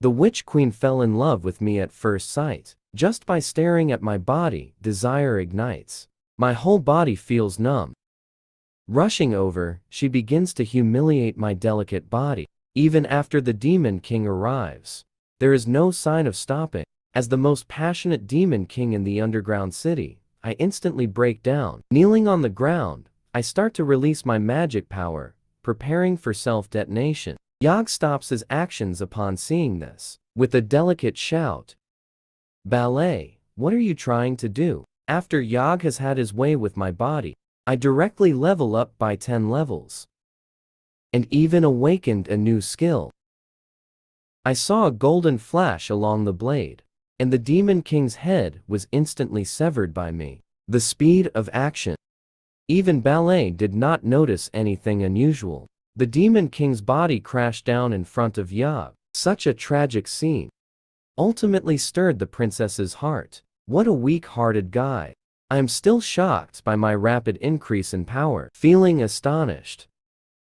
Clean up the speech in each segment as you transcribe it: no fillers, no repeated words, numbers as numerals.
The witch queen fell in love with me at first sight. Just by staring at my body, desire ignites. My whole body feels numb. Rushing over, she begins to humiliate my delicate body. Even after the demon king arrives, there is no sign of stopping. As the most passionate demon king in the underground city, I instantly break down. Kneeling on the ground, I start to release my magic power, preparing for self-detonation. Yog stops his actions upon seeing this. With a delicate shout, "Ballet, what are you trying to do?" After Yog has had his way with my body, I directly level up by 10 levels. And even awakened a new skill. I saw a golden flash along the blade, and the Demon King's head was instantly severed by me. The speed of action. Even Ballet did not notice anything unusual. The Demon King's body crashed down in front of Yog. Such a tragic scene ultimately stirred the princess's heart. What a weak-hearted guy. I am still shocked by my rapid increase in power. Feeling astonished,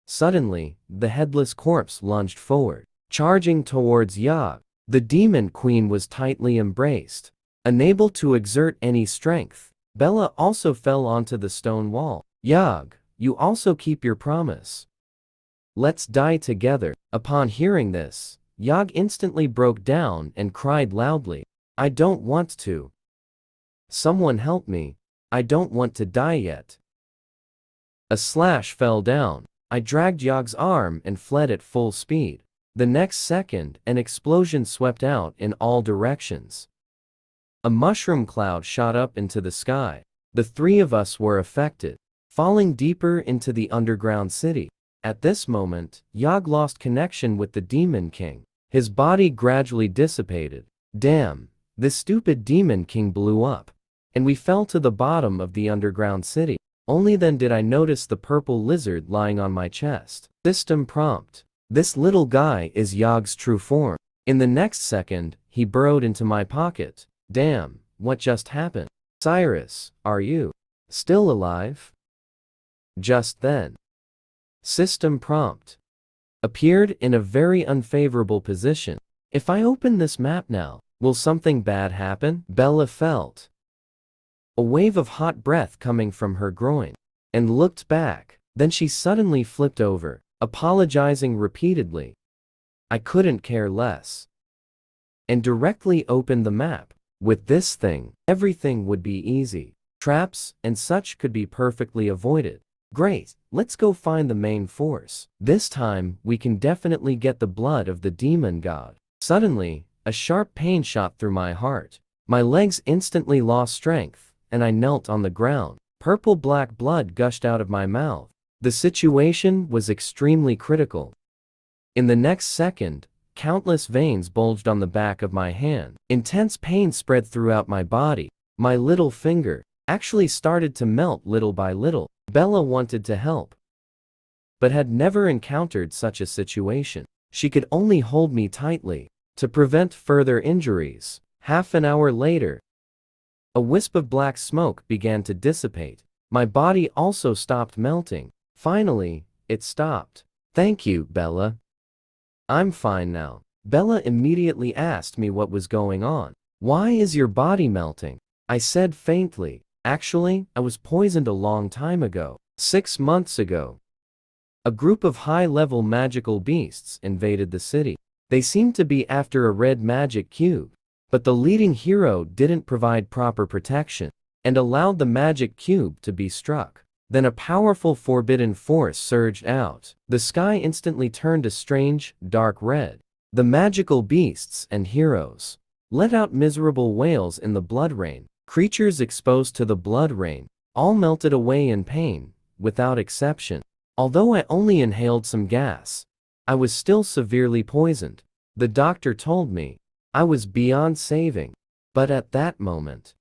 suddenly, the headless corpse lunged forward, charging towards Yog. The Demon Queen was tightly embraced. Unable to exert any strength, Bella also fell onto the stone wall. "Yog, you also keep your promise. Let's die together." Upon hearing this, Yog instantly broke down and cried loudly, "I don't want to. Someone help me. I don't want to die yet." A slash fell down. I dragged Yog's arm and fled at full speed. The next second, an explosion swept out in all directions. A mushroom cloud shot up into the sky. The three of us were affected, falling deeper into the underground city. At this moment, Yog lost connection with the Demon King. His body gradually dissipated. Damn, this stupid Demon King blew up, and we fell to the bottom of the underground city. Only then did I notice the purple lizard lying on my chest. System prompt. This little guy is Yog's true form. In the next second, he burrowed into my pocket. Damn, what just happened? Cyrus, are you still alive? Just then, system prompt appeared in a very unfavorable position. If I open this map now, will something bad happen? Bella felt a wave of hot breath coming from her groin, and looked back. Then she suddenly flipped over, apologizing repeatedly. I couldn't care less, and directly opened the map. With this thing, everything would be easy. Traps and such could be perfectly avoided. Great, let's go find the main force. This time, we can definitely get the blood of the demon god. Suddenly, a sharp pain shot through my heart. My legs instantly lost strength, and I knelt on the ground. Purple-black blood gushed out of my mouth. The situation was extremely critical. In the next second, countless veins bulged on the back of my hand. Intense pain spread throughout my body. My little finger actually started to melt little by little. Bella wanted to help, but had never encountered such a situation. She could only hold me tightly to prevent further injuries. Half an hour later, a wisp of black smoke began to dissipate. My body also stopped melting. Finally, it stopped. Thank you, Bella. I'm fine now. Bella immediately asked me what was going on. Why is your body melting? I said faintly, actually, I was poisoned a long time ago. 6 months ago. A group of high-level magical beasts invaded the city. They seemed to be after a red magic cube, but the leading hero didn't provide proper protection, and allowed the magic cube to be struck. Then a powerful forbidden force surged out. The sky instantly turned a strange, dark red. The magical beasts and heroes let out miserable wails in the blood rain. Creatures exposed to the blood rain all melted away in pain, without exception. Although I only inhaled some gas, I was still severely poisoned. The doctor told me I was beyond saving. But at that moment,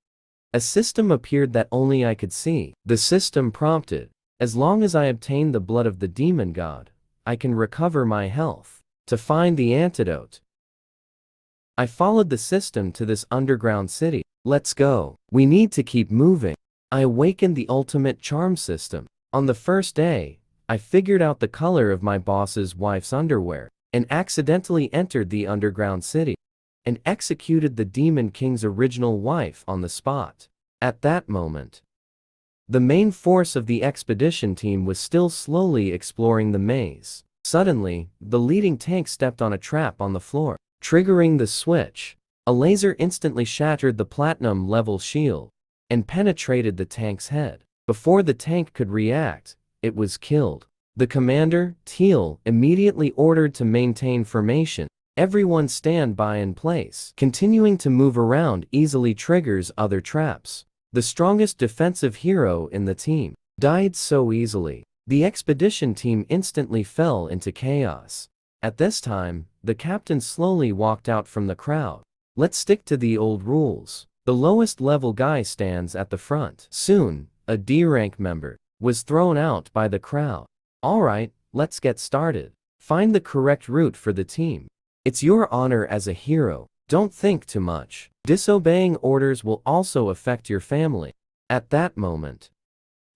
a system appeared that only I could see. The system prompted, as long as I obtain the blood of the demon god, I can recover my health. To find the antidote, I followed the system to this underground city. Let's go. We need to keep moving. I awakened the ultimate charm system. On the first day, I figured out the color of my boss's wife's underwear, and accidentally entered the underground city and executed the Demon King's original wife on the spot. At that moment, the main force of the expedition team was still slowly exploring the maze. Suddenly, the leading tank stepped on a trap on the floor, triggering the switch. A laser instantly shattered the platinum-level shield and penetrated the tank's head. Before the tank could react, it was killed. The commander, Teal, immediately ordered to maintain formation. Everyone stand by in place. Continuing to move around easily triggers other traps. The strongest defensive hero in the team died so easily. The expedition team instantly fell into chaos. At this time, the captain slowly walked out from the crowd. Let's stick to the old rules. The lowest level guy stands at the front. Soon, a D-rank member was thrown out by the crowd. Alright, let's get started. Find the correct route for the team. It's your honor as a hero. Don't think too much. Disobeying orders will also affect your family. At that moment,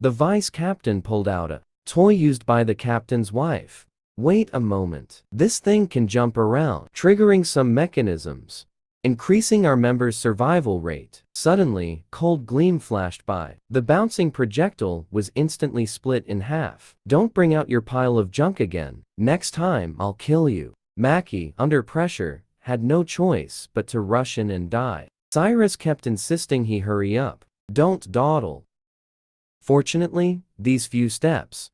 the vice captain pulled out a toy used by the captain's wife. Wait a moment. This thing can jump around, triggering some mechanisms, increasing our members' survival rate. Suddenly, cold gleam flashed by. The bouncing projectile was instantly split in half. Don't bring out your pile of junk again. Next time, I'll kill you. Mackie, under pressure, had no choice but to rush in and die. Cyrus kept insisting he hurry up. Don't dawdle. Fortunately, these few steps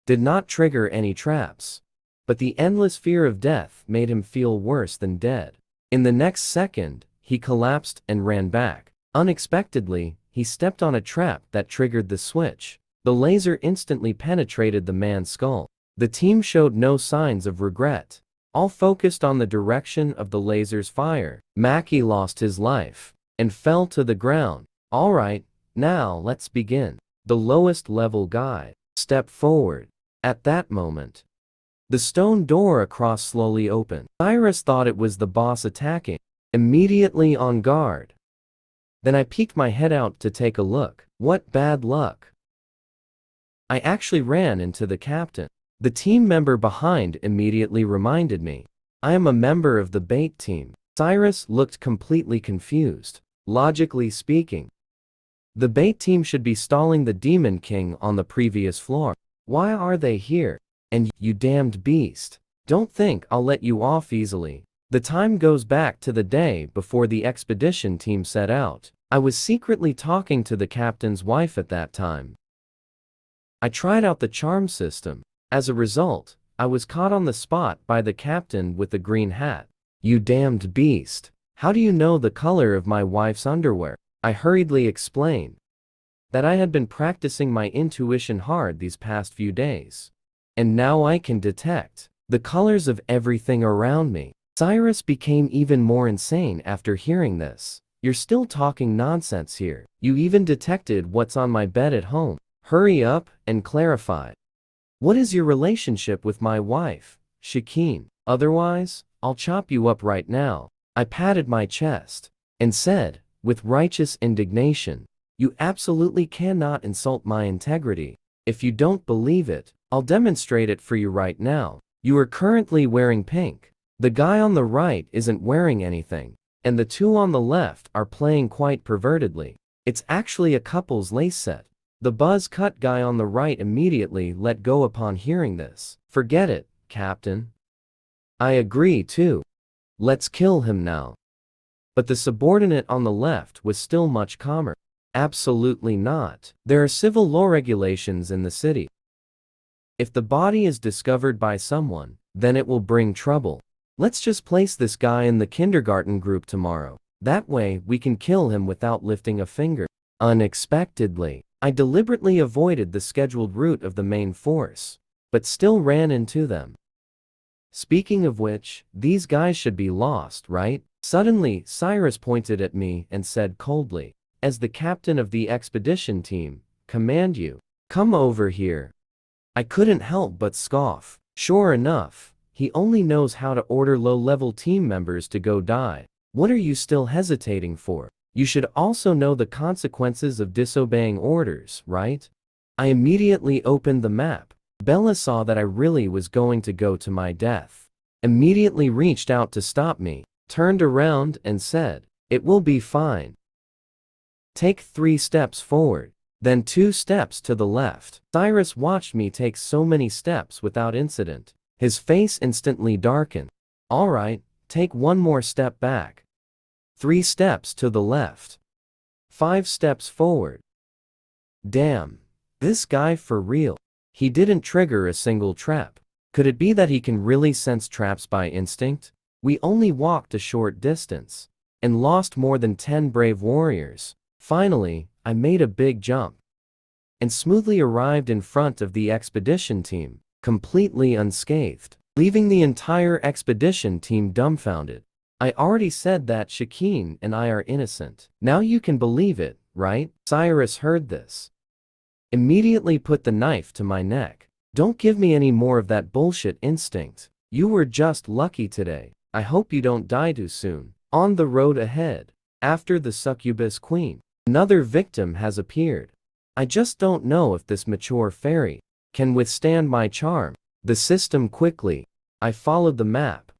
did not trigger any traps, but the endless fear of death made him feel worse than dead. In the next second, he collapsed and ran back. Unexpectedly, he stepped on a trap that triggered the switch. The laser instantly penetrated the man's skull. The team showed no signs of regret, all focused on the direction of the laser's fire. Mackie lost his life and fell to the ground. Alright, now let's begin. The lowest level guy stepped forward. At that moment, the stone door across slowly opened. Cyrus thought it was the boss attacking, immediately on guard. Then I peeked my head out to take a look. What bad luck! I actually ran into the captain. The team member behind immediately reminded me. I am a member of the bait team. Cyrus looked completely confused. Logically speaking, the bait team should be stalling the Demon King on the previous floor. Why are they here? And you damned beast, don't think I'll let you off easily. The time goes back to the day before the expedition team set out. I was secretly talking to the captain's wife at that time. I tried out the charm system. As a result, I was caught on the spot by the captain with the green hat. You damned beast. How do you know the color of my wife's underwear? I hurriedly explained that I had been practicing my intuition hard these past few days, and now I can detect the colors of everything around me. Cyrus became even more insane after hearing this. You're still talking nonsense here. You even detected what's on my bed at home. Hurry up and clarify. What is your relationship with my wife, Shakeen? Otherwise, I'll chop you up right now. I patted my chest and said, with righteous indignation, you absolutely cannot insult my integrity. If you don't believe it, I'll demonstrate it for you right now. You are currently wearing pink. The guy on the right isn't wearing anything, and the two on the left are playing quite pervertedly. It's actually a couple's lace set. The buzz-cut guy on the right immediately let go upon hearing this. Forget it, Captain. I agree too. Let's kill him now. But the subordinate on the left was still much calmer. Absolutely not. There are civil law regulations in the city. If the body is discovered by someone, then it will bring trouble. Let's just place this guy in the kindergarten group tomorrow. That way we can kill him without lifting a finger. Unexpectedly, I deliberately avoided the scheduled route of the main force, but still ran into them. Speaking of which, these guys should be lost, right? Suddenly, Cyrus pointed at me and said coldly, as the captain of the expedition team, command you, come over here. I couldn't help but scoff. Sure enough, he only knows how to order low-level team members to go die. What are you still hesitating for? You should also know the consequences of disobeying orders, right? I immediately opened the map. Bella saw that I really was going to go to my death. immediately reached out to stop me, turned around and said, "It will be fine. Take 3 steps forward, then 2 steps to the left." Cyrus watched me take so many steps without incident. His face instantly darkened. "All right, take 1 more step back. 3 steps to the left. 5 steps forward." Damn, this guy for real. He didn't trigger a single trap. Could it be that he can really sense traps by instinct? We only walked a short distance and lost more than 10 brave warriors. Finally, I made a big jump and smoothly arrived in front of the expedition team, completely unscathed, leaving the entire expedition team dumbfounded. I already said that Shakeen and I are innocent. Now you can believe it, right? Cyrus heard this. Immediately put the knife to my neck. "Don't give me any more of that bullshit instinct. You were just lucky today. I hope you don't die too soon." On the road ahead, after the succubus queen, another victim has appeared. I just don't know if this mature fairy can withstand my charm. The system quickly. I followed the map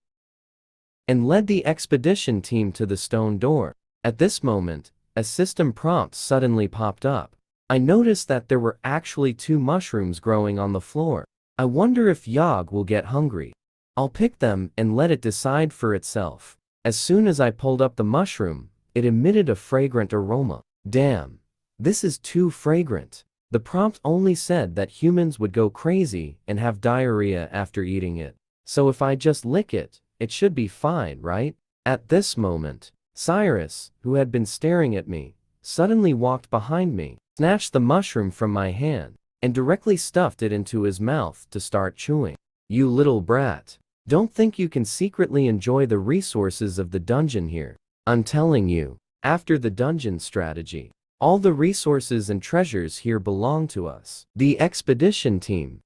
and led the expedition team to the stone door. At this moment, a system prompt suddenly popped up. I noticed that there were actually 2 mushrooms growing on the floor. I wonder if Yog will get hungry. I'll pick them and let it decide for itself. As soon as I pulled up the mushroom, it emitted a fragrant aroma. Damn, this is too fragrant. The prompt only said that humans would go crazy and have diarrhea after eating it. So if I just lick it, it should be fine, right? At this moment, Cyrus, who had been staring at me, suddenly walked behind me, snatched the mushroom from my hand, and directly stuffed it into his mouth to start chewing. "You little brat. Don't think you can secretly enjoy the resources of the dungeon here. I'm telling you, after the dungeon strategy, all the resources and treasures here belong to us, the expedition team.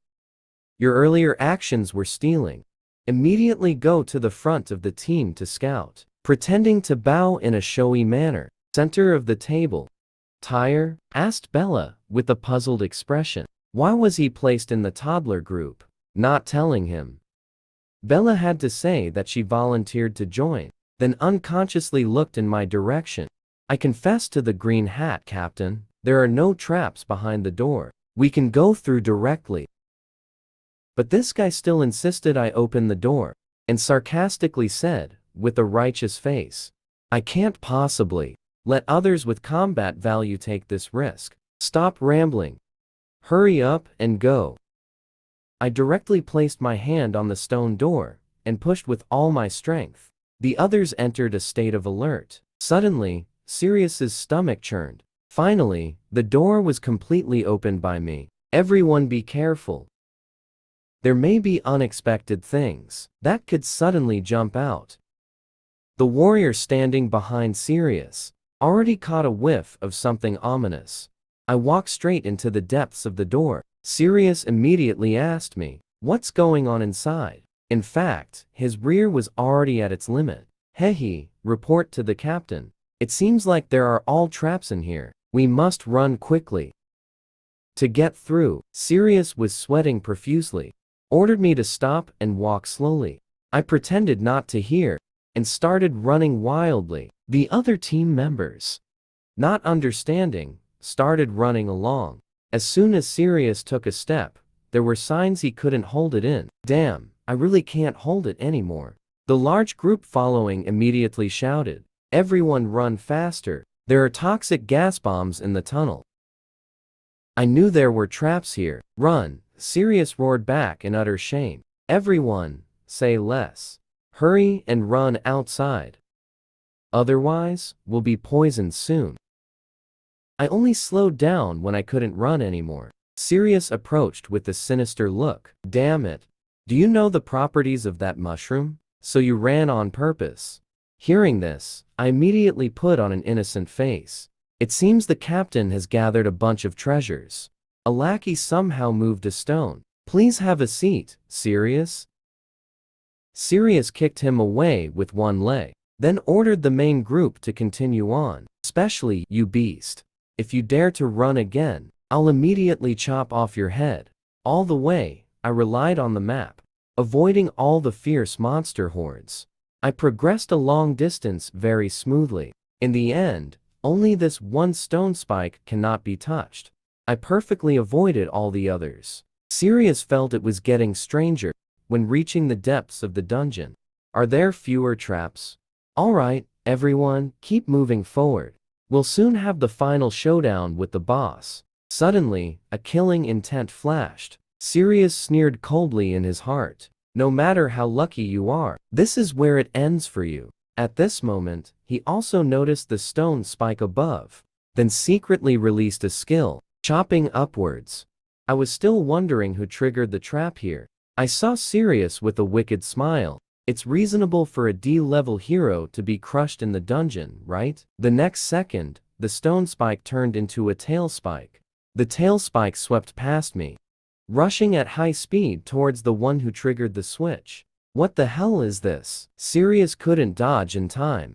Your earlier actions were stealing. Immediately go to the front of the team to scout." Pretending to bow in a showy manner, center of the table. "Tire?" asked Bella, with a puzzled expression. Why was he placed in the toddler group? Not telling him. Bella had to say that she volunteered to join, then unconsciously looked in my direction. "I confess to the green hat, Captain. There are no traps behind the door. We can go through directly." But this guy still insisted I open the door, and sarcastically said, with a righteous face, "I can't possibly let others with combat value take this risk. Stop rambling. Hurry up and go." I directly placed my hand on the stone door and pushed with all my strength. The others entered a state of alert. Suddenly, Sirius's stomach churned. Finally, the door was completely opened by me. "Everyone be careful. There may be unexpected things that could suddenly jump out." The warrior standing behind Sirius already caught a whiff of something ominous. I walked straight into the depths of the door. Sirius immediately asked me, "What's going on inside?" In fact, his rear was already at its limit. "Hehe, report to the captain. It seems like there are all traps in here. We must run quickly." To get through, Sirius was sweating profusely, ordered me to stop and walk slowly. I pretended not to hear and started running wildly. The other team members, not understanding, started running along. As soon as Sirius took a step, there were signs he couldn't hold it in. "Damn, I really can't hold it anymore." The large group following immediately shouted, "Everyone run faster. There are toxic gas bombs in the tunnel." I knew there were traps here. "Run," Sirius roared back in utter shame. "Everyone, say less. Hurry and run outside. Otherwise, we'll be poisoned soon." I only slowed down when I couldn't run anymore. Sirius approached with a sinister look. "Damn it. Do you know the properties of that mushroom? So you ran on purpose." Hearing this, I immediately put on an innocent face. "It seems the captain has gathered a bunch of treasures." A lackey somehow moved a stone. "Please have a seat, Sirius." Sirius kicked him away with one leg, then ordered the main group to continue on. "Especially you, beast. If you dare to run again, I'll immediately chop off your head." All the way, I relied on the map. avoiding all the fierce monster hordes. I progressed a long distance very smoothly. In the end, only this one stone spike cannot be touched. I perfectly avoided all the others. Sirius felt it was getting stranger when reaching the depths of the dungeon. Are there fewer traps? Alright, everyone, keep moving forward. We'll soon have the final showdown with the boss. Suddenly, a killing intent flashed. Sirius sneered coldly in his heart. No matter how lucky you are, this is where it ends for you. At this moment, he also noticed the stone spike above, then secretly released a skill, chopping upwards. I was still wondering who triggered the trap here. I saw Sirius with a wicked smile. It's reasonable for a D-level hero to be crushed in the dungeon, right? The next second, the stone spike turned into a tail spike. The tail spike swept past me, rushing at high speed towards the one who triggered the switch. What the hell is this? Sirius couldn't dodge in time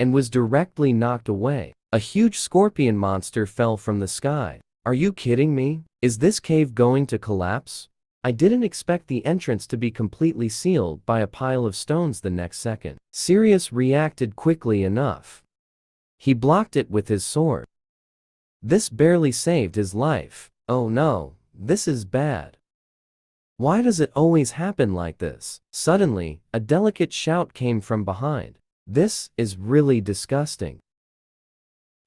and was directly knocked away. A huge scorpion monster fell from the sky. Are you kidding me? Is this cave going to collapse? I didn't expect the entrance to be completely sealed by a pile of stones the next second. Sirius reacted quickly enough. He blocked it with his sword. This barely saved his life. Oh no, this is bad. Why does it always happen like this? Suddenly, a delicate shout came from behind. This is really disgusting.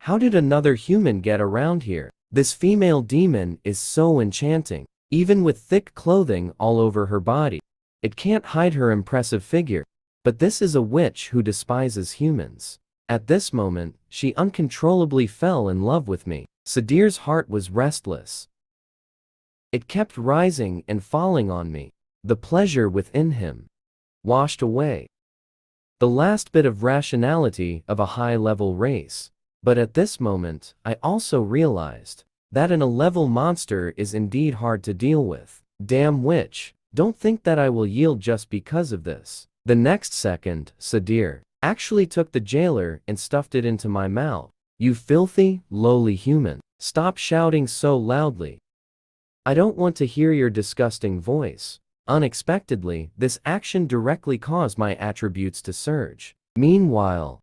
How did another human get around here? This female demon is so enchanting. Even with thick clothing all over her body, it can't hide her impressive figure. But this is a witch who despises humans. At this moment, she uncontrollably fell in love with me. Sadir's heart was restless. It kept rising and falling on me. The pleasure within him washed away the last bit of rationality of a high-level race. But at this moment, I also realized that an 11 monster is indeed hard to deal with. Damn witch, don't think that I will yield just because of this. The next second, Sadir actually took the jailer and stuffed it into my mouth. You filthy, lowly human. Stop shouting so loudly. I don't want to hear your disgusting voice. Unexpectedly, this action directly caused my attributes to surge. Meanwhile,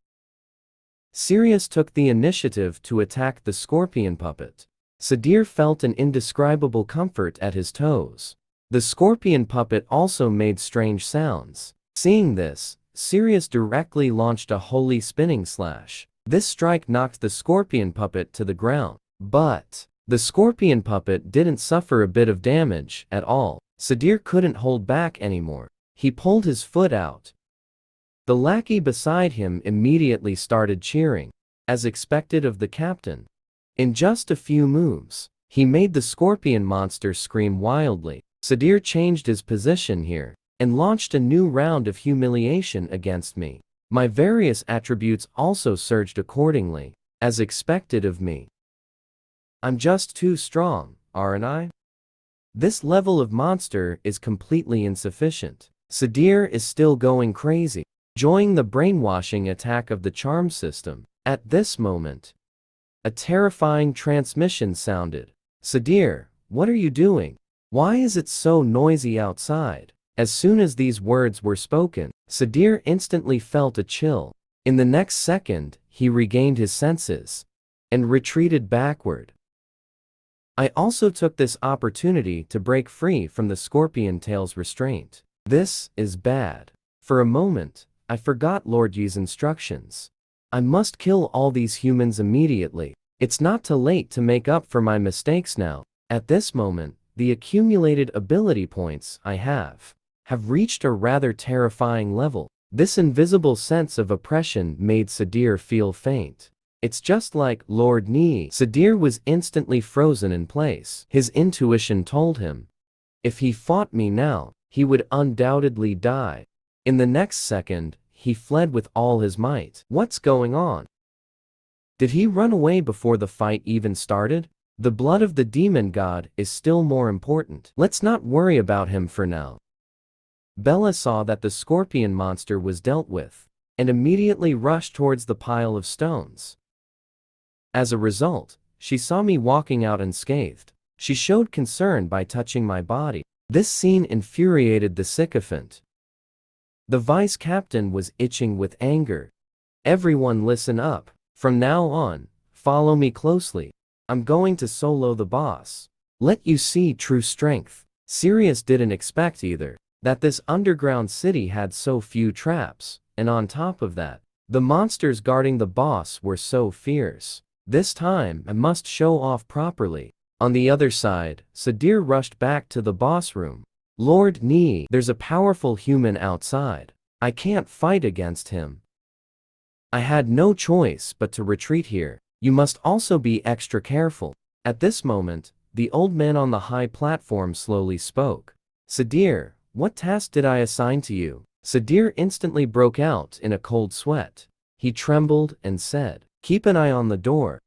Sirius took the initiative to attack the scorpion puppet. Sadir felt an indescribable comfort at his toes. The scorpion puppet also made strange sounds. Seeing this, Sirius directly launched a holy spinning slash. This strike knocked the scorpion puppet to the ground. But the scorpion puppet didn't suffer a bit of damage at all. Sadir couldn't hold back anymore. He pulled his foot out. The lackey beside him immediately started cheering, as expected of the captain. In just a few moves, he made the scorpion monster scream wildly. Sadir changed his position here and launched a new round of humiliation against me. My various attributes also surged accordingly, as expected of me. I'm just too strong, aren't I? This level of monster is completely insufficient. Sadir is still going crazy, enjoying the brainwashing attack of the charm system. At this moment, a terrifying transmission sounded. Sadir, what are you doing? Why is it so noisy outside? As soon as these words were spoken, Sadir instantly felt a chill. In the next second, he regained his senses and retreated backward. I also took this opportunity to break free from the scorpion tail's restraint. This is bad. For a moment, I forgot Lord Yi's instructions. I must kill all these humans immediately. It's not too late to make up for my mistakes now. At this moment, the accumulated ability points I have reached a rather terrifying level. This invisible sense of oppression made Sadir feel faint. It's just like Lord Yi. Sadir was instantly frozen in place. His intuition told him, if he fought me now, he would undoubtedly die. In the next second, he fled with all his might. What's going on? Did he run away before the fight even started? The blood of the demon god is still more important. Let's not worry about him for now. Bella saw that the scorpion monster was dealt with, and immediately rushed towards the pile of stones. As a result, she saw me walking out unscathed. She showed concern by touching my body. This scene infuriated the sycophant. The vice captain was itching with anger. Everyone listen up. From now on, follow me closely. I'm going to solo the boss. Let you see true strength. Sirius didn't expect either that this underground city had so few traps, and on top of that, the monsters guarding the boss were so fierce. This time, I must show off properly. On the other side, Sadir rushed back to the boss room. Lord Nee, there's a powerful human outside. I can't fight against him. I had no choice but to retreat here. You must also be extra careful. At this moment, the old man on the high platform slowly spoke. Sadir, what task did I assign to you? Sadir instantly broke out in a cold sweat. He trembled and said, keep an eye on the door.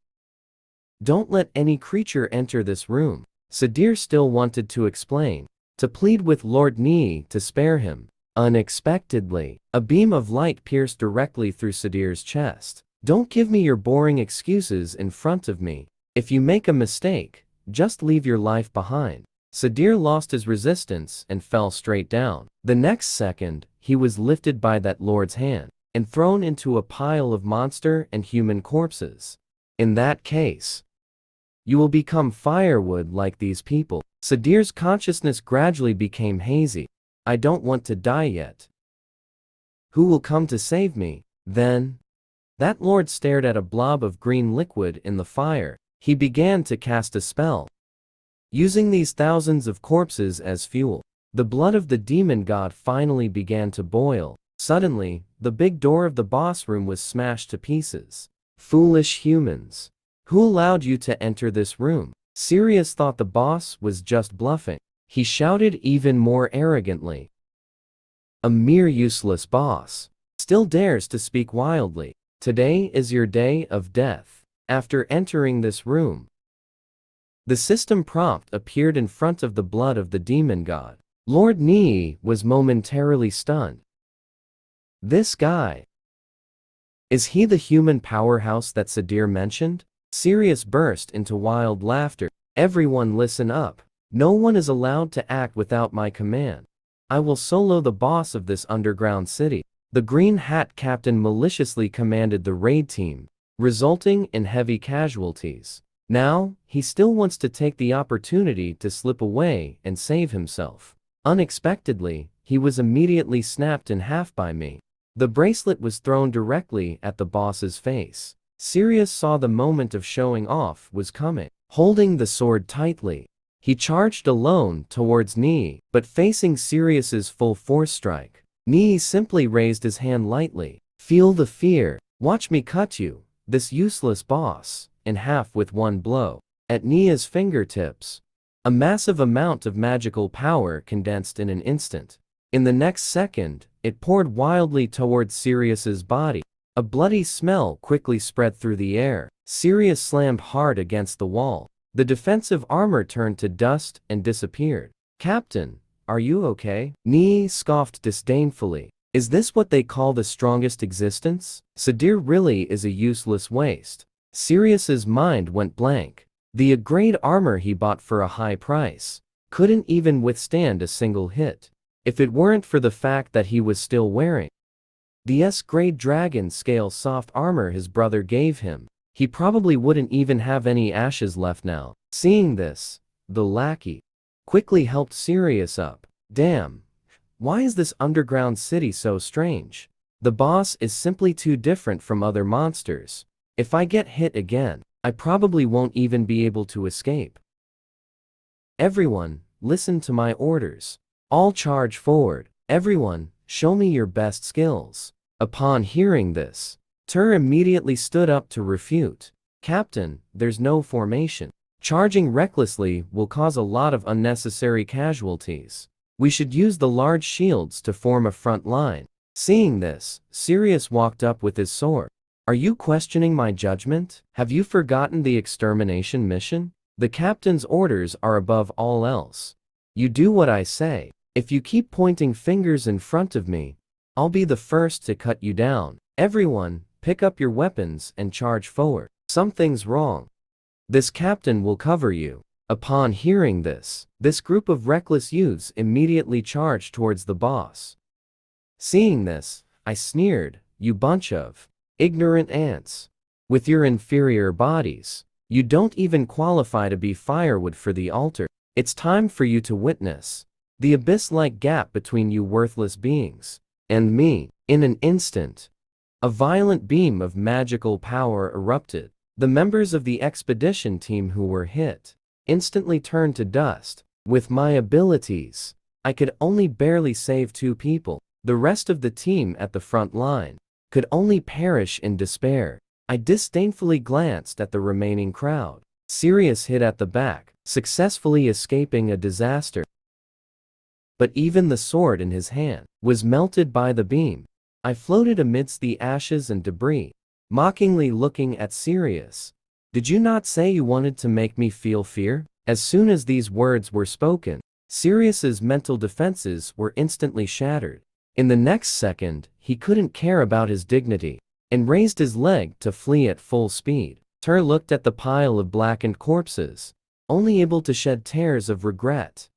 Don't let any creature enter this room. Sadir still wanted to explain, to plead with Lord Nee to spare him. Unexpectedly, a beam of light pierced directly through Sadir's chest. Don't give me your boring excuses in front of me. If you make a mistake, just leave your life behind. Sadir lost his resistance and fell straight down. The next second, he was lifted by that lord's hand and thrown into a pile of monster and human corpses. In that case, you will become firewood like these people. Sadir's consciousness gradually became hazy. I don't want to die yet. Who will come to save me? Then, that lord stared at a blob of green liquid in the fire. He began to cast a spell, using these thousands of corpses as fuel. The blood of the demon god finally began to boil. Suddenly, the big door of the boss room was smashed to pieces. Foolish humans. Who allowed you to enter this room? Sirius thought the boss was just bluffing. He shouted even more arrogantly. A mere useless boss still dares to speak wildly. Today is your day of death. After entering this room, the system prompt appeared in front of the blood of the demon god. Lord Nee was momentarily stunned. This guy. Is he the human powerhouse that Sadir mentioned? Sirius burst into wild laughter. Everyone listen up. No one is allowed to act without my command. I will solo the boss of this underground city. The Green Hat captain maliciously commanded the raid team, resulting in heavy casualties. Now, he still wants to take the opportunity to slip away and save himself. Unexpectedly, he was immediately snapped in half by me. The bracelet was thrown directly at the boss's face. Sirius saw the moment of showing off was coming. Holding the sword tightly, he charged alone towards Nee, but facing Sirius's full force strike, Nee simply raised his hand lightly. Feel the fear. Watch me cut you, this useless boss, in half with one blow. At Nee's fingertips, a massive amount of magical power condensed in an instant. In the next second, it poured wildly towards Sirius's body. A bloody smell quickly spread through the air. Sirius slammed hard against the wall. The defensive armor turned to dust and disappeared. Captain, are you okay? Nee scoffed disdainfully. Is this what they call the strongest existence? Sadir really is a useless waste. Sirius's mind went blank. The grade armor he bought for a high price couldn't even withstand a single hit. If it weren't for the fact that he was still wearing the S-grade dragon scale soft armor his brother gave him, he probably wouldn't even have any ashes left now. Seeing this, the lackey quickly helped Sirius up. Damn, why is this underground city so strange? The boss is simply too different from other monsters. If I get hit again, I probably won't even be able to escape. Everyone, listen to my orders. All charge forward. Everyone, show me your best skills. Upon hearing this, Tur immediately stood up to refute. Captain, there's no formation. Charging recklessly will cause a lot of unnecessary casualties. We should use the large shields to form a front line. Seeing this, Sirius walked up with his sword. Are you questioning my judgment? Have you forgotten the extermination mission? The captain's orders are above all else. You do what I say. If you keep pointing fingers in front of me, I'll be the first to cut you down. Everyone, pick up your weapons and charge forward. Something's wrong. This captain will cover you. Upon hearing this group of reckless youths immediately charged towards the boss. Seeing this, I sneered, "You bunch of ignorant ants. With your inferior bodies, you don't even qualify to be firewood for the altar. It's time for you to witness the abyss-like gap between you worthless beings and me." In an instant, a violent beam of magical power erupted. The members of the expedition team who were hit instantly turned to dust. With my abilities, I could only barely save 2 people. The rest of the team at the front line could only perish in despair. I disdainfully glanced at the remaining crowd. Sirius hit at the back, successfully escaping a disaster. But even the sword in his hand was melted by the beam. I floated amidst the ashes and debris, mockingly looking at Sirius. "Did you not say you wanted to make me feel fear?" As soon as these words were spoken, Sirius's mental defenses were instantly shattered. In the next second, he couldn't care about his dignity and raised his leg to flee at full speed. Tur looked at the pile of blackened corpses, only able to shed tears of regret.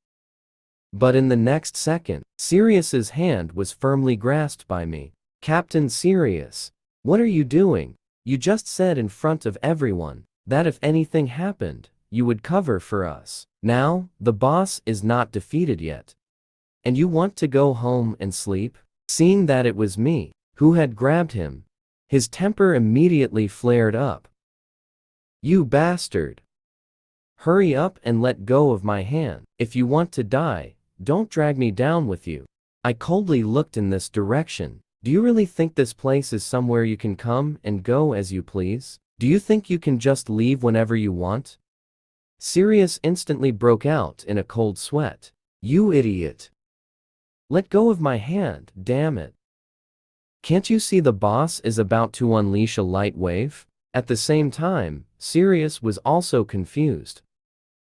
But in the next second, Sirius's hand was firmly grasped by me. "Captain Sirius, what are you doing? You just said in front of everyone that if anything happened, you would cover for us. Now, the boss is not defeated yet. And you want to go home and sleep?" Seeing that it was me who had grabbed him, his temper immediately flared up. "You bastard! Hurry up and let go of my hand. If you want to die, don't drag me down with you." I coldly looked in this direction. "Do you really think this place is somewhere you can come and go as you please? Do you think you can just leave whenever you want?" Sirius instantly broke out in a cold sweat. "You idiot! Let go of my hand, damn it. Can't you see the boss is about to unleash a light wave?" At the same time, Sirius was also confused.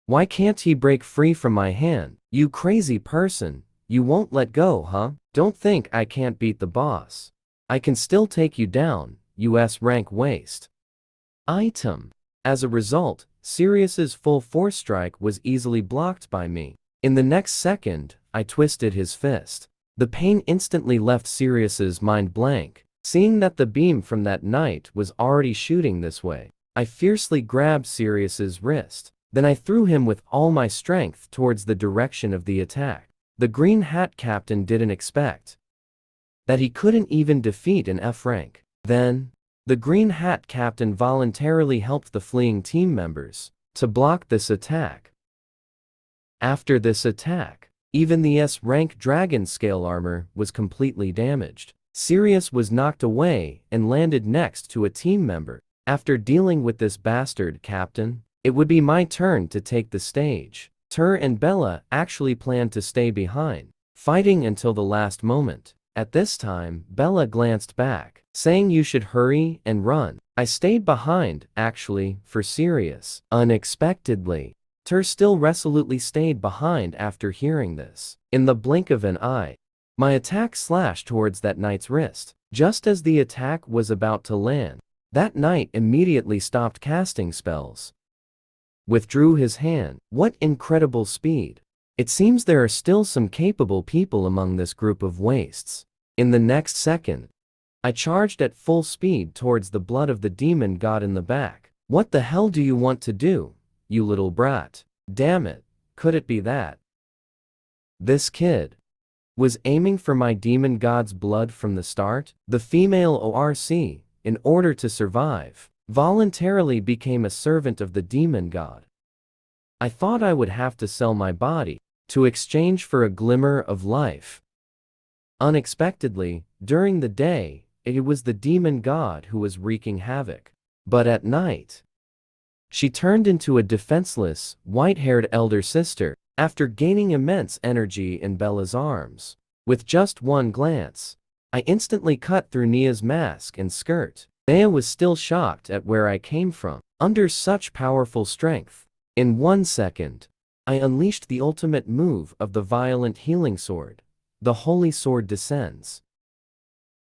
"Why can't he break free from my hand? You crazy person, you won't let go, huh? Don't think I can't beat the boss. I can still take you down, you S-rank waste." Item. As a result, Sirius's full force strike was easily blocked by me. In the next second, I twisted his fist. The pain instantly left Sirius's mind blank. Seeing that the beam from that night was already shooting this way, I fiercely grabbed Sirius's wrist. Then I threw him with all my strength towards the direction of the attack. The Green Hat Captain didn't expect that he couldn't even defeat an F rank. Then, the Green Hat Captain voluntarily helped the fleeing team members to block this attack. After this attack, even the S-rank Dragon Scale armor was completely damaged. Sirius was knocked away and landed next to a team member. After dealing with this bastard captain, it would be my turn to take the stage. Tur and Bella actually planned to stay behind, fighting until the last moment. At this time, Bella glanced back, saying you should hurry and run. I stayed behind, actually, for Sirius. Unexpectedly, Tur still resolutely stayed behind after hearing this. In the blink of an eye, my attack slashed towards that knight's wrist. Just as the attack was about to land, that knight immediately stopped casting spells. Withdrew his hand. What incredible speed! It seems there are still some capable people among this group of wastes. In the next second, I charged at full speed towards the blood of the demon god in the back. "What the hell do you want to do, you little brat? Damn it, could it be that this kid was aiming for my demon god's blood from the start?" The female ORC, in order to survive, voluntarily became a servant of the demon god. I thought I would have to sell my body to exchange for a glimmer of life. Unexpectedly, during the day, it was the demon god who was wreaking havoc. But at night, she turned into a defenseless, white-haired elder sister after gaining immense energy in Bella's arms. With just one glance, I instantly cut through Nia's mask and skirt. Nia was still shocked at where I came from. Under such powerful strength, in 1 second, I unleashed the ultimate move of the violent healing sword. The holy sword descends.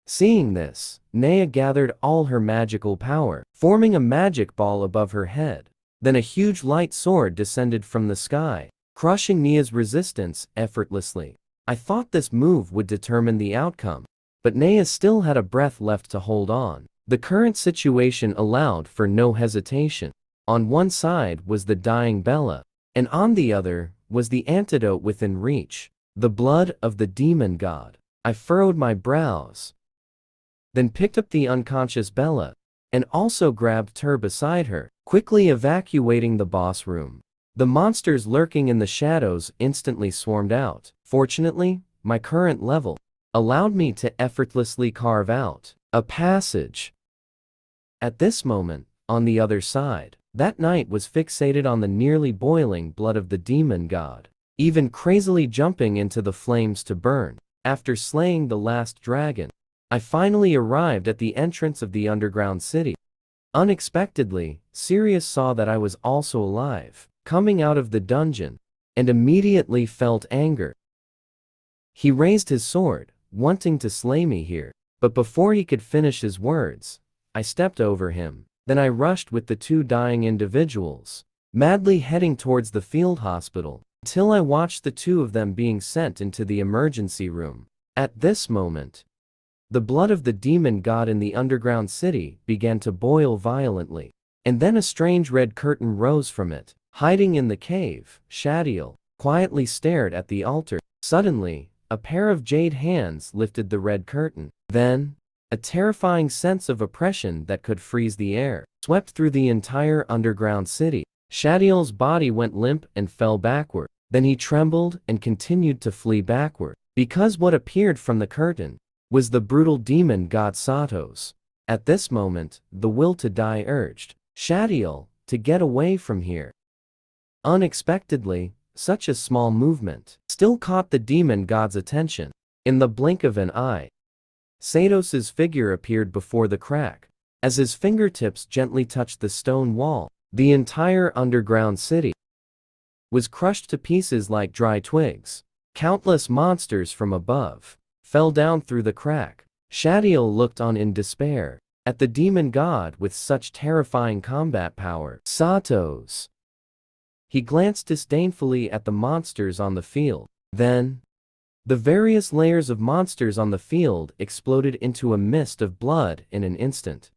Seeing this, Nia gathered all her magical power, forming a magic ball above her head. Then a huge light sword descended from the sky, crushing Nia's resistance effortlessly. I thought this move would determine the outcome, but Nia still had a breath left to hold on. The current situation allowed for no hesitation. On one side was the dying Bella, and on the other was the antidote within reach, the blood of the demon god. I furrowed my brows, then picked up the unconscious Bella, and also grabbed her beside her, quickly evacuating the boss room. The monsters lurking in the shadows instantly swarmed out. Fortunately, my current level allowed me to effortlessly carve out a passage. At this moment, on the other side, that knight was fixated on the nearly boiling blood of the demon god, even crazily jumping into the flames to burn. After slaying the last dragon, I finally arrived at the entrance of the underground city. Unexpectedly, Sirius saw that I was also alive, coming out of the dungeon, and immediately felt anger. He raised his sword, wanting to slay me here, but before he could finish his words, I stepped over him. Then I rushed with the two dying individuals, madly heading towards the field hospital, until I watched the two of them being sent into the emergency room. At this moment, the blood of the demon god in the underground city began to boil violently, and then a strange red curtain rose from it. Hiding in the cave, Shadiel quietly stared at the altar. Suddenly, a pair of jade hands lifted the red curtain. Then, a terrifying sense of oppression that could freeze the air swept through the entire underground city. Shadiel's body went limp and fell backward. Then he trembled and continued to flee backward, because what appeared from the curtain was the brutal demon god Satos. At this moment, the will to die urged Shadiel to get away from here. Unexpectedly, such a small movement still caught the demon god's attention. In the blink of an eye, Satos's figure appeared before the crack. As his fingertips gently touched the stone wall, the entire underground city was crushed to pieces like dry twigs. Countless monsters from above fell down through the crack. Shadiel looked on in despair at the demon god with such terrifying combat power. Satos. He glanced disdainfully at the monsters on the field. Then, the various layers of monsters on the field exploded into a mist of blood in an instant.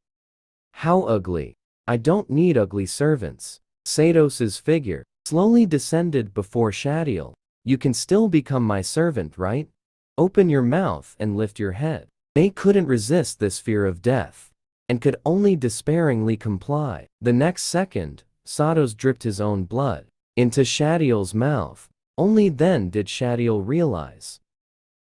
How ugly. I don't need ugly servants. Satos's figure slowly descended before Shadiel. You can still become my servant, right? Open your mouth and lift your head. They couldn't resist this fear of death, and could only despairingly comply. The next second, Satos dripped his own blood into Shadiel's mouth. Only then did Shadiel realize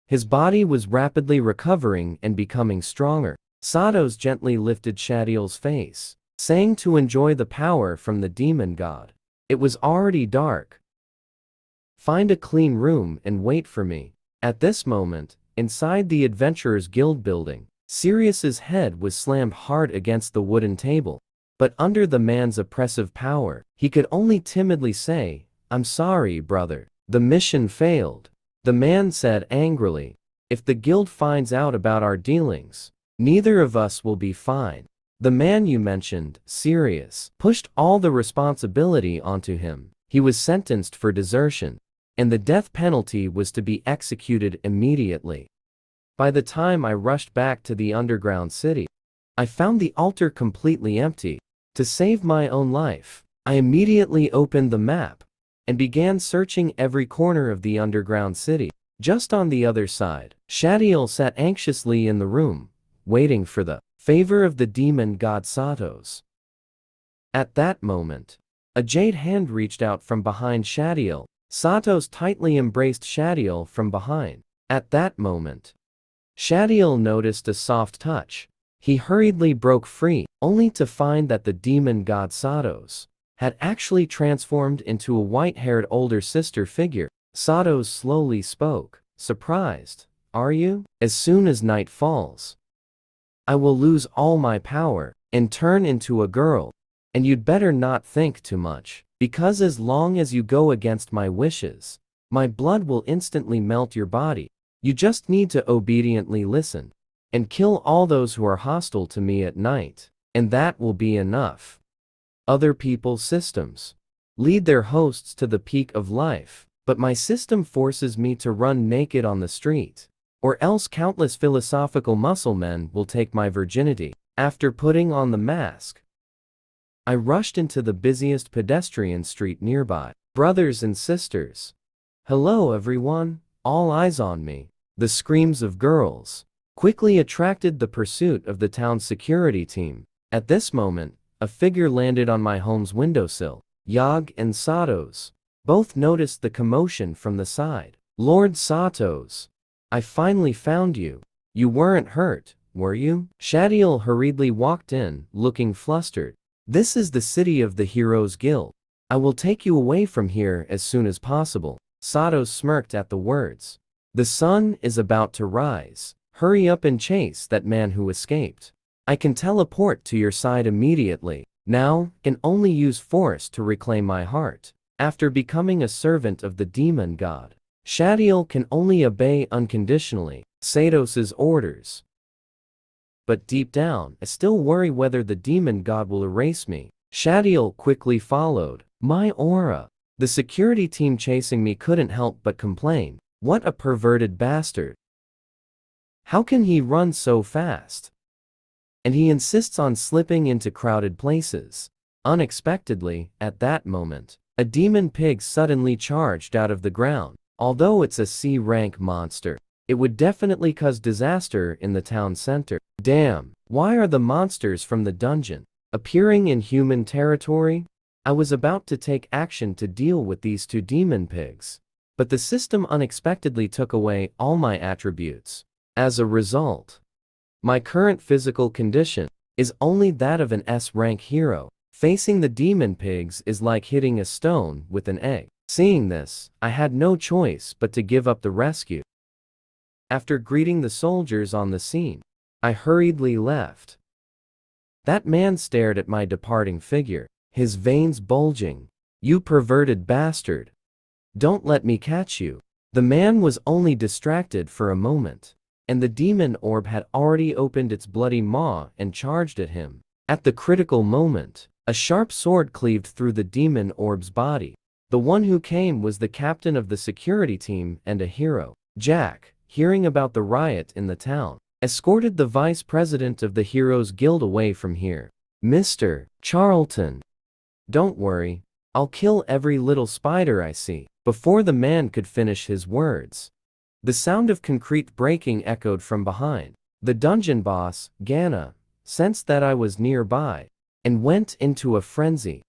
his body was rapidly recovering and becoming stronger. Satos gently lifted Shadiel's face, saying to enjoy the power from the demon god. It was already dark. Find a clean room and wait for me. At this moment, inside the Adventurers Guild building, Sirius's head was slammed hard against the wooden table. But under the man's oppressive power, he could only timidly say, "I'm sorry, brother. The mission failed." The man said angrily, "If the guild finds out about our dealings, neither of us will be fine." The man you mentioned, Sirius, pushed all the responsibility onto him. He was sentenced for desertion, and the death penalty was to be executed immediately. By the time I rushed back to the underground city, I found the altar completely empty. To save my own life, I immediately opened the map and began searching every corner of the underground city. Just on the other side, Shadiel sat anxiously in the room, waiting for the favor of the demon god Satos. At that moment, a jade hand reached out from behind Shadiel. Satos tightly embraced Shadiel from behind. At that moment, Shadiel noticed a soft touch. He hurriedly broke free, only to find that the demon god Satos had actually transformed into a white-haired older sister figure. Satos slowly spoke. "Surprised, are you? As soon as night falls, I will lose all my power and turn into a girl. And you'd better not think too much, because as long as you go against my wishes, my blood will instantly melt your body. You just need to obediently listen and kill all those who are hostile to me at night, and that will be enough." other people's systems lead their hosts to the peak of life, but my system forces me to run naked on the street, or else countless philosophical muscle men will take my virginity. After putting on the mask, I rushed into the busiest pedestrian street nearby. Brothers and sisters, hello everyone, all eyes on me. The screams of girls quickly attracted the pursuit of the town's security team. At this moment, a figure landed on my home's windowsill. Yag and Satos both noticed the commotion from the side. Lord Satos, I finally found you. You weren't hurt, were you? Shadiel hurriedly walked in, looking flustered. This is the city of the Heroes Guild. I will take you away from here as soon as possible. Satos smirked at the words. The sun is about to rise. Hurry up and chase that man who escaped. I can teleport to your side immediately. Now, can only use force to reclaim my heart. After becoming a servant of the demon god, Shadiel can only obey unconditionally Satos's orders. But deep down, I still worry whether the demon god will erase me. Shadiel quickly followed. My aura. The security team chasing me couldn't help but complain. What a perverted bastard. How can he run so fast? And he insists on slipping into crowded places. Unexpectedly, at that moment, a demon pig suddenly charged out of the ground. Although it's a C-rank monster, it would definitely cause disaster in the town center. Damn, why are the monsters from the dungeon appearing in human territory? I was about to take action to deal with these two demon pigs, but the system unexpectedly took away all my attributes. As a result, my current physical condition is only that of an S-rank hero. Facing the demon pigs is like hitting a stone with an egg. Seeing this, I had no choice but to give up the rescue. After greeting the soldiers on the scene, I hurriedly left. That man stared at my departing figure, his veins bulging. You perverted bastard. Don't let me catch you. The man was only distracted for a moment, and the demon orb had already opened its bloody maw and charged at him. At the critical moment, a sharp sword cleaved through the demon orb's body. The one who came was the captain of the security team and a hero. Jack, hearing about the riot in the town, escorted the vice president of the Heroes Guild away from here. Mr. Charlton, don't worry, I'll kill every little spider I see. Before the man could finish his words, the sound of concrete breaking echoed from behind. The dungeon boss, Ganna, sensed that I was nearby and went into a frenzy.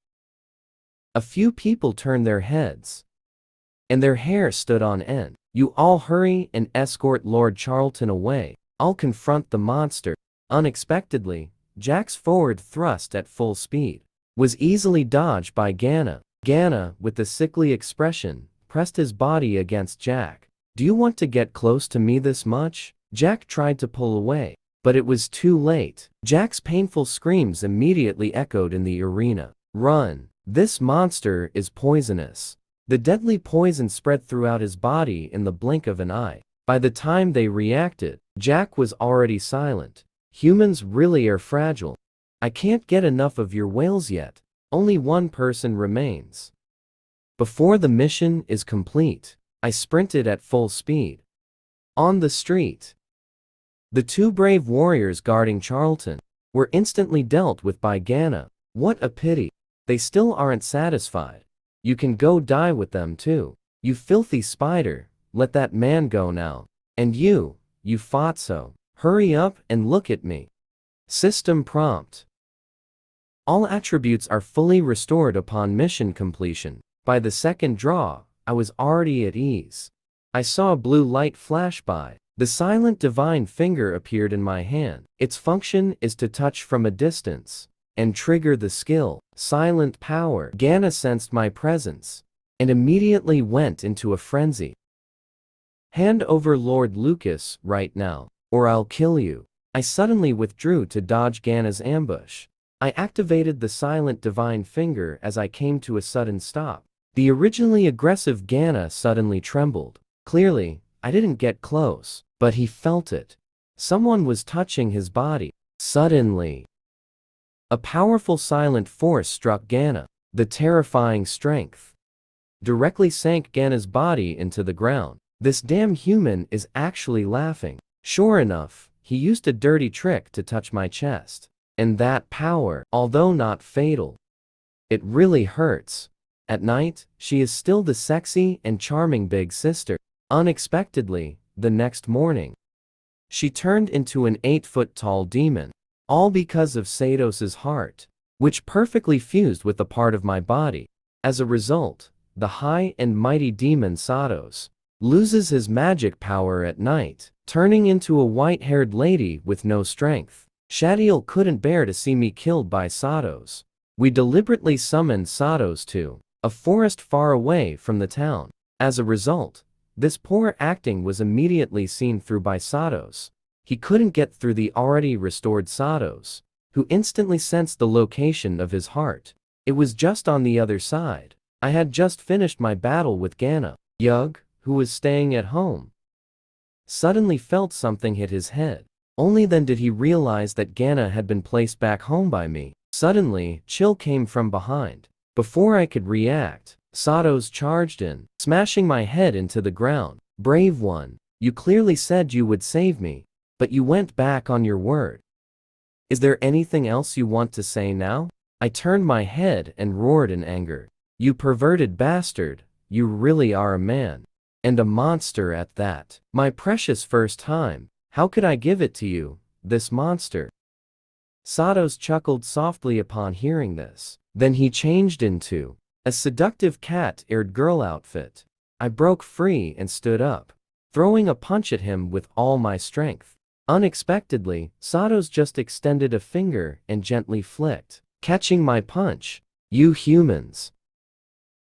A few people turned their heads, and their hair stood on end. You all hurry and escort Lord Charlton away. I'll confront the monster. Unexpectedly, Jack's forward thrust at full speed was easily dodged by Ganna. Ganna, with a sickly expression, pressed his body against Jack. Do you want to get close to me this much? Jack tried to pull away, but it was too late. Jack's painful screams immediately echoed in the arena. Run! This monster is poisonous. The deadly poison spread throughout his body in the blink of an eye. By the time they reacted, Jack was already silent. Humans really are fragile. I can't get enough of your wails yet. Only one person remains. Before the mission is complete, I sprinted at full speed. On the street, the two brave warriors guarding Charlton were instantly dealt with by Ganna. What a pity. They still aren't satisfied. You can go die with them too. You filthy spider, let that man go now. And you fought so. Hurry up and look at me. System prompt. All attributes are fully restored upon mission completion. By the second draw, I was already at ease. I saw a blue light flash by. The silent divine finger appeared in my hand. Its function is to touch from a distance and trigger the skill, Silent Power. Ganna sensed my presence and immediately went into a frenzy. Hand over Lord Lucas right now, or I'll kill you. I suddenly withdrew to dodge Ganna's ambush. I activated the silent divine finger as I came to a sudden stop. The originally aggressive Ganna suddenly trembled. Clearly, I didn't get close, but he felt it. Someone was touching his body. Suddenly, A powerful silent force struck Gana. The terrifying strength directly sank Gana's body into the ground. This damn human is actually laughing. Sure enough, he used a dirty trick to touch my chest. And that power, although not fatal, it really hurts. At night, she is still the sexy and charming big sister. Unexpectedly, the next morning, she turned into an 8-foot-tall demon. All because of Sados's heart, which perfectly fused with a part of my body. As a result, the high and mighty demon Sados loses his magic power at night, turning into a white-haired lady with no strength. Shadiel couldn't bear to see me killed by Sados. We deliberately summoned Sados to a forest far away from the town. As a result, this poor acting was immediately seen through by Sados. He couldn't get through the already restored Sados, who instantly sensed the location of his heart. It was just on the other side. I had just finished my battle with Gana. Yug, who was staying at home, suddenly felt something hit his head. Only then did he realize that Gana had been placed back home by me. Suddenly, chill came from behind. Before I could react, Sados charged in, smashing my head into the ground. Brave one, you clearly said you would save me, but you went back on your word. Is there anything else you want to say now? I turned my head and roared in anger. You perverted bastard, you really are a man. And a monster at that. My precious first time, how could I give it to you, this monster? Sados chuckled softly upon hearing this. Then he changed into a seductive cat-eared girl outfit. I broke free and stood up, throwing a punch at him with all my strength. Unexpectedly, Sados just extended a finger and gently flicked, catching my punch. You humans!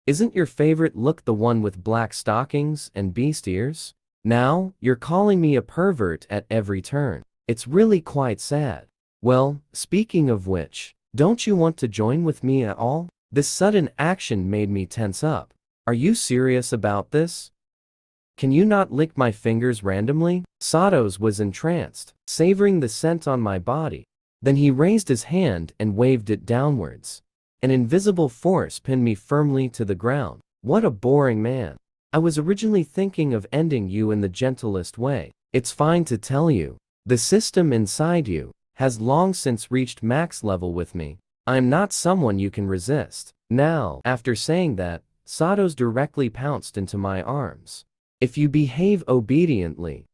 Isn't your favorite look the one with black stockings and beast ears? Now, you're calling me a pervert at every turn. It's really quite sad. Well, speaking of which, don't you want to join with me at all? This sudden action made me tense up. Are you serious about this? Can you not lick my fingers randomly? Sados was entranced, savoring the scent on my body. Then he raised his hand and waved it downwards. An invisible force pinned me firmly to the ground. What a boring man. I was originally thinking of ending you in the gentlest way. It's fine to tell you. The system inside you has long since reached max level with me. I am not someone you can resist. Now, after saying that, Sados directly pounced into my arms. If you behave obediently,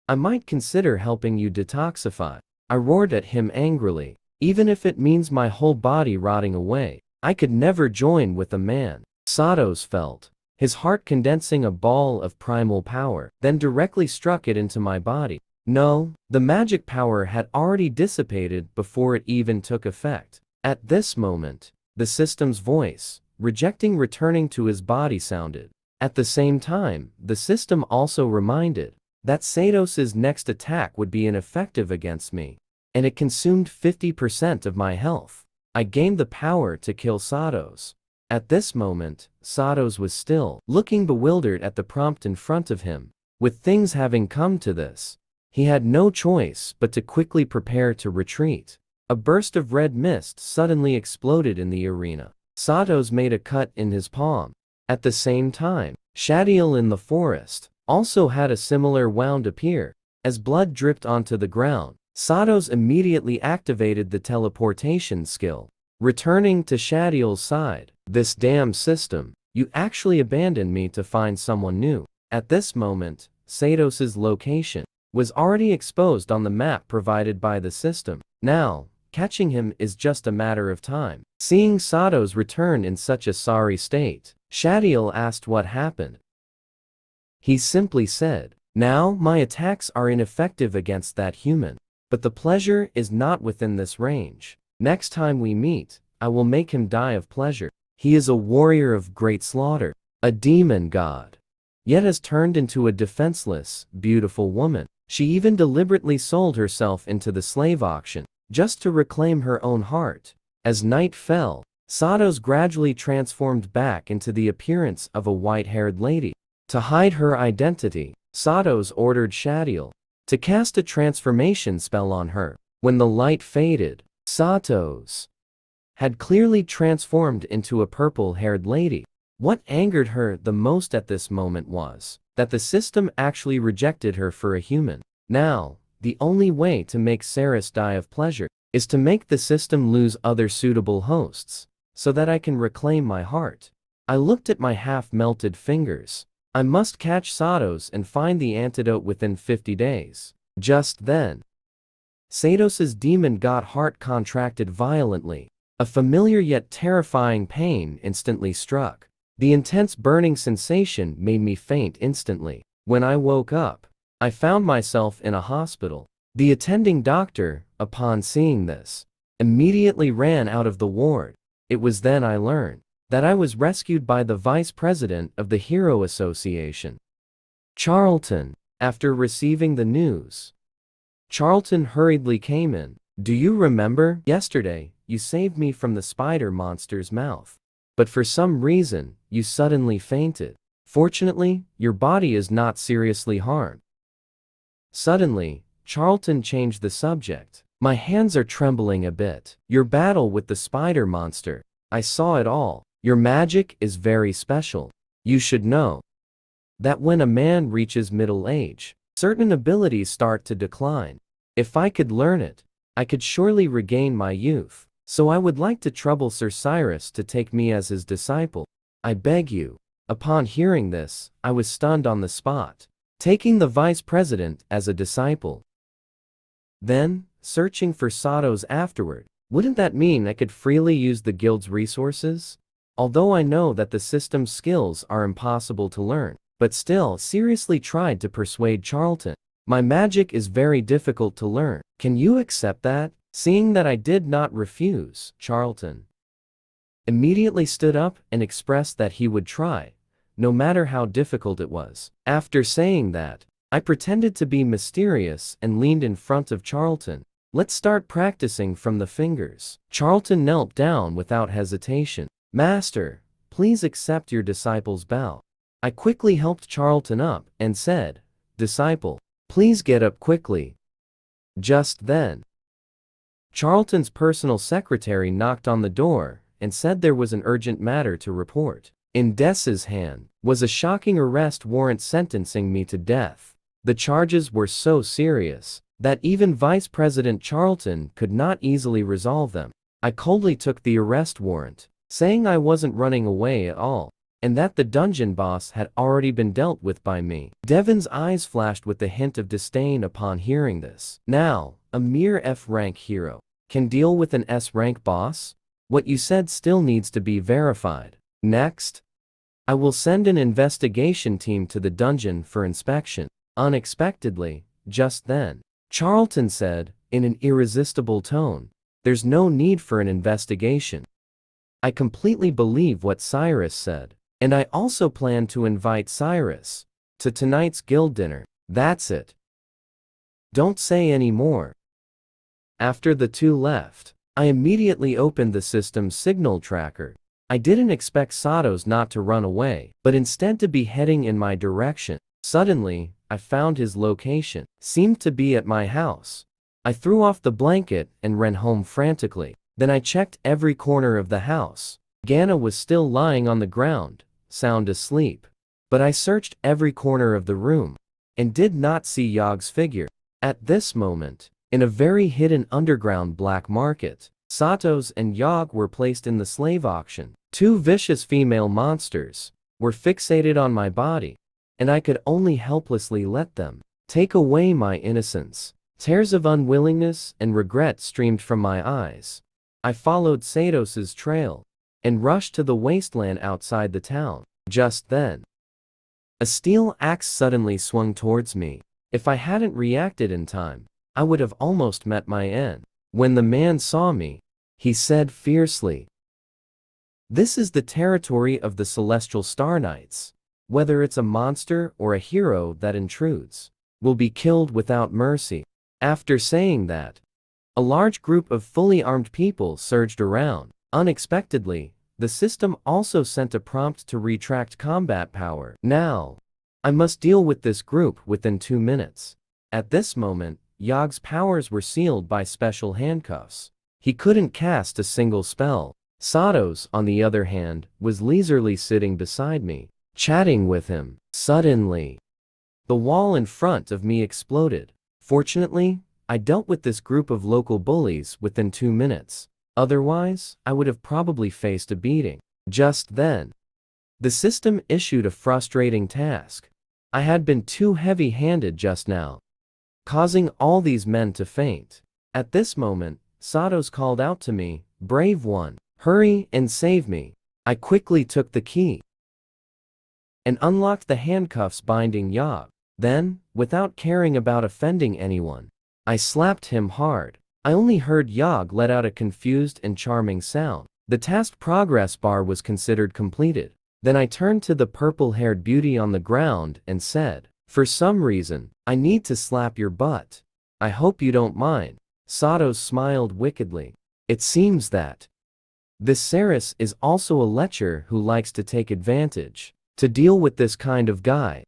I might consider helping you detoxify. I roared at him angrily. Even if it means my whole body rotting away, I could never join with a man. Sados felt his heart condensing a ball of primal power, then directly struck it into my body. No, the magic power had already dissipated before it even took effect. At this moment, the system's voice, rejecting returning to his body sounded. At the same time, the system also reminded that Sados's next attack would be ineffective against me, and it consumed 50% of my health. I gained the power to kill Sados. At this moment, Sados was still looking bewildered at the prompt in front of him. With things having come to this, he had no choice but to quickly prepare to retreat. A burst of red mist suddenly exploded in the arena. Sados made a cut in his palm. At the same time, Shadiel in the forest also had a similar wound appear. As blood dripped onto the ground, Sados immediately activated the teleportation skill, returning to Shadiel's side. This damn system, you actually abandoned me to find someone new. At this moment, Sados's location was already exposed on the map provided by the system. Now, catching him is just a matter of time. Seeing Sados return in such a sorry state, Shadiel asked what happened. He simply said, "Now my attacks are ineffective against that human. But the pleasure is not within this range. Next time we meet, I will make him die of pleasure. He is a warrior of great slaughter, a demon god, yet has turned into a defenseless, beautiful woman. She even deliberately sold herself into the slave auction, just to reclaim her own heart." As night fell, Sados gradually transformed back into the appearance of a white-haired lady. To hide her identity, Sados ordered Shadiel to cast a transformation spell on her. When the light faded, Sato's had clearly transformed into a purple-haired lady. What angered her the most at this moment was that the system actually rejected her for a human. Now, the only way to make Saris die of pleasure is to make the system lose other suitable hosts, so that I can reclaim my heart. I looked at my half-melted fingers. I must catch Satos and find the antidote within 50 days. Just then, Satos's demon god heart contracted violently. A familiar yet terrifying pain instantly struck. The intense burning sensation made me faint instantly. When I woke up, I found myself in a hospital. The attending doctor, upon seeing this, immediately ran out of the ward. It was then I learned that I was rescued by the vice president of the Hero Association, Charlton. After receiving the news, Charlton hurriedly came in. Do you remember? Yesterday, you saved me from the spider monster's mouth. But for some reason, you suddenly fainted. Fortunately, your body is not seriously harmed. Suddenly, Charlton changed the subject. My hands are trembling a bit. Your battle with the spider monster. I saw it all. Your magic is very special. You should know that when a man reaches middle age, certain abilities start to decline. If I could learn it, I could surely regain my youth. So I would like to trouble Sir Cyrus to take me as his disciple. I beg you. Upon hearing this, I was stunned on the spot. Taking the vice president as a disciple, then searching for Satos afterward. Wouldn't that mean I could freely use the guild's resources? Although I know that the system's skills are impossible to learn, but still seriously tried to persuade Charlton. My magic is very difficult to learn. Can you accept that? Seeing that I did not refuse, Charlton immediately stood up and expressed that he would try, no matter how difficult it was. After saying that, I pretended to be mysterious and leaned in front of Charlton. Let's start practicing from the fingers. Charlton knelt down without hesitation. Master, please accept your disciple's bow. I quickly helped Charlton up and said, Disciple, please get up quickly. Just then, Charlton's personal secretary knocked on the door and said there was an urgent matter to report. In Dessa's hand was a shocking arrest warrant sentencing me to death. The charges were so serious that even Vice President Charlton could not easily resolve them. I coldly took the arrest warrant, saying I wasn't running away at all, and that the dungeon boss had already been dealt with by me. Devon's eyes flashed with the hint of disdain upon hearing this. Now, a mere F-rank hero can deal with an S-rank boss? What you said still needs to be verified. Next, I will send an investigation team to the dungeon for inspection. Unexpectedly, just then, Charlton said, in an irresistible tone, there's no need for an investigation. I completely believe what Cyrus said, and I also plan to invite Cyrus to tonight's guild dinner. That's it. Don't say any more. After the two left, I immediately opened the system's signal tracker. I didn't expect Satos not to run away, but instead to be heading in my direction. Suddenly, I found his location. Seemed to be at my house. I threw off the blanket and ran home frantically. Then I checked every corner of the house. Ganna was still lying on the ground, sound asleep. But I searched every corner of the room and did not see Yog's figure. At this moment, in a very hidden underground black market, Satos and Yog were placed in the slave auction. Two vicious female monsters were fixated on my body, and I could only helplessly let them take away my innocence. Tears of unwillingness and regret streamed from my eyes. I followed Satos's trail and rushed to the wasteland outside the town. Just then, a steel axe suddenly swung towards me. If I hadn't reacted in time, I would have almost met my end. When the man saw me, he said fiercely, "This is the territory of the Celestial Star Knights. Whether it's a monster or a hero that intrudes, will be killed without mercy." After saying that, a large group of fully armed people surged around. Unexpectedly, the system also sent a prompt to retract combat power. Now, I must deal with this group within 2 minutes. At this moment, Yog's powers were sealed by special handcuffs. He couldn't cast a single spell. Satos, on the other hand, was leisurely sitting beside me, chatting with him. Suddenly, the wall in front of me exploded. Fortunately, I dealt with this group of local bullies within 2 minutes. Otherwise, I would have probably faced a beating. Just then, the system issued a frustrating task. I had been too heavy-handed just now, causing all these men to faint. At this moment, Satos called out to me, "Brave one, hurry and save me." I quickly took the key and unlocked the handcuffs binding Yog. Then, without caring about offending anyone, I slapped him hard. I only heard Yog let out a confused and charming sound. The task progress bar was considered completed. Then I turned to the purple-haired beauty on the ground and said, "For some reason, I need to slap your butt. I hope you don't mind." Satos smiled wickedly. It seems that this Saris is also a lecher who likes to take advantage. To deal with this kind of guy,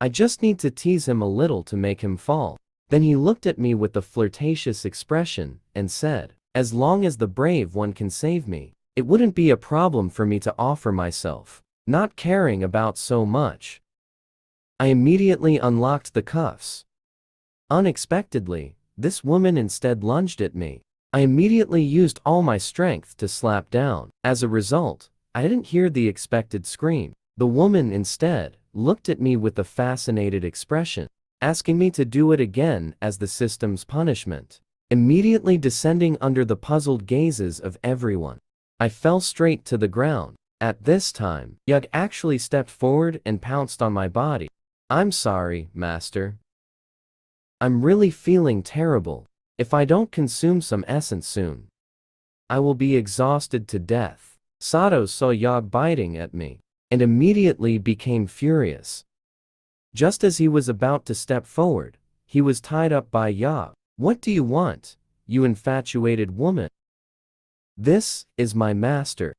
I just need to tease him a little to make him fall. Then he looked at me with a flirtatious expression and said, "As long as the brave one can save me, it wouldn't be a problem for me to offer myself." Not caring about so much, I immediately unlocked the cuffs. Unexpectedly, this woman instead lunged at me. I immediately used all my strength to slap down. As a result, I didn't hear the expected scream. The woman instead looked at me with a fascinated expression, asking me to do it again as the system's punishment. Immediately descending under the puzzled gazes of everyone, I fell straight to the ground. At this time, Yug actually stepped forward and pounced on my body. "I'm sorry, master. I'm really feeling terrible. If I don't consume some essence soon, I will be exhausted to death." Satos saw Yog biting at me and immediately became furious. Just as he was about to step forward, he was tied up by Yog. "What do you want, you infatuated woman? This is my master,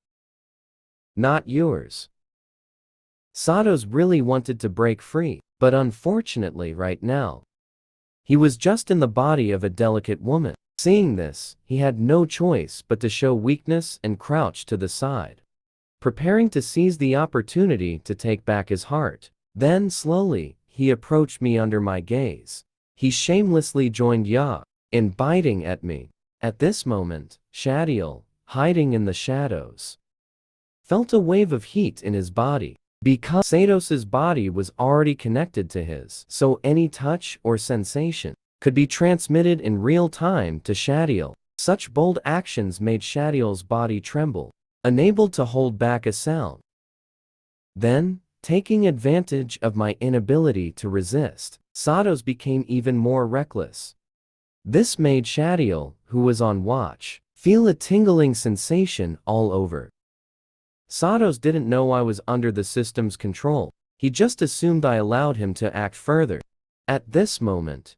not yours." Satos really wanted to break free, but unfortunately right now, he was just in the body of a delicate woman. Seeing this, he had no choice but to show weakness and crouch to the side, preparing to seize the opportunity to take back his heart. Then slowly, he approached me under my gaze. He shamelessly joined Yog in biting at me. At this moment, Shadiel, hiding in the shadows, felt a wave of heat in his body. Because Satos's body was already connected to his, so any touch or sensation could be transmitted in real time to Shadiel. Such bold actions made Shadiel's body tremble, unable to hold back a sound. Then, taking advantage of my inability to resist, Satos became even more reckless. This made Shadiel, who was on watch, feel a tingling sensation all over. Satos didn't know I was under the system's control. He just assumed I allowed him to act further. At this moment,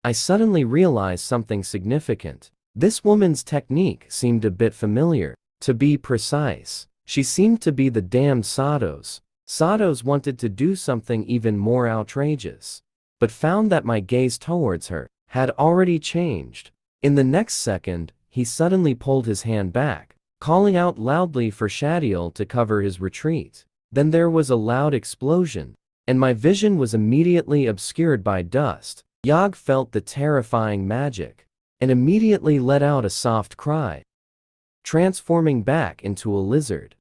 I suddenly realized something significant. This woman's technique seemed a bit familiar. To be precise, she seemed to be the damned Satos. Satos wanted to do something even more outrageous, but found that my gaze towards her had already changed. In the next second, he suddenly pulled his hand back, calling out loudly for Shadiel to cover his retreat. Then there was a loud explosion, and my vision was immediately obscured by dust. Yog felt the terrifying magic, and immediately let out a soft cry, transforming back into a lizard,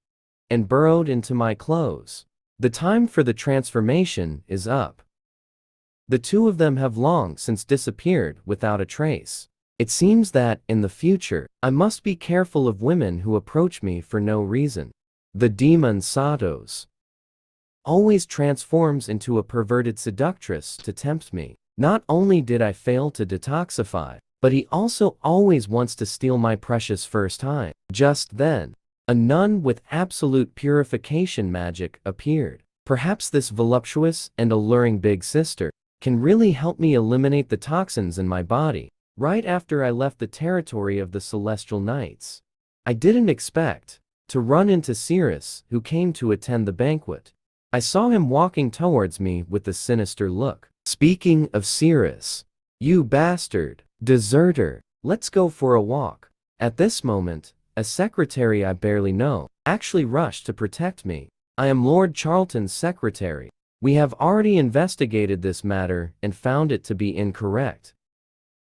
and burrowed into my clothes. The time for the transformation is up. The two of them have long since disappeared without a trace. It seems that, in the future, I must be careful of women who approach me for no reason. The demon Satos always transforms into a perverted seductress to tempt me. Not only did I fail to detoxify, but he also always wants to steal my precious first time. Just then, a nun with absolute purification magic appeared. Perhaps this voluptuous and alluring big sister can really help me eliminate the toxins in my body. Right after I left the territory of the Celestial Knights, I didn't expect to run into Cirrus, who came to attend the banquet. I saw him walking towards me with a sinister look. "Speaking of Cirrus, you bastard, deserter, let's go for a walk." At this moment, a secretary I barely know actually rushed to protect me. I am Lord Charlton's secretary. We have already investigated this matter and found it to be incorrect.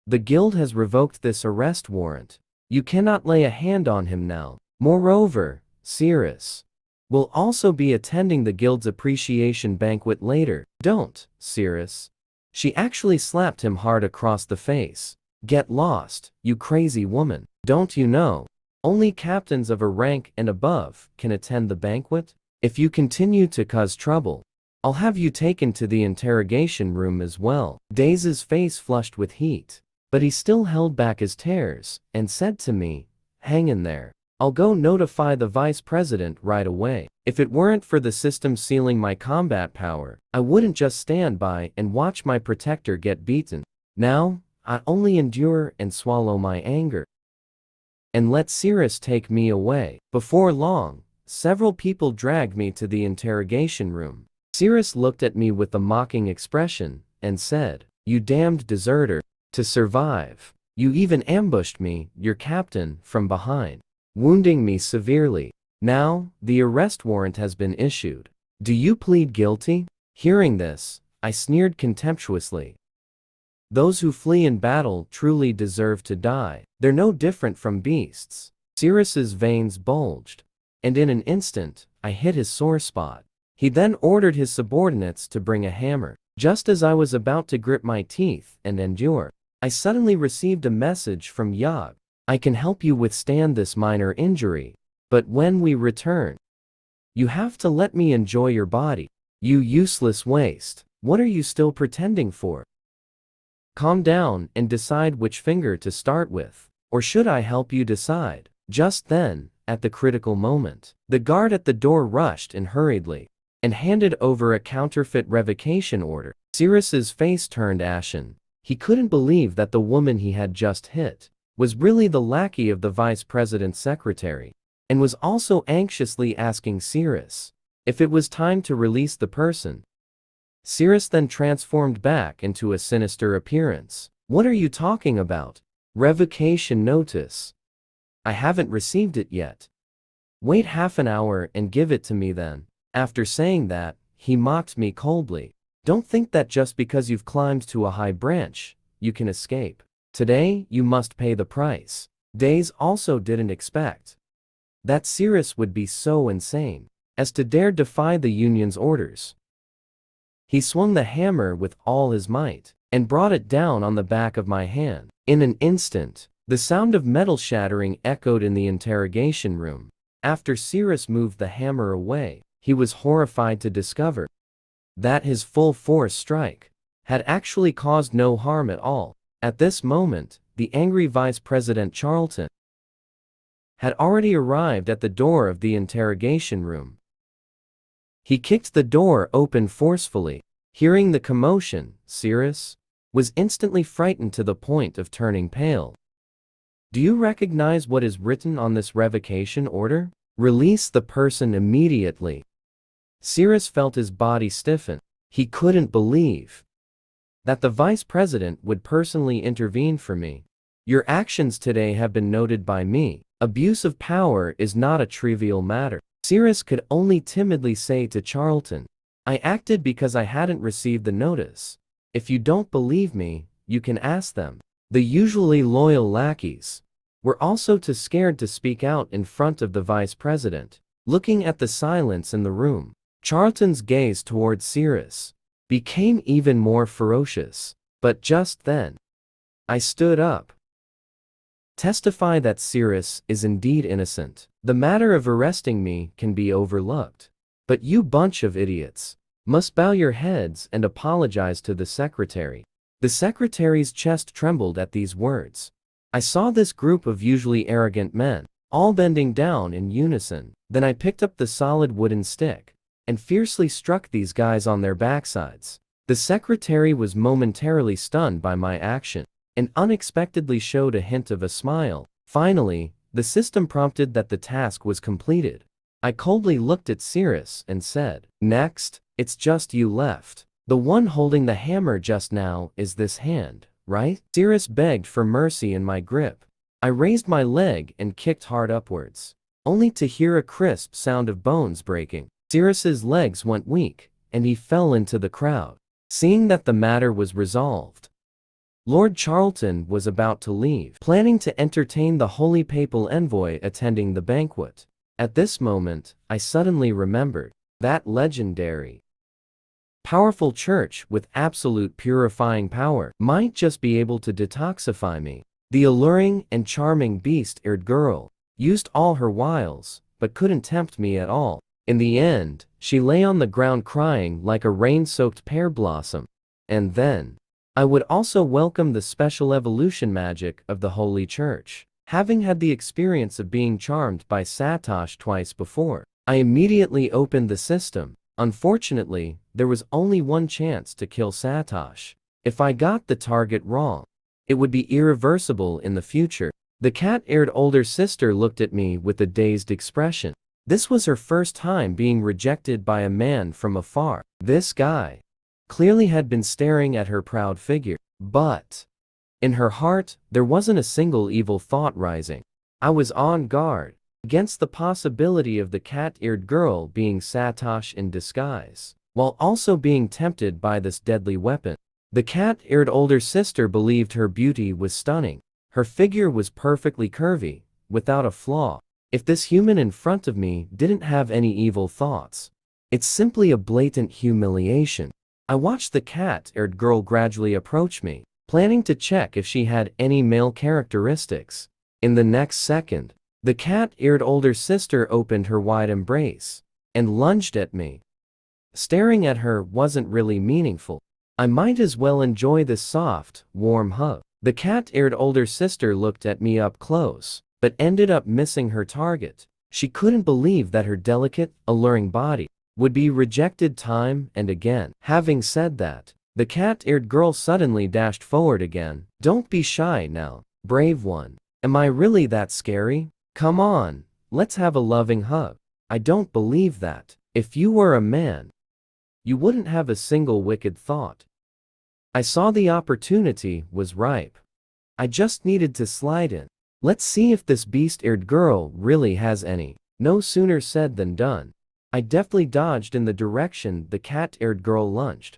The guild has revoked this arrest warrant. You cannot lay a hand on him now. Moreover, Cirrus will also be attending the guild's appreciation banquet later. Don't, Cirrus. She actually slapped him hard across the face. Get lost, you crazy woman. Don't you know? Only captains of a rank and above can attend the banquet? If you continue to cause trouble, I'll have you taken to the interrogation room as well. Daze's face flushed with heat, but he still held back his tears and said to me, hang in there. I'll go notify the vice president right away. If it weren't for the system sealing my combat power, I wouldn't just stand by and watch my protector get beaten. Now, I only endure and swallow my anger and let Cirrus take me away. Before long, several people dragged me to the interrogation room. Cirrus looked at me with a mocking expression and said, you damned deserter. To survive, you even ambushed me, your captain, from behind, wounding me severely. Now, the arrest warrant has been issued. Do you plead guilty? Hearing this, I sneered contemptuously. Those who flee in battle truly deserve to die. They're no different from beasts. Cirrus's veins bulged, and in an instant, I hit his sore spot. He then ordered his subordinates to bring a hammer. Just as I was about to grit my teeth and endure, I suddenly received a message from Yog. I can help you withstand this minor injury, but when we return, you have to let me enjoy your body. You useless waste. What are you still pretending for? Calm down and decide which finger to start with. Or should I help you decide? Just then, at the critical moment, the guard at the door rushed in hurriedly and handed over a counterfeit revocation order. Cirrus's face turned ashen. He couldn't believe that the woman he had just hit was really the lackey of the vice president's secretary, and was also anxiously asking Cirrus if it was time to release the person. Cirrus then transformed back into a sinister appearance. What are you talking about? Revocation notice. I haven't received it yet. Wait half an hour and give it to me then. After saying that, he mocked me coldly. Don't think that just because you've climbed to a high branch, you can escape. Today, you must pay the price. Daze also didn't expect that Cirrus would be so insane as to dare defy the Union's orders. He swung the hammer with all his might and brought it down on the back of my hand. In an instant, the sound of metal shattering echoed in the interrogation room. After Cirrus moved the hammer away, he was horrified to discover that his full force strike had actually caused no harm at all. At this moment, the angry Vice President Charlton had already arrived at the door of the interrogation room. He kicked the door open forcefully. Hearing the commotion, Cirrus was instantly frightened to the point of turning pale. Do you recognize what is written on this revocation order? Release the person immediately. Cirrus felt his body stiffen. He couldn't believe that the vice president would personally intervene for me. Your actions today have been noted by me. Abuse of power is not a trivial matter. Cirrus could only timidly say to Charlton, I acted because I hadn't received the notice. If you don't believe me, you can ask them. The usually loyal lackeys were also too scared to speak out in front of the vice president. Looking at the silence in the room, Charlton's gaze toward Cirrus became even more ferocious. But just then, I stood up. Testify that Cirrus is indeed innocent. The matter of arresting me can be overlooked. But you bunch of idiots must bow your heads and apologize to the secretary. The secretary's chest trembled at these words. I saw this group of usually arrogant men, all bending down in unison. Then I picked up the solid wooden stick and fiercely struck these guys on their backsides. The secretary was momentarily stunned by my action and unexpectedly showed a hint of a smile. Finally, the system prompted that the task was completed. I coldly looked at Cirrus and said, next, it's just you left. The one holding the hammer just now is this hand, right? Cirrus begged for mercy in my grip. I raised my leg and kicked hard upwards, only to hear a crisp sound of bones breaking. Cyrus's legs went weak, and he fell into the crowd. Seeing that the matter was resolved, Lord Charlton was about to leave, planning to entertain the holy papal envoy attending the banquet. At this moment, I suddenly remembered that legendary, powerful church with absolute purifying power might just be able to detoxify me. The alluring and charming beast-eared girl used all her wiles, but couldn't tempt me at all. In the end, she lay on the ground crying like a rain-soaked pear blossom. And then, I would also welcome the special evolution magic of the Holy Church. Having had the experience of being charmed by Satosh twice before, I immediately opened the system. Unfortunately, there was only one chance to kill Satosh. If I got the target wrong, it would be irreversible in the future. The cat-eared older sister looked at me with a dazed expression. This was her first time being rejected by a man from afar. This guy clearly had been staring at her proud figure, but in her heart, there wasn't a single evil thought rising. I was on guard against the possibility of the cat-eared girl being Satosh in disguise, while also being tempted by this deadly weapon. The cat-eared older sister believed her beauty was stunning. Her figure was perfectly curvy, without a flaw. If this human in front of me didn't have any evil thoughts, it's simply a blatant humiliation. I watched the cat-eared girl gradually approach me, planning to check if she had any male characteristics. In the next second, the cat-eared older sister opened her wide embrace and lunged at me. Staring at her wasn't really meaningful. I might as well enjoy this soft, warm hug. The cat-eared older sister looked at me up close, but ended up missing her target. She couldn't believe that her delicate, alluring body would be rejected time and again. Having said that, the cat-eared girl suddenly dashed forward again. Don't be shy now, brave one. Am I really that scary? Come on, let's have a loving hug. I don't believe that. If you were a man, you wouldn't have a single wicked thought. I saw the opportunity was ripe. I just needed to slide in. Let's see if this beast-eared girl really has any. No sooner said than done. I deftly dodged in the direction the cat-eared girl lunged.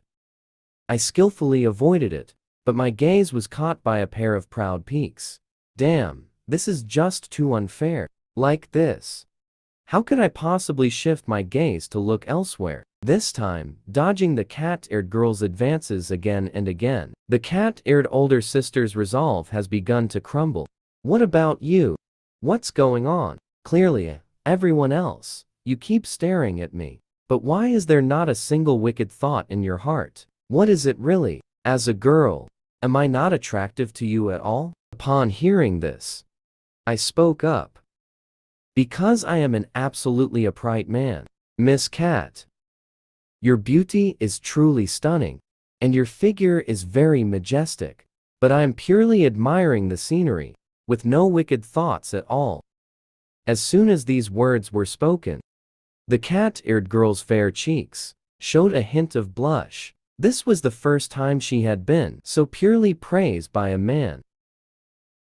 I skillfully avoided it, but my gaze was caught by a pair of proud peaks. Damn, this is just too unfair. Like this. How could I possibly shift my gaze to look elsewhere? This time, dodging the cat-eared girl's advances again and again. The cat-eared older sister's resolve has begun to crumble. What about you? What's going on? Clearly, everyone else. You keep staring at me. But why is there not a single wicked thought in your heart? What is it really? As a girl, am I not attractive to you at all? Upon hearing this, I spoke up. Because I am an absolutely upright man. Miss Cat, your beauty is truly stunning, and your figure is very majestic. But I am purely admiring the scenery, with no wicked thoughts at all. As soon as these words were spoken, the cat-eared girl's fair cheeks showed a hint of blush. This was the first time she had been so purely praised by a man.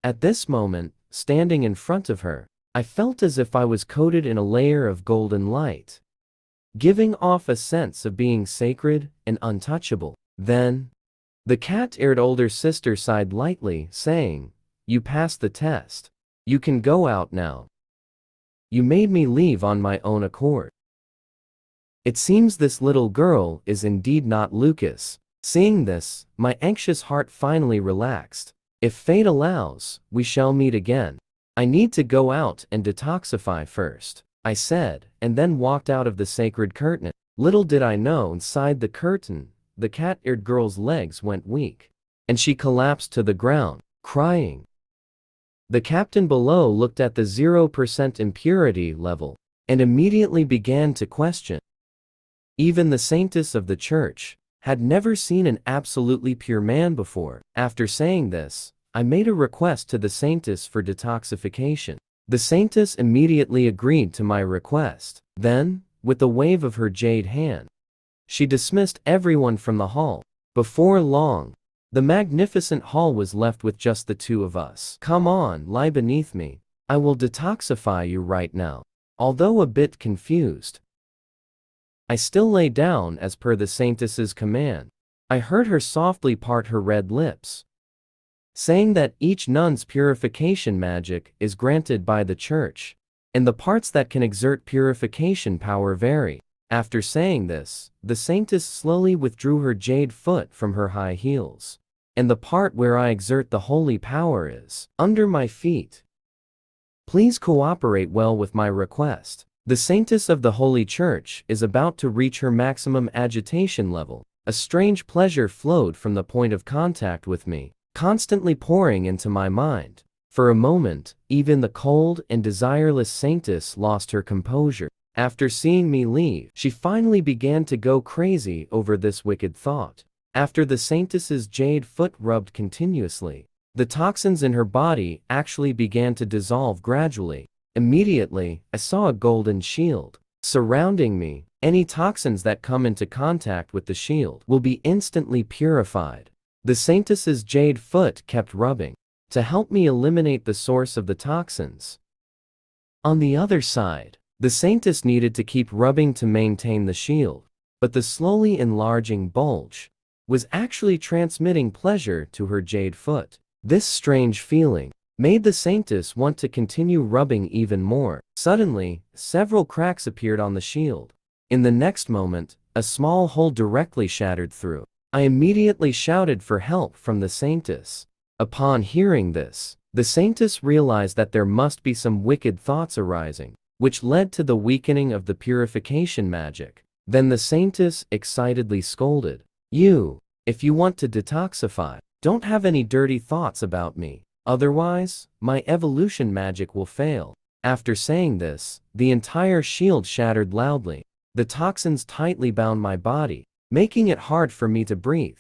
At this moment, standing in front of her, I felt as if I was coated in a layer of golden light, giving off a sense of being sacred and untouchable. Then, the cat-eared older sister sighed lightly, saying, "You passed the test. You can go out now. You made me leave on my own accord." It seems this little girl is indeed not Lucas. Seeing this, my anxious heart finally relaxed. If fate allows, we shall meet again. I need to go out and detoxify first, I said, and then walked out of the sacred curtain. Little did I know, inside the curtain, the cat-eared girl's legs went weak, and she collapsed to the ground, crying. The captain below looked at the 0% impurity level, and immediately began to question. Even the saintess of the church had never seen an absolutely pure man before. After saying this, I made a request to the saintess for detoxification. The saintess immediately agreed to my request. Then, with a wave of her jade hand, she dismissed everyone from the hall. Before long, The magnificent hall was left with just the two of us. Come on, lie beneath me. I will detoxify you right now. Although a bit confused, I still lay down as per the saintess's command. I heard her softly part her red lips, saying that each nun's purification magic is granted by the church, and the parts that can exert purification power vary. After saying this, the saintess slowly withdrew her jade foot from her high heels, and the part where I exert the holy power is under my feet. Please cooperate well with my request. The saintess of the Holy Church is about to reach her maximum agitation level. A strange pleasure flowed from the point of contact with me, constantly pouring into my mind. For a moment, even the cold and desireless saintess lost her composure. After seeing me leave, she finally began to go crazy over this wicked thought. After the saintess's jade foot rubbed continuously, the toxins in her body actually began to dissolve gradually. Immediately, I saw a golden shield surrounding me. Any toxins that come into contact with the shield will be instantly purified. The saintess's jade foot kept rubbing to help me eliminate the source of the toxins. On the other side, the saintess needed to keep rubbing to maintain the shield, but the slowly enlarging bulge was actually transmitting pleasure to her jade foot. This strange feeling made the saintess want to continue rubbing even more. Suddenly, several cracks appeared on the shield. In the next moment, a small hole directly shattered through. I immediately shouted for help from the saintess. Upon hearing this, the saintess realized that there must be some wicked thoughts arising, which led to the weakening of the purification magic. Then the saintess excitedly scolded, if you want to detoxify, don't have any dirty thoughts about me. Otherwise, my evolution magic will fail." After saying this, the entire shield shattered loudly. The toxins tightly bound my body, making it hard for me to breathe.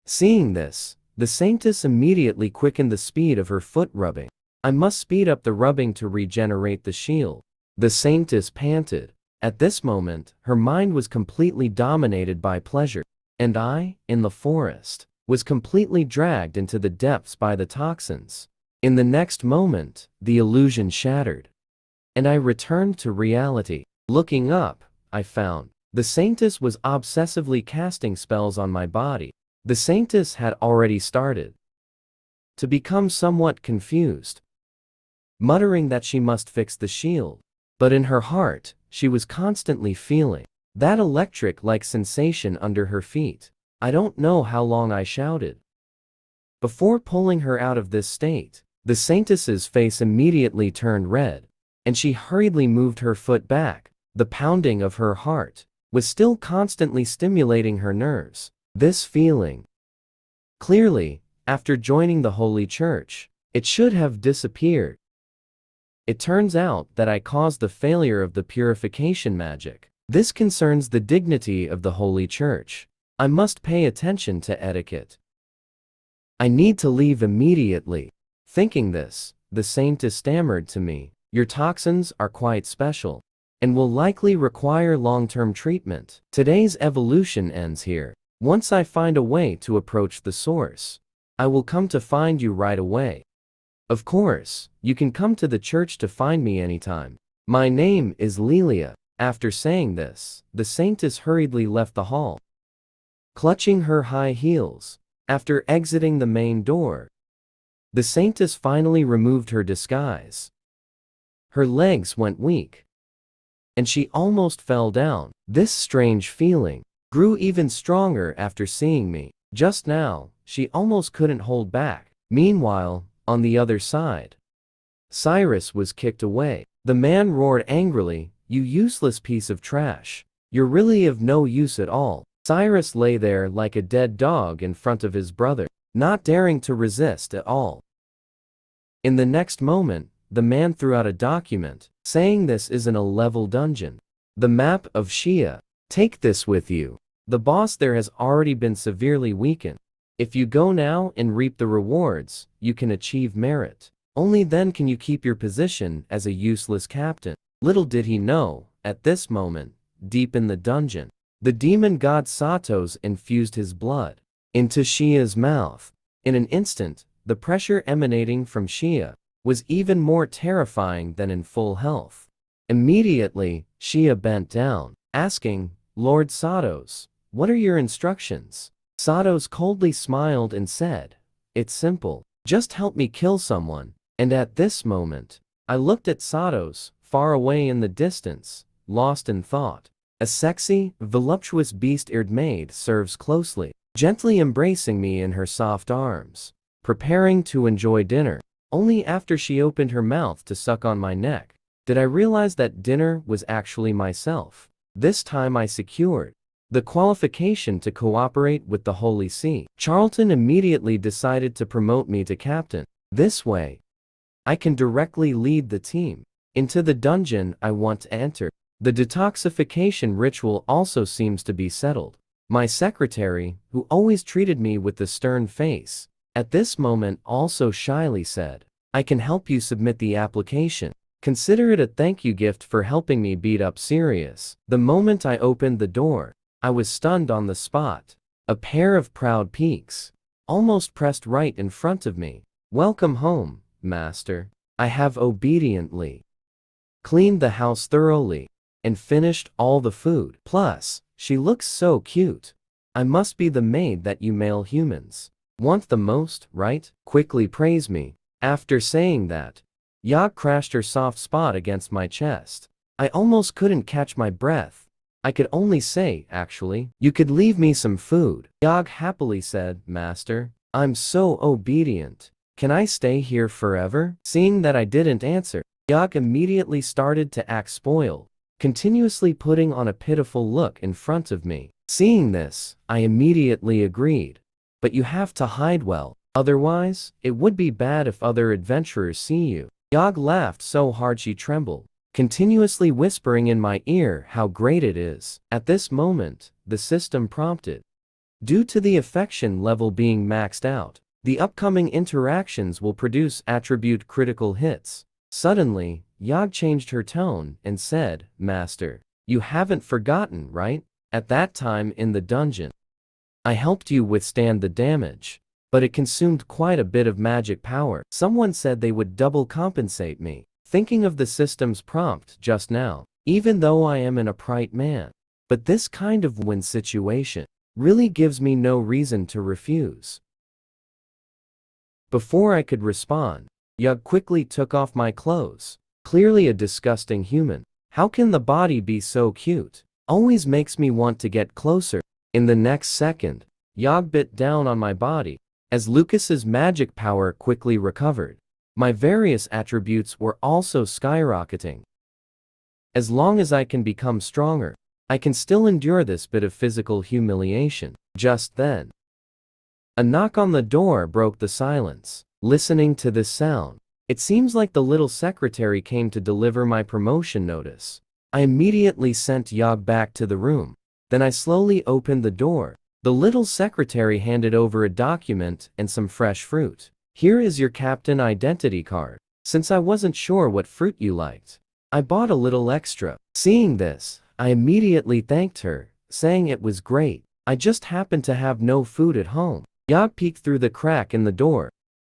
Seeing this, the saintess immediately quickened the speed of her foot rubbing. "I must speed up the rubbing to regenerate the shield," the saintess panted. At this moment, her mind was completely dominated by pleasure, and I, in the forest, was completely dragged into the depths by the toxins. In the next moment, the illusion shattered, and I returned to reality. Looking up, I found the saintess was obsessively casting spells on my body. The saintess had already started to become somewhat confused, muttering that she must fix the shield. But in her heart, she was constantly feeling that electric-like sensation under her feet. I don't know how long I shouted before pulling her out of this state. The saintess's face immediately turned red, and she hurriedly moved her foot back. The pounding of her heart was still constantly stimulating her nerves. This feeling, clearly, after joining the Holy Church, it should have disappeared. It turns out that I caused the failure of the purification magic. This concerns the dignity of the Holy Church. I must pay attention to etiquette. I need to leave immediately. Thinking this, the saintess stammered to me, "Your toxins are quite special, and will likely require long-term treatment. Today's evolution ends here. Once I find a way to approach the source, I will come to find you right away. Of course, you can come to the church to find me anytime. My name is Lilia." After saying this, the saintess hurriedly left the hall, clutching her high heels. After exiting the main door, the saintess finally removed her disguise. Her legs went weak, and she almost fell down. This strange feeling grew even stronger after seeing me. Just now, she almost couldn't hold back. Meanwhile, on the other side, Cyrus was kicked away. The man roared angrily, "You useless piece of trash. You're really of no use at all." Cyrus lay there like a dead dog in front of his brother, not daring to resist at all. In the next moment, the man threw out a document, saying this isn't a level dungeon. The map of Shia. Take this with you. The boss there has already been severely weakened. If you go now and reap the rewards, you can achieve merit. Only then can you keep your position as a useless captain. Little did he know, at this moment, deep in the dungeon, the demon god Satos infused his blood into Shia's mouth. In an instant, the pressure emanating from Shia was even more terrifying than in full health. Immediately, Shia bent down, asking, "Lord Satos, what are your instructions?" Satos coldly smiled and said, "It's simple. Just help me kill someone." And at this moment, I looked at Satos, far away in the distance, lost in thought. A sexy, voluptuous beast-eared maid serves closely, gently embracing me in her soft arms, preparing to enjoy dinner. Only after she opened her mouth to suck on my neck did I realize that dinner was actually myself. This time I secured the qualification to cooperate with the Holy See. Charlton immediately decided to promote me to captain. This way, I can directly lead the team into the dungeon I want to enter. The detoxification ritual also seems to be settled. My secretary, who always treated me with a stern face, at this moment also shyly said, "I can help you submit the application. Consider it a thank you gift for helping me beat up Sirius." The moment I opened the door, I was stunned on the spot. A pair of proud peaks almost pressed right in front of me. "Welcome home, master." I have obediently cleaned the house thoroughly and finished all the food. Plus, she looks so cute. I must be the maid that you male humans want the most, right? Quickly praise me. After saying that, Yog crashed her soft spot against my chest. I almost couldn't catch my breath. I could only say, "Actually, you could leave me some food." Yog happily said, "Master, I'm so obedient. Can I stay here forever?" Seeing that I didn't answer, Yog immediately started to act spoiled, continuously putting on a pitiful look in front of me. Seeing this, I immediately agreed. "But you have to hide well, otherwise, it would be bad if other adventurers see you." Yog laughed so hard she trembled, continuously whispering in my ear how great it is. At this moment, the system prompted. Due to the affection level being maxed out, the upcoming interactions will produce attribute critical hits. Suddenly, Yog changed her tone and said, "Master, you haven't forgotten, right? At that time in the dungeon, I helped you withstand the damage, but it consumed quite a bit of magic power. Someone said they would double compensate me." Thinking of the system's prompt just now, even though I am an upright man, but this kind of win situation really gives me no reason to refuse. Before I could respond, Yug quickly took off my clothes. Clearly a disgusting human. How can the body be so cute? Always makes me want to get closer. In the next second, Yog bit down on my body, as Lucas's magic power quickly recovered. My various attributes were also skyrocketing. As long as I can become stronger, I can still endure this bit of physical humiliation. Just then, a knock on the door broke the silence. Listening to this sound, it seems like the little secretary came to deliver my promotion notice. I immediately sent Yog back to the room. Then I slowly opened the door. The little secretary handed over a document and some fresh fruit. "Here is your captain identity card. Since I wasn't sure what fruit you liked, I bought a little extra." Seeing this, I immediately thanked her, saying it was great. I just happened to have no food at home. Yog peeked through the crack in the door.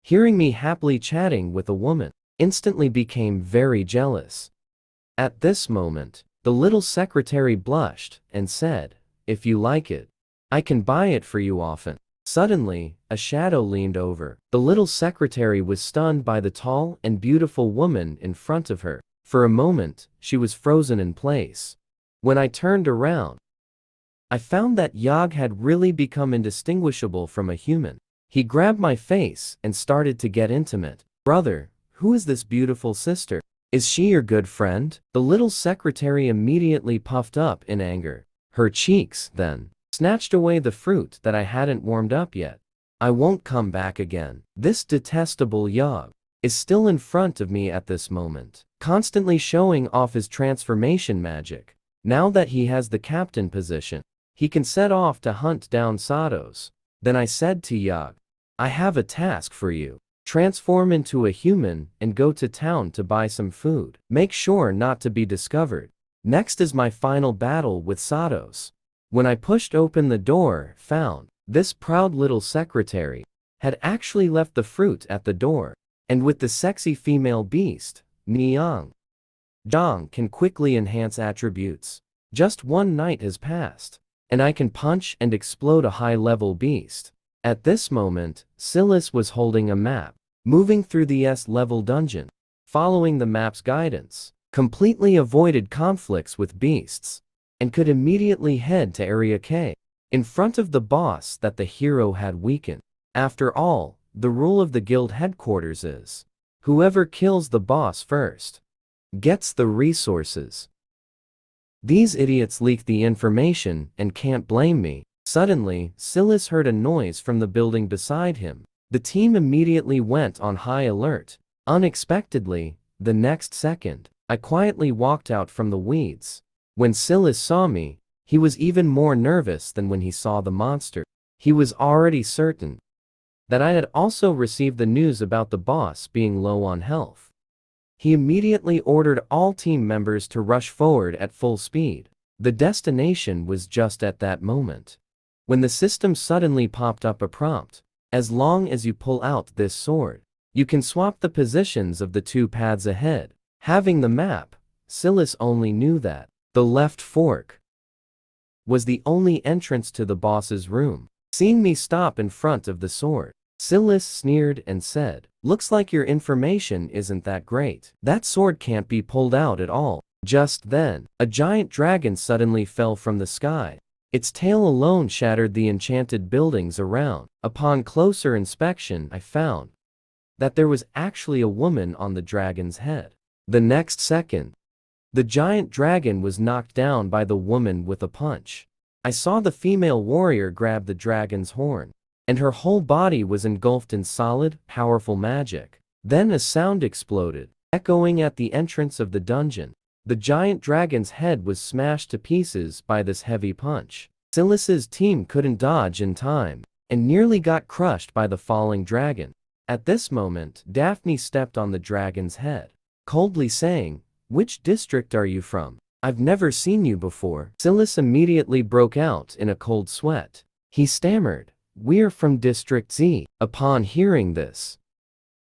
Hearing me happily chatting with a woman, instantly became very jealous. At this moment, the little secretary blushed and said, "If you like it, I can buy it for you often." Suddenly, a shadow leaned over. The little secretary was stunned by the tall and beautiful woman in front of her. For a moment, she was frozen in place. When I turned around, I found that Yog had really become indistinguishable from a human. He grabbed my face and started to get intimate. "Brother, who is this beautiful sister? Is she your good friend?" The little secretary immediately puffed up in anger. Her cheeks, then, snatched away the fruit that I hadn't warmed up yet. I won't come back again. This detestable Yog is still in front of me at this moment, constantly showing off his transformation magic. Now that he has the captain position, he can set off to hunt down Satos. Then I said to Yog, "I have a task for you. Transform into a human and go to town to buy some food. Make sure not to be discovered. Next is my final battle with Satos." When I pushed open the door, found This proud little secretary had actually left the fruit at the door, and with the sexy female beast, Niang Zhang can quickly enhance attributes. Just one night has passed, and I can punch and explode a high-level beast. At this moment, Silas was holding a map, moving through the S-level dungeon, following the map's guidance, completely avoided conflicts with beasts, and could immediately head to Area K, in front of the boss that the hero had weakened. After all, the rule of the guild headquarters is, whoever kills the boss first gets the resources. These idiots leaked the information and can't blame me. Suddenly, Silas heard a noise from the building beside him. The team immediately went on high alert. Unexpectedly, the next second, I quietly walked out from the weeds. When Silas saw me, he was even more nervous than when he saw the monster. He was already certain that I had also received the news about the boss being low on health. He immediately ordered all team members to rush forward at full speed. The destination was just at that moment, when the system suddenly popped up a prompt. As long as you pull out this sword, you can swap the positions of the two paths ahead. Having the map, Silas only knew that the left fork was the only entrance to the boss's room. Seeing me stop in front of the sword, Silas sneered and said, "Looks like your information isn't that great. That sword can't be pulled out at all." Just then, a giant dragon suddenly fell from the sky. Its tail alone shattered the enchanted buildings around. Upon closer inspection, I found that there was actually a woman on the dragon's head. The next second, the giant dragon was knocked down by the woman with a punch. I saw the female warrior grab the dragon's horn, and her whole body was engulfed in solid, powerful magic. Then a sound exploded, echoing at the entrance of the dungeon. The giant dragon's head was smashed to pieces by this heavy punch. Silas's team couldn't dodge in time, and nearly got crushed by the falling dragon. At this moment, Daphne stepped on the dragon's head, coldly saying, "Which district are you from? I've never seen you before." Silas immediately broke out in a cold sweat. He stammered, "We're from District Z." Upon hearing this,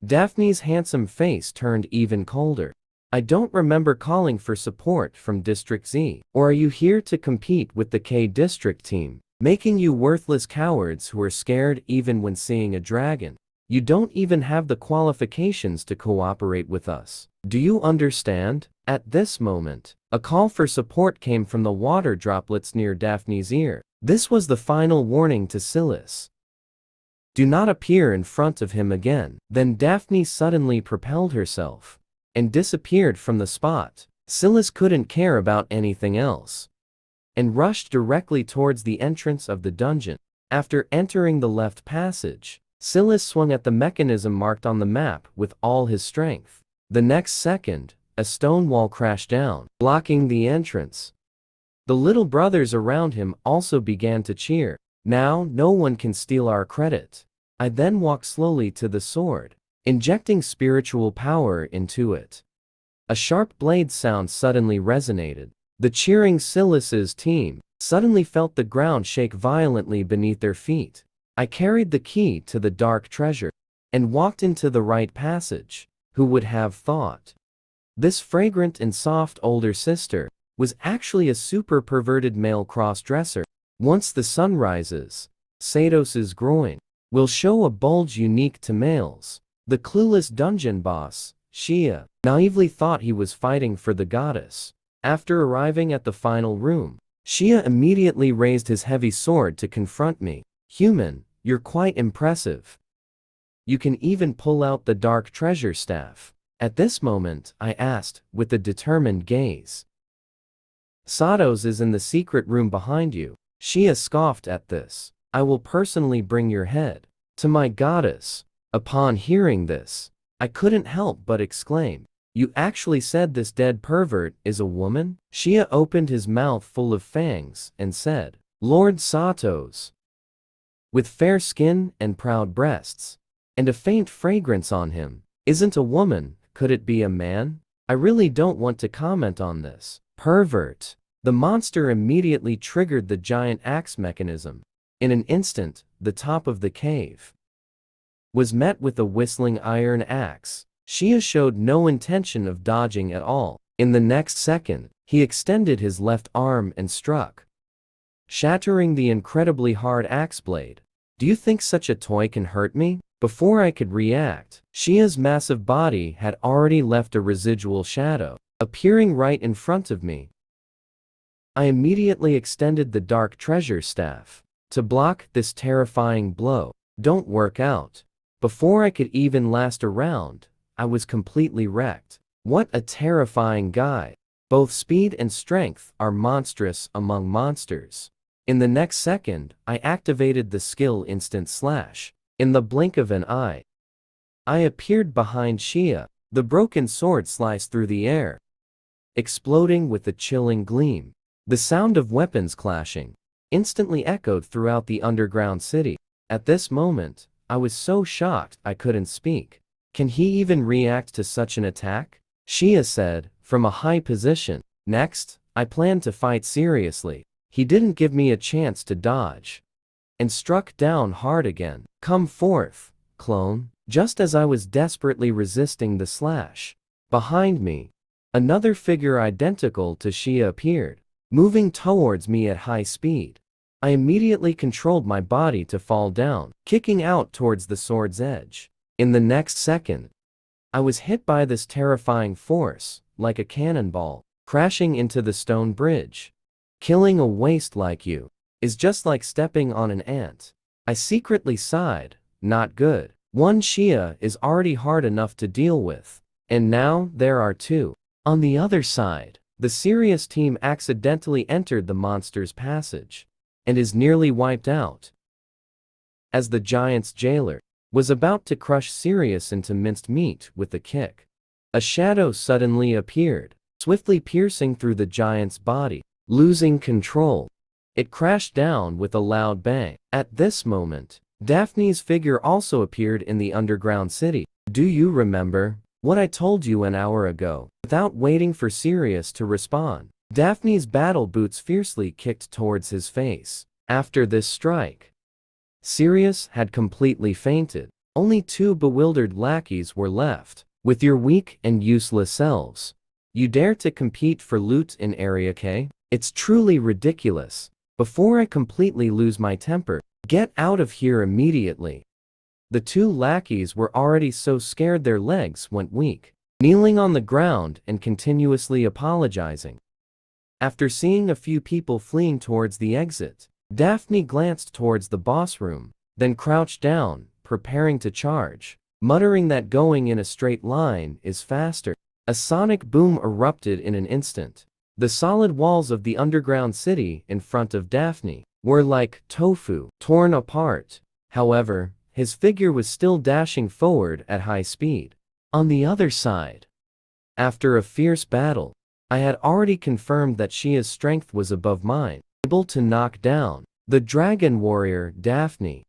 Daphne's handsome face turned even colder. "I don't remember calling for support from District Z. Or are you here to compete with the K District team, making you worthless cowards who are scared even when seeing a dragon? You don't even have the qualifications to cooperate with us. Do you understand?" At this moment, a call for support came from the water droplets near Daphne's ear. This was the final warning to Silas. Do not appear in front of him again. Then Daphne suddenly propelled herself and disappeared from the spot. Silas couldn't care about anything else and rushed directly towards the entrance of the dungeon. After entering the left passage, Silas swung at the mechanism marked on the map with all his strength. The next second, a stone wall crashed down, blocking the entrance. The little brothers around him also began to cheer. "Now no one can steal our credit." I then walked slowly to the sword, injecting spiritual power into it. A sharp blade sound suddenly resonated. The cheering Silas's team suddenly felt the ground shake violently beneath their feet. I carried the key to the dark treasure and walked into the right passage. Who would have thought? This fragrant and soft older sister was actually a super perverted male cross-dresser. Once the sun rises, Sados's groin will show a bulge unique to males. The clueless dungeon boss, Shia, naively thought he was fighting for the goddess. After arriving at the final room, Shia immediately raised his heavy sword to confront me. "Human, you're quite impressive. You can even pull out the dark treasure staff." At this moment, I asked, with a determined gaze. "Satos is in the secret room behind you." Shia scoffed at this. "I will personally bring your head to my goddess." Upon hearing this, I couldn't help but exclaim, "You actually said this dead pervert is a woman?" Shia opened his mouth full of fangs and said, "Lord Satos, with fair skin and proud breasts, and a faint fragrance on him, isn't a woman. Could it be a man? I really don't want to comment on this." "Pervert." The monster immediately triggered the giant axe mechanism. In an instant, the top of the cave was met with a whistling iron axe. Shia showed no intention of dodging at all. In the next second, he extended his left arm and struck, shattering the incredibly hard axe blade. Do you think such a toy can hurt me? Before I could react, Shia's massive body had already left a residual shadow, appearing right in front of me. I immediately extended the dark treasure staff to block this terrifying blow. Don't work out. Before I could even last a round, I was completely wrecked. What a terrifying guy. Both speed and strength are monstrous among monsters. In the next second, I activated the skill Instant Slash. In the blink of an eye, I appeared behind Shia. The broken sword sliced through the air, exploding with a chilling gleam. The sound of weapons clashing instantly echoed throughout the underground city. At this moment, I was so shocked I couldn't speak. Can he even react to such an attack? Shia said, from a high position. Next, I planned to fight seriously. He didn't give me a chance to dodge, and struck down hard again. Come forth, clone. Just as I was desperately resisting the slash, behind me, another figure identical to Shia appeared, moving towards me at high speed. I immediately controlled my body to fall down, kicking out towards the sword's edge. In the next second, I was hit by this terrifying force, like a cannonball, crashing into the stone bridge. Killing a waste like you is just like stepping on an ant. I secretly sighed. Not good. One Shia is already hard enough to deal with, and now there are two. On the other side, the Sirius team accidentally entered the monster's passage, and is nearly wiped out. As the giant's jailer was about to crush Sirius into minced meat with a kick, a shadow suddenly appeared, swiftly piercing through the giant's body. Losing control, it crashed down with a loud bang. At this moment, Daphne's figure also appeared in the underground city. Do you remember what I told you an hour ago? Without waiting for Sirius to respond, Daphne's battle boots fiercely kicked towards his face. After this strike, Sirius had completely fainted. Only two bewildered lackeys were left. With your weak and useless selves, you dare to compete for loot in Area K? It's truly ridiculous. Before I completely lose my temper, get out of here immediately. The two lackeys were already so scared their legs went weak, kneeling on the ground and continuously apologizing. After seeing a few people fleeing towards the exit, Daphne glanced towards the boss room, then crouched down, preparing to charge, muttering that going in a straight line is faster. A sonic boom erupted in an instant. The solid walls of the underground city in front of Daphne were like tofu, torn apart. However, his figure was still dashing forward at high speed. On the other side, after a fierce battle, I had already confirmed that Shia's strength was above mine, able to knock down the dragon warrior Daphne.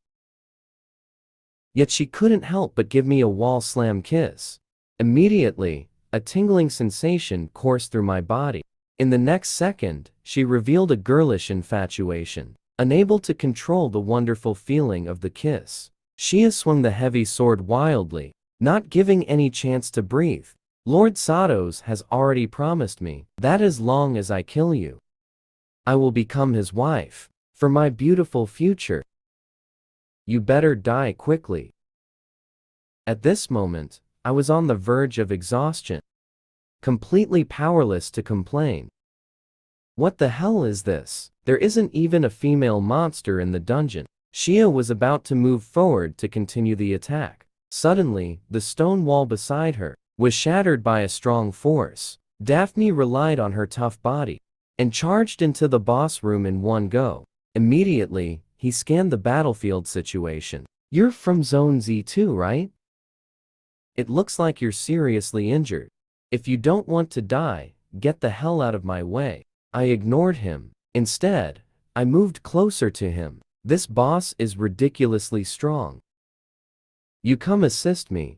Yet she couldn't help but give me a wall slam kiss. Immediately, a tingling sensation coursed through my body. In the next second, she revealed a girlish infatuation, unable to control the wonderful feeling of the kiss. Shia swung the heavy sword wildly, not giving any chance to breathe. Lord Satos has already promised me that as long as I kill you, I will become his wife, for my beautiful future. You better die quickly. At this moment, I was on the verge of exhaustion, completely powerless to complain. What the hell is this? There isn't even a female monster in the dungeon. Shia was about to move forward to continue the attack. Suddenly, the stone wall beside her was shattered by a strong force. Daphne relied on her tough body and charged into the boss room in one go. Immediately, he scanned the battlefield situation. You're from Zone Z2, right? It looks like you're seriously injured. If you don't want to die, get the hell out of my way. I ignored him. Instead, I moved closer to him. This boss is ridiculously strong. You come assist me.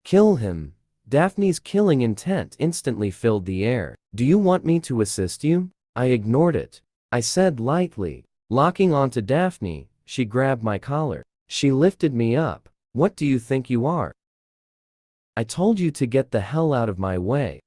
Kill him. Daphne's killing intent instantly filled the air. Do you want me to assist you? I ignored it. I said lightly, locking onto Daphne, she grabbed my collar. She lifted me up. What do you think you are? I told you to get the hell out of my way.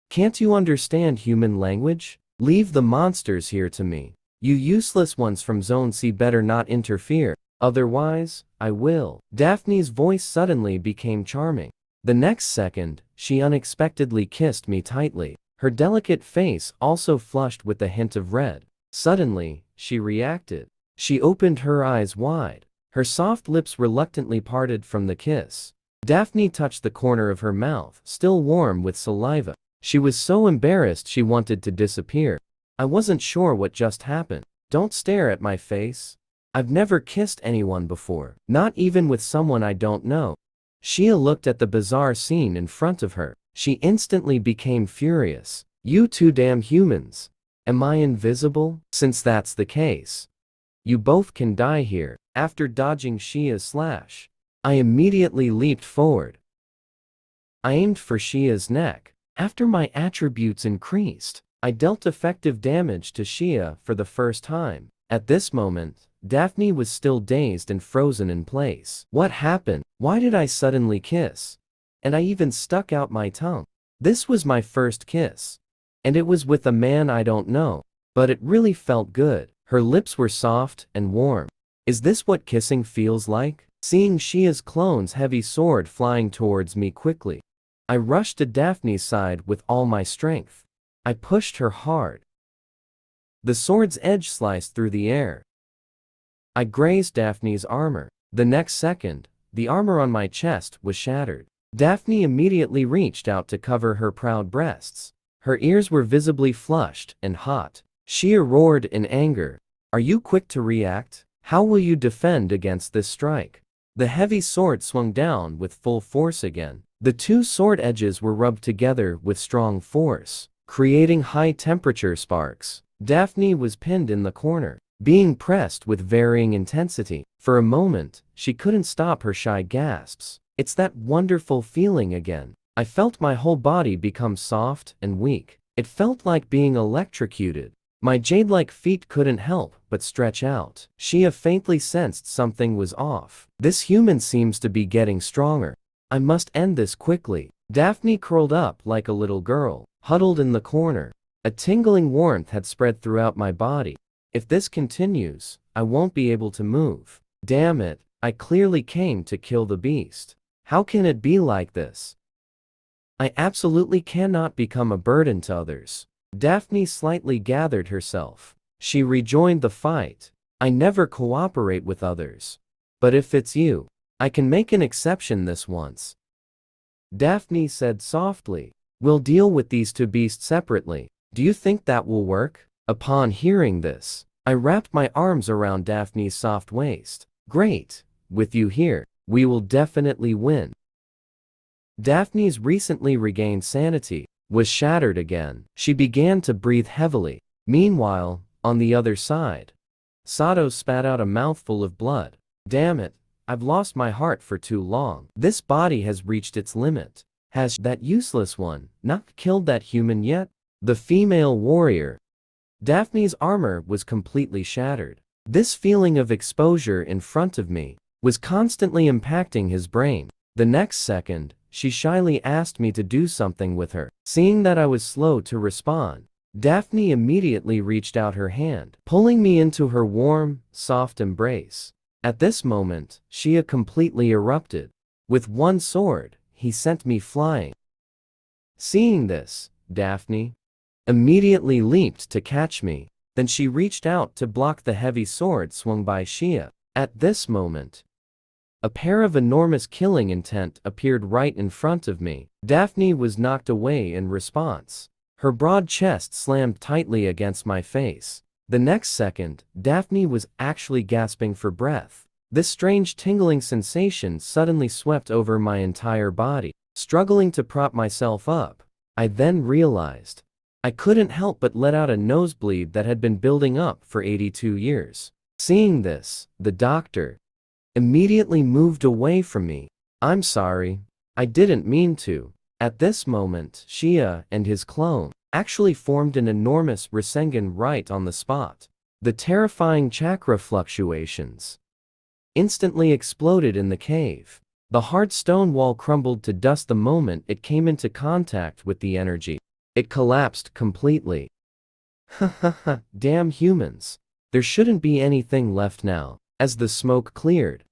Can't you understand human language? Leave the monsters here to me. You useless ones from Zone C better not interfere, otherwise, I will. Daphne's voice suddenly became charming. The next second, she unexpectedly kissed me tightly. Her delicate face also flushed with a hint of red. Suddenly, she reacted. She opened her eyes wide. Her soft lips reluctantly parted from the kiss. Daphne touched the corner of her mouth, still warm with saliva. She was so embarrassed she wanted to disappear. I wasn't sure what just happened. Don't stare at my face. I've never kissed anyone before, not even with someone I don't know. Shia looked at the bizarre scene in front of her. She instantly became furious. You two damn humans. Am I invisible? Since that's the case, you both can die here. After dodging Shia's slash, I immediately leaped forward. I aimed for Shia's neck. After my attributes increased, I dealt effective damage to Shia for the first time. At this moment, Daphne was still dazed and frozen in place. What happened? Why did I suddenly kiss? And I even stuck out my tongue. This was my first kiss. And it was with a man I don't know. But it really felt good. Her lips were soft and warm. Is this what kissing feels like? Seeing Shia's clone's heavy sword flying towards me quickly, I rushed to Daphne's side with all my strength. I pushed her hard. The sword's edge sliced through the air. I grazed Daphne's armor. The next second, the armor on my chest was shattered. Daphne immediately reached out to cover her proud breasts. Her ears were visibly flushed and hot. Shia roared in anger. Are you quick to react? How will you defend against this strike? The heavy sword swung down with full force again. The two sword edges were rubbed together with strong force, creating high-temperature sparks. Daphne was pinned in the corner, being pressed with varying intensity. For a moment, she couldn't stop her shy gasps. It's that wonderful feeling again. I felt my whole body become soft and weak. It felt like being electrocuted. My jade-like feet couldn't help but stretch out. Shia faintly sensed something was off. This human seems to be getting stronger. I must end this quickly. Daphne curled up like a little girl, huddled in the corner. A tingling warmth had spread throughout my body. If this continues, I won't be able to move. Damn it, I clearly came to kill the beast. How can it be like this? I absolutely cannot become a burden to others. Daphne slightly gathered herself. She rejoined the fight. I never cooperate with others. But if it's you, I can make an exception this once. Daphne said softly. We'll deal with these two beasts separately. Do you think that will work? Upon hearing this, I wrapped my arms around Daphne's soft waist. Great. With you here, we will definitely win. Daphne's recently regained sanity was shattered again. She began to breathe heavily. Meanwhile, on the other side, Sato spat out a mouthful of blood. Damn it, I've lost my heart for too long. This body has reached its limit. Has that useless one not killed that human yet? The female warrior. Daphne's armor was completely shattered. This feeling of exposure in front of me was constantly impacting his brain. The next second, she shyly asked me to do something with her. Seeing that I was slow to respond, Daphne immediately reached out her hand, pulling me into her warm, soft embrace. At this moment, Shia completely erupted. With one sword, he sent me flying. Seeing this, Daphne immediately leaped to catch me. Then she reached out to block the heavy sword swung by Shia. At this moment, a pair of enormous killing intent appeared right in front of me. Daphne was knocked away in response. Her broad chest slammed tightly against my face. The next second, Daphne was actually gasping for breath. This strange tingling sensation suddenly swept over my entire body. Struggling to prop myself up, I then realized I couldn't help but let out a nosebleed that had been building up for 82 years. Seeing this, the doctor immediately moved away from me. I'm sorry, I didn't mean to. At this moment, Shia and his clone actually formed an enormous Rasengan right on the spot. The terrifying chakra fluctuations instantly exploded in the cave. The hard stone wall crumbled to dust the moment it came into contact with the energy. It collapsed completely. Ha, damn humans. There shouldn't be anything left now. As the smoke cleared,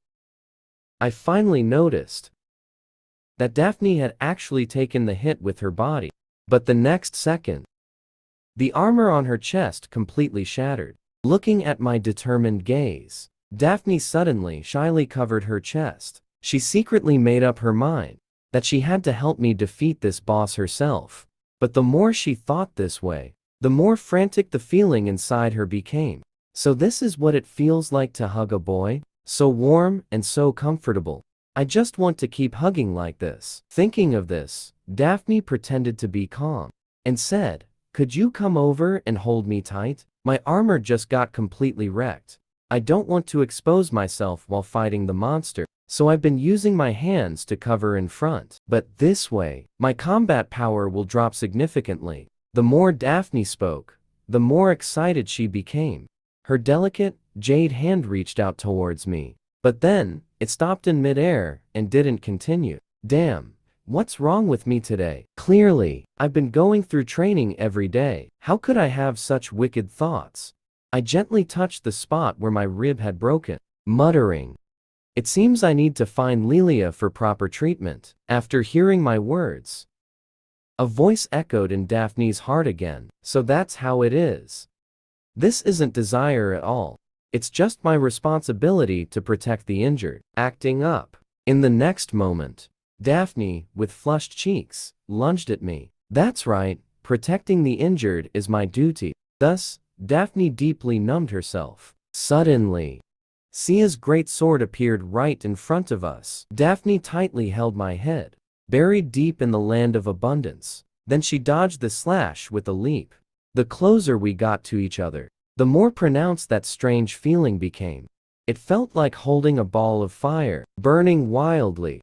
I finally noticed that Daphne had actually taken the hit with her body. But the next second, the armor on her chest completely shattered. Looking at my determined gaze, Daphne suddenly shyly covered her chest. She secretly made up her mind that she had to help me defeat this boss herself. But the more she thought this way, the more frantic the feeling inside her became. So this is what it feels like to hug a boy? So warm and so comfortable. I just want to keep hugging like this. Thinking of this, Daphne pretended to be calm and said, "Could you come over and hold me tight? My armor just got completely wrecked. I don't want to expose myself while fighting the monster, so I've been using my hands to cover in front. But this way, my combat power will drop significantly." The more Daphne spoke, the more excited she became. Her delicate, jade hand reached out towards me. But then, it stopped in midair and didn't continue. Damn, what's wrong with me today? Clearly, I've been going through training every day. How could I have such wicked thoughts? I gently touched the spot where my rib had broken, muttering, "It seems I need to find Lilia for proper treatment." After hearing my words, a voice echoed in Daphne's heart again. So that's how it is. This isn't desire at all. It's just my responsibility to protect the injured. Acting up. In the next moment, Daphne, with flushed cheeks, lunged at me. That's right, protecting the injured is my duty. Thus, Daphne deeply numbed herself. Suddenly, Sia's great sword appeared right in front of us. Daphne tightly held my head, buried deep in the land of abundance. Then she dodged the slash with a leap. The closer we got to each other, the more pronounced that strange feeling became. It felt like holding a ball of fire, burning wildly.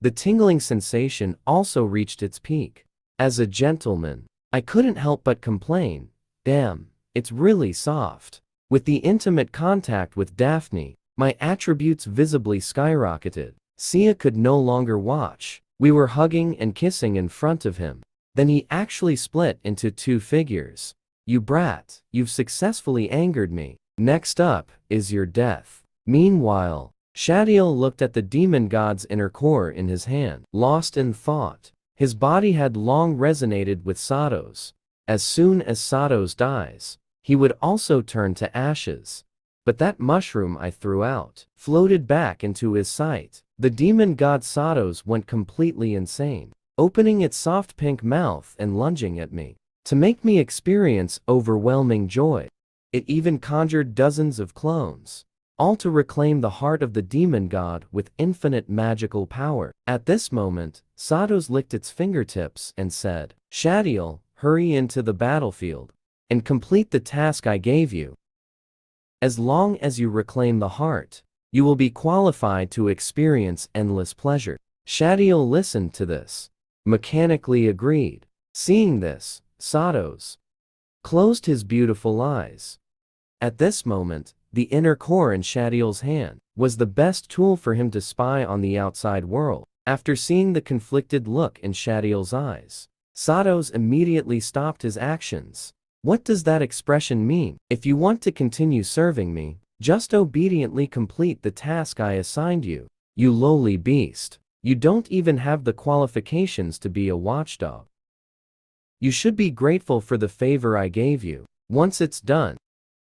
The tingling sensation also reached its peak. As a gentleman, I couldn't help but complain, "Damn, it's really soft." With the intimate contact with Daphne, my attributes visibly skyrocketed. Sia could no longer watch. We were hugging and kissing in front of him. Then he actually split into two figures. "You brat, you've successfully angered me. Next up is your death." Meanwhile, Shadiel looked at the demon god's inner core in his hand, lost in thought. His body had long resonated with Sato's. As soon as Sato's dies, he would also turn to ashes. But that mushroom I threw out floated back into his sight. The demon god Sato's went completely insane, opening its soft pink mouth and lunging at me, to make me experience overwhelming joy. It even conjured dozens of clones, all to reclaim the heart of the demon god with infinite magical power. At this moment, Sato's licked its fingertips and said, "Shadiel, hurry into the battlefield and complete the task I gave you. As long as you reclaim the heart, you will be qualified to experience endless pleasure." Shadiel listened to this, mechanically agreed. Seeing this, Sato's closed his beautiful eyes. At this moment, the inner core in Shadiel's hand was the best tool for him to spy on the outside world. After seeing the conflicted look in Shadiel's eyes, Sato's immediately stopped his actions. "What does that expression mean? If you want to continue serving me, just obediently complete the task I assigned you. You lowly beast. You don't even have the qualifications to be a watchdog. You should be grateful for the favor I gave you. Once it's done,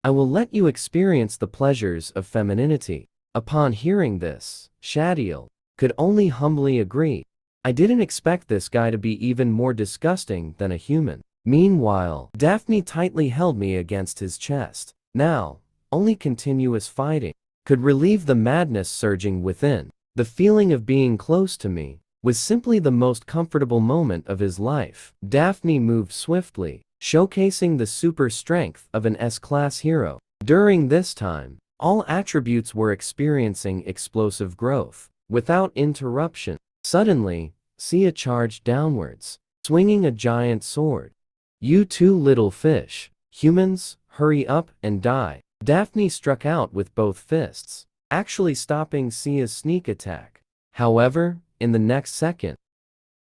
I will let you experience the pleasures of femininity." Upon hearing this, Shadiel could only humbly agree. I didn't expect this guy to be even more disgusting than a human. Meanwhile, Daphne tightly held me against his chest. Now, only continuous fighting could relieve the madness surging within. The feeling of being close to me was simply the most comfortable moment of his life. Daphne moved swiftly, showcasing the super strength of an S-class hero. During this time, all attributes were experiencing explosive growth, without interruption. Suddenly, Sia charged downwards, swinging a giant sword. "You two little fish, humans, hurry up and die. Daphne struck out with both fists, actually stopping Sia's sneak attack. However, in the next second,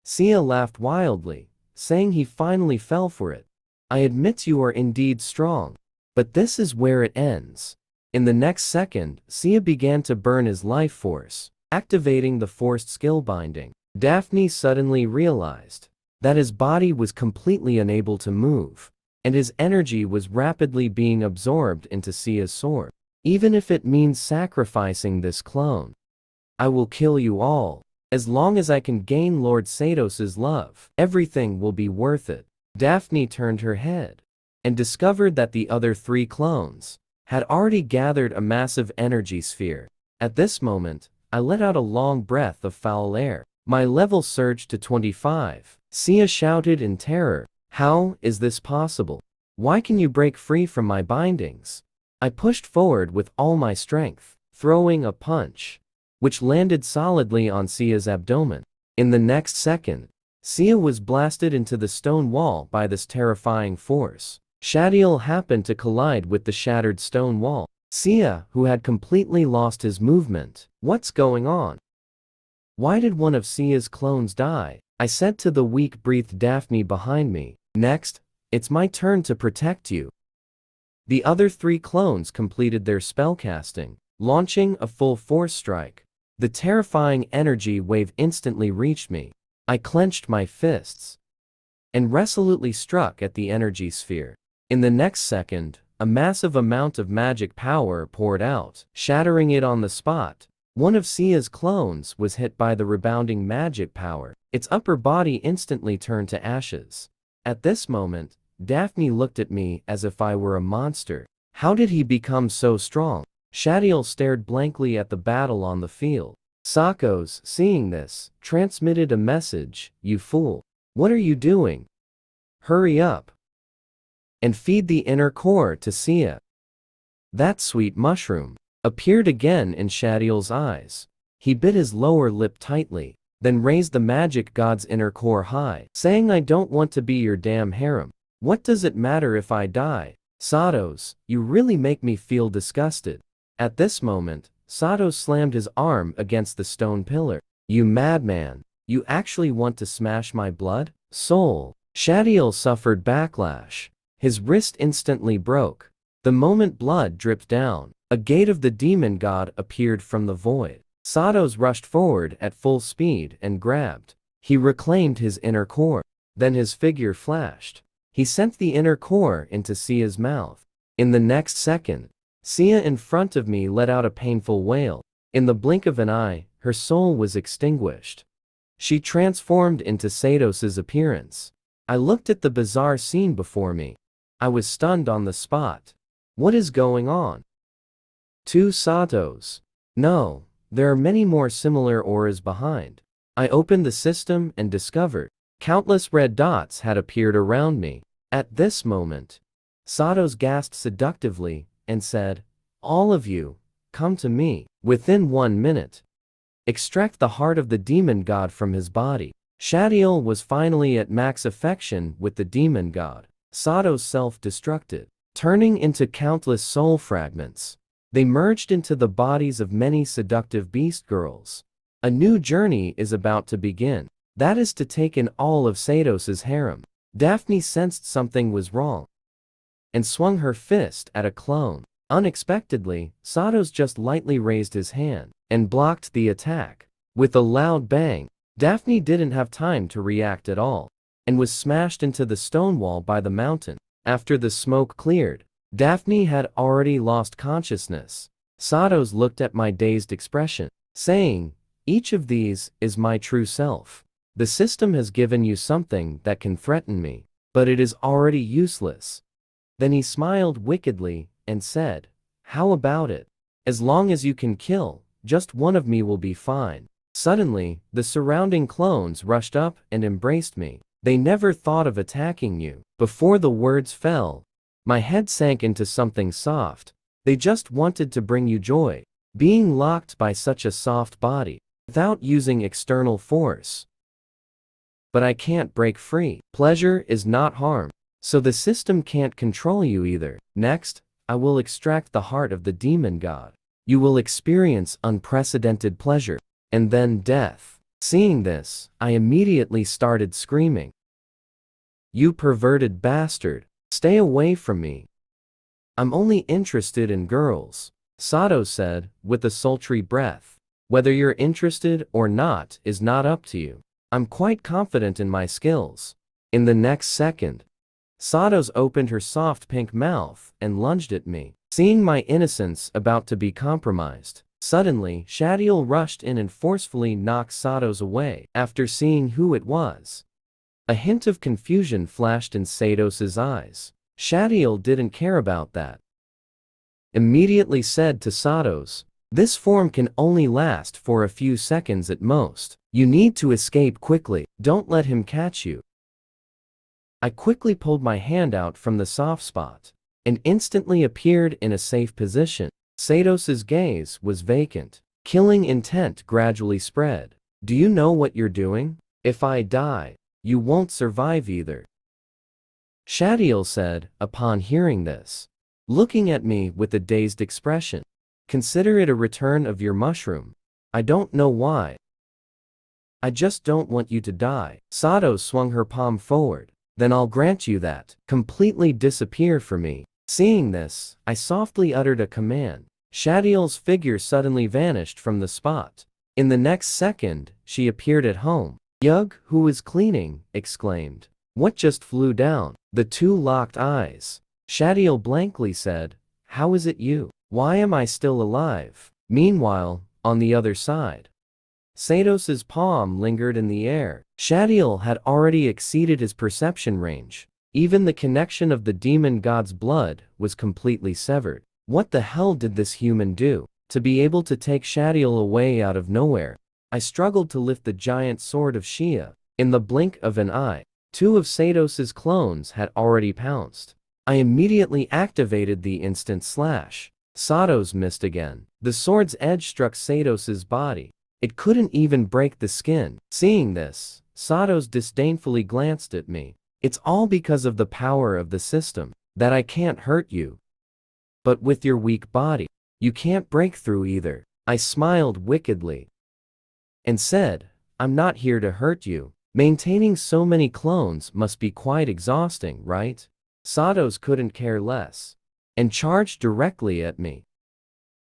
Sia laughed wildly, saying he finally fell for it. I admit you are indeed strong. But this is where it ends. In the next second, Sia began to burn his life force, activating the forced skill binding. Daphne suddenly realized that his body was completely unable to move, and his energy was rapidly being absorbed into Sia's sword. Even if it means sacrificing this clone, I will kill you all. As long as I can gain Lord Sados's love, everything will be worth it. Daphne turned her head and discovered that the other 3 clones had already gathered a massive energy sphere. At this moment, I let out a long breath of foul air. My level surged to 25. Sia shouted in terror, "How is this possible? Why can you break free from my bindings?" I pushed forward with all my strength, throwing a punch, which landed solidly on Sia's abdomen. In the next second, Sia was blasted into the stone wall by this terrifying force. Shadiel happened to collide with the shattered stone wall. Sia, who had completely lost his movement. What's going on? Why did one of Sia's clones die? I said to the weak-breathed Daphne behind me. Next, it's my turn to protect you. The other 3 clones completed their spellcasting, launching a full force strike. The terrifying energy wave instantly reached me. I clenched my fists and resolutely struck at the energy sphere. In the next second, a massive amount of magic power poured out, shattering it on the spot. One of Sia's clones was hit by the rebounding magic power. Its upper body instantly turned to ashes. At this moment, Daphne looked at me as if I were a monster. How did he become so strong? Shadiel stared blankly at the battle on the field. Sakos, seeing this, transmitted a message. "You fool. What are you doing? Hurry up and feed the inner core to Sia." That sweet mushroom appeared again in Shadiel's eyes. He bit his lower lip tightly, then raised the magic god's inner core high, saying, "I don't want to be your damn harem. What does it matter if I die? Satos, you really make me feel disgusted." At this moment, Satos slammed his arm against the stone pillar. "You madman. You actually want to smash my blood? Soul." Shadiel suffered backlash. His wrist instantly broke. The moment blood dripped down, a gate of the demon god appeared from the void. Satos rushed forward at full speed and grabbed. He reclaimed his inner core. Then his figure flashed. He sent the inner core into Sia's mouth. In the next second, Sia in front of me let out a painful wail. In the blink of an eye, her soul was extinguished. She transformed into Sados's appearance. I looked at the bizarre scene before me. I was stunned on the spot. What is going on? 2 Satos. No, there are many more similar auras behind. I opened the system and discovered countless red dots had appeared around me. At this moment, Satos gasped seductively and said, "All of you, come to me." Within 1 minute, extract the heart of the demon god from his body. Shadiel was finally at max affection with the demon god. Satos self-destructed, turning into countless soul fragments. They merged into the bodies of many seductive beast girls. A new journey is about to begin. That is to take in all of Sados's harem. Daphne sensed something was wrong and swung her fist at a clone. Unexpectedly, Satos just lightly raised his hand and blocked the attack. With a loud bang, Daphne didn't have time to react at all and was smashed into the stone wall by the mountain. After the smoke cleared, Daphne had already lost consciousness. Satos looked at my dazed expression, saying, "Each of these is my true self. The system has given you something that can threaten me, but it is already useless." Then he smiled wickedly and said, "How about it? As long as you can kill, just one of me will be fine." Suddenly, the surrounding clones rushed up and embraced me. "They never thought of attacking you." Before the words fell, my head sank into something soft. They just wanted to bring you joy. Being locked by such a soft body, without using external force. But I can't break free. Pleasure is not harm. So the system can't control you either. Next, I will extract the heart of the demon god. You will experience unprecedented pleasure, and then death. Seeing this, I immediately started screaming. You perverted bastard! Stay away from me! I'm only interested in girls, Sato said, with a sultry breath. Whether you're interested or not is not up to you. I'm quite confident in my skills. In the next second, Sato's opened her soft pink mouth and lunged at me. Seeing my innocence about to be compromised, suddenly Shadiel rushed in and forcefully knocked Sato's away. After seeing who it was, a hint of confusion flashed in Satos's eyes. Shadiel didn't care about that. Immediately said to Satos, "This form can only last for a few seconds at most. You need to escape quickly. Don't let him catch you." I quickly pulled my hand out from the soft spot and instantly appeared in a safe position. Satos's gaze was vacant. Killing intent gradually spread. "Do you know what you're doing? If I die, you won't survive either," Shadiel said upon hearing this, looking at me with a dazed expression. "Consider it a return of your mushroom. I don't know why. I just don't want you to die." Sato swung her palm forward. "Then I'll grant you that. Completely disappear for me." Seeing this, I softly uttered a command. Shadiel's figure suddenly vanished from the spot. In the next second, she appeared at home. "Yug, who is cleaning?" exclaimed. "What just flew down?" The two locked eyes. Shadiel blankly said, "How is it you? Why am I still alive?" Meanwhile, on the other side, Satos's palm lingered in the air. Shadiel had already exceeded his perception range. Even the connection of the demon god's blood was completely severed. What the hell did this human do to be able to take Shadiel away out of nowhere? I struggled to lift the giant sword of Shia. In the blink of an eye, two of Satos's clones had already pounced. I immediately activated the instant slash. Satos missed again. The sword's edge struck Satos's body. It couldn't even break the skin. Seeing this, Satos disdainfully glanced at me. "It's all because of the power of the system that I can't hurt you. But with your weak body, you can't break through either." I smiled wickedly and said, "I'm not here to hurt you. Maintaining so many clones must be quite exhausting, right?" Satos couldn't care less and charged directly at me.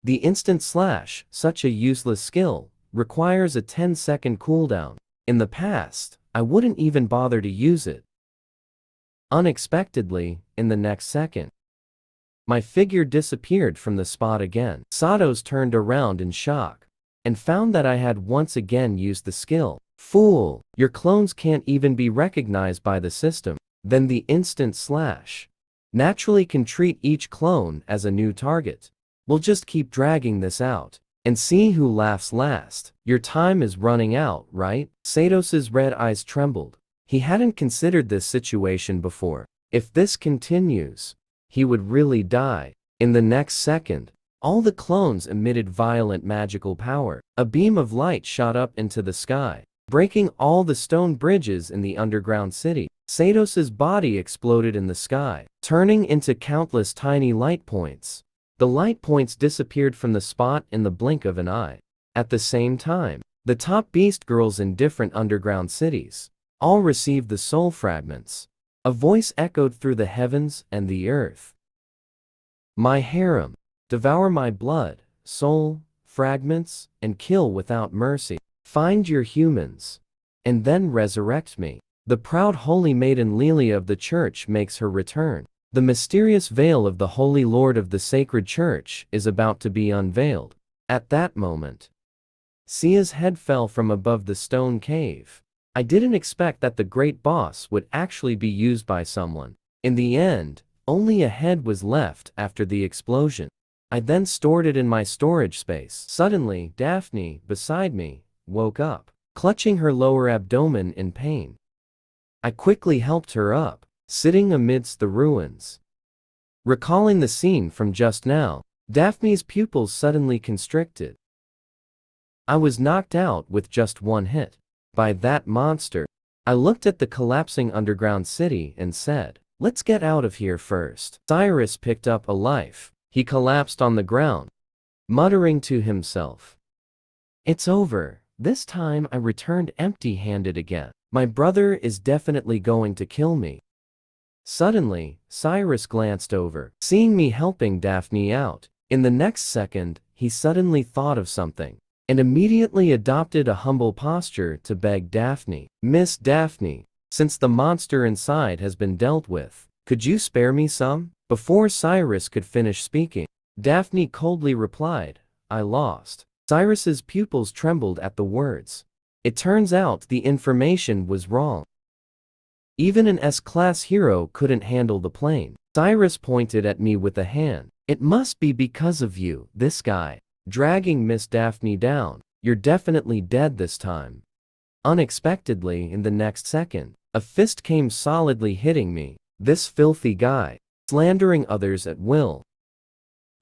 The instant slash, such a useless skill, requires a 10-second cooldown. In the past, I wouldn't even bother to use it. Unexpectedly, in the next second, my figure disappeared from the spot again. Satos turned around in shock and found that I had once again used the skill. "Fool, your clones can't even be recognized by the system." Then the instant slash naturally can treat each clone as a new target. "We'll just keep dragging this out and see who laughs last. Your time is running out, right?" Satos's red eyes trembled. He hadn't considered this situation before. If this continues, he would really die. In the next second, all the clones emitted violent magical power. A beam of light shot up into the sky, breaking all the stone bridges in the underground city. Satos's body exploded in the sky, turning into countless tiny light points. The light points disappeared from the spot in the blink of an eye. At the same time, the top beast girls in different underground cities all received the soul fragments. A voice echoed through the heavens and the earth. "My harem, devour my blood, soul, fragments, and kill without mercy. Find your humans, and then resurrect me." The proud holy maiden Lelia of the church makes her return. The mysterious veil of the Holy Lord of the Sacred Church is about to be unveiled. At that moment, Sia's head fell from above the stone cave. I didn't expect that the great boss would actually be used by someone. In the end, only a head was left after the explosion. I then stored it in my storage space. Suddenly, Daphne, beside me, woke up, clutching her lower abdomen in pain. I quickly helped her up, sitting amidst the ruins. Recalling the scene from just now, Daphne's pupils suddenly constricted. I was knocked out with just one hit by that monster. I looked at the collapsing underground city and said, Let's get out of here first. Cyrus picked up a life. He collapsed on the ground, muttering to himself. It's over. This time I returned empty-handed again. My brother is definitely going to kill me. Suddenly, Cyrus glanced over, seeing me helping Daphne out. In the next second, he suddenly thought of something, and immediately adopted a humble posture to beg Daphne. Miss Daphne, since the monster inside has been dealt with, could you spare me some? Before Cyrus could finish speaking, Daphne coldly replied, I lost. Cyrus's pupils trembled at the words. It turns out the information was wrong. Even an S-class hero couldn't handle the plane. Cyrus pointed at me with a hand. It must be because of you, this guy. Dragging Miss Daphne down. You're definitely dead this time. Unexpectedly, in the next second, a fist came solidly hitting me. This filthy guy, slandering others at will.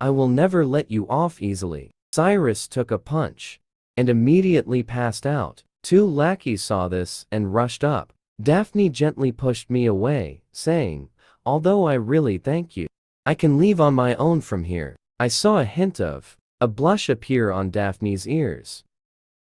I will never let you off easily. Cyrus took a punch and immediately passed out. Two lackeys saw this and rushed up. Daphne gently pushed me away, saying, although I really thank you, I can leave on my own from here. I saw a hint of a blush appear on Daphne's ears.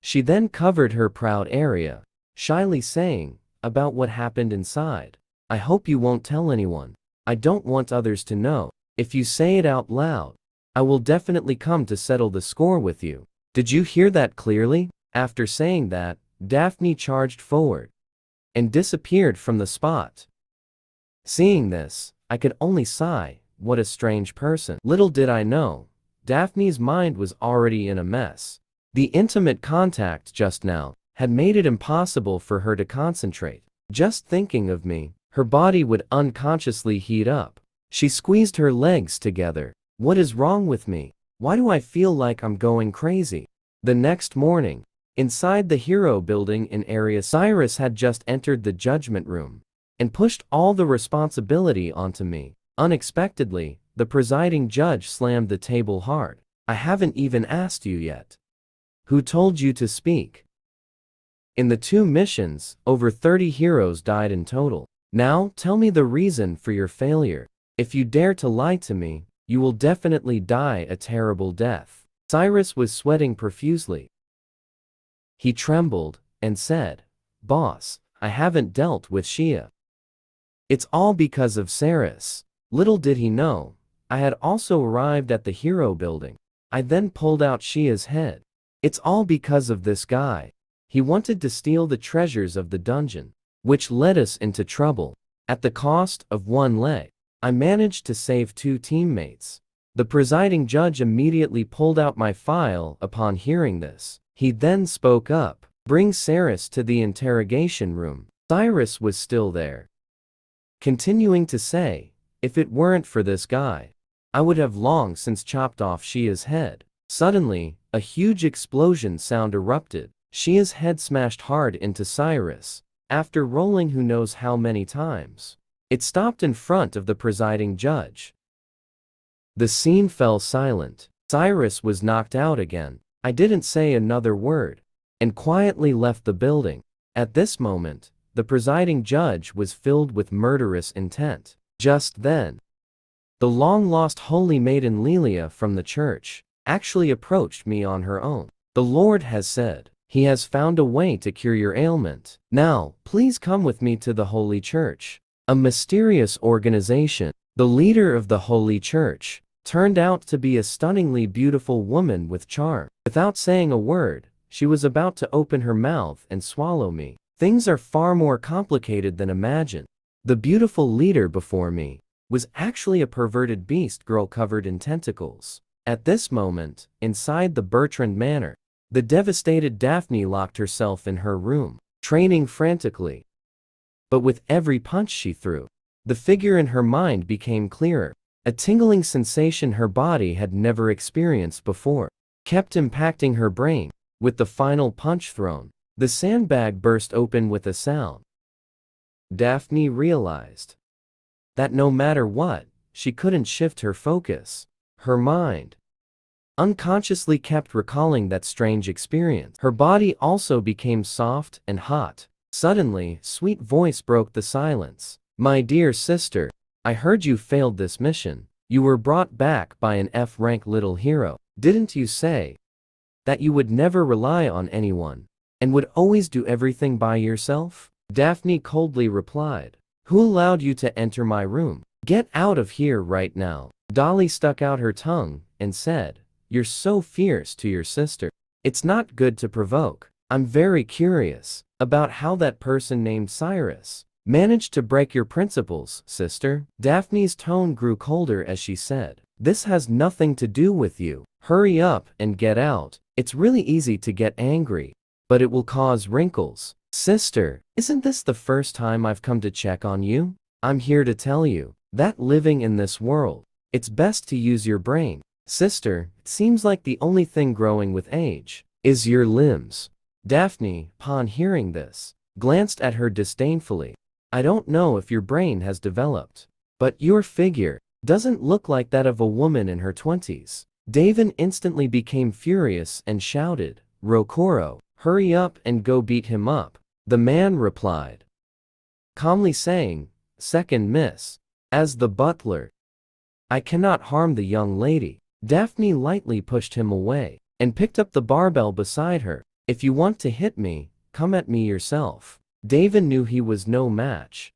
She then covered her proud area, shyly saying, about what happened inside. I hope you won't tell anyone. I don't want others to know. If you say it out loud, I will definitely come to settle the score with you. Did you hear that clearly? After saying that, Daphne charged forward and disappeared from the spot. Seeing this, I could only sigh. What a strange person. Little did I know, Daphne's mind was already in a mess. The intimate contact just now had made it impossible for her to concentrate. Just thinking of me, her body would unconsciously heat up. She squeezed her legs together. What is wrong with me? Why do I feel like I'm going crazy? The next morning, inside the hero building in area, Cyrus had just entered the judgment room and pushed all the responsibility onto me. Unexpectedly, the presiding judge slammed the table hard. I haven't even asked you yet. Who told you to speak? In the 2 missions, over 30 heroes died in total. Now, tell me the reason for your failure. If you dare to lie to me, you will definitely die a terrible death. Cyrus was sweating profusely. He trembled and said, Boss, I haven't dealt with Shia. It's all because of Saris. Little did he know, I had also arrived at the hero building. I then pulled out Shia's head. It's all because of this guy. He wanted to steal the treasures of the dungeon, which led us into trouble. At the cost of 1 leg, I managed to save 2 teammates. The presiding judge immediately pulled out my file upon hearing this. He then spoke up. Bring Saris to the interrogation room. Cyrus was still there, continuing to say, if it weren't for this guy, I would have long since chopped off Shia's head. Suddenly, a huge explosion sound erupted. Shia's head smashed hard into Cyrus. After rolling who knows how many times, it stopped in front of the presiding judge. The scene fell silent. Cyrus was knocked out again. I didn't say another word, and quietly left the building. At this moment, the presiding judge was filled with murderous intent. Just then, the long-lost holy maiden Lelia from the church actually approached me on her own. The Lord has said, He has found a way to cure your ailment. Now, please come with me to the Holy Church. A mysterious organization. The leader of the Holy Church turned out to be a stunningly beautiful woman with charm. Without saying a word, she was about to open her mouth and swallow me. Things are far more complicated than imagined. The beautiful leader before me was actually a perverted beast girl covered in tentacles. At this moment, inside the Bertrand Manor, the devastated Daphne locked herself in her room, training frantically. But with every punch she threw, the figure in her mind became clearer. A tingling sensation her body had never experienced before kept impacting her brain. With the final punch thrown, the sandbag burst open with a sound. Daphne realized that no matter what, she couldn't shift her focus. Her mind unconsciously kept recalling that strange experience. Her body also became soft and hot. Suddenly, sweet voice broke the silence. My dear sister, I heard you failed this mission. You were brought back by an F-rank little hero. Didn't you say that you would never rely on anyone and would always do everything by yourself? Daphne coldly replied. Who allowed you to enter my room? Get out of here right now. Dolly stuck out her tongue and said, You're so fierce to your sister. It's not good to provoke. I'm very curious about how that person named Cyrus managed to break your principles, sister. Daphne's tone grew colder as she said, This has nothing to do with you. Hurry up and get out. It's really easy to get angry, but it will cause wrinkles. Sister, isn't this the first time I've come to check on you? I'm here to tell you that living in this world, it's best to use your brain. Sister, it seems like the only thing growing with age is your limbs. Daphne, upon hearing this, glanced at her disdainfully. I don't know if your brain has developed, but your figure doesn't look like that of a woman in her 20s. Davin instantly became furious and shouted, Rokoro, hurry up and go beat him up. The man replied, calmly saying, Second miss. As the butler, I cannot harm the young lady. Daphne lightly pushed him away and picked up the barbell beside her. If you want to hit me, come at me yourself. Davin knew he was no match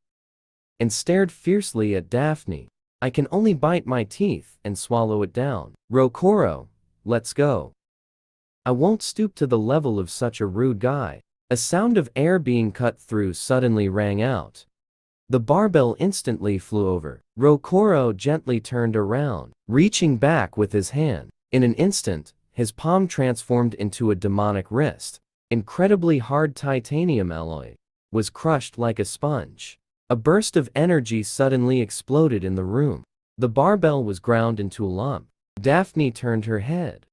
and stared fiercely at Daphne. I can only bite my teeth and swallow it down. Rokoro, let's go. I won't stoop to the level of such a rude guy. A sound of air being cut through suddenly rang out. The barbell instantly flew over. Rokoro gently turned around, reaching back with his hand. In an instant, his palm transformed into a demonic wrist. Incredibly hard titanium alloy was crushed like a sponge. A burst of energy suddenly exploded in the room. The barbell was ground into a lump. Daphne turned her head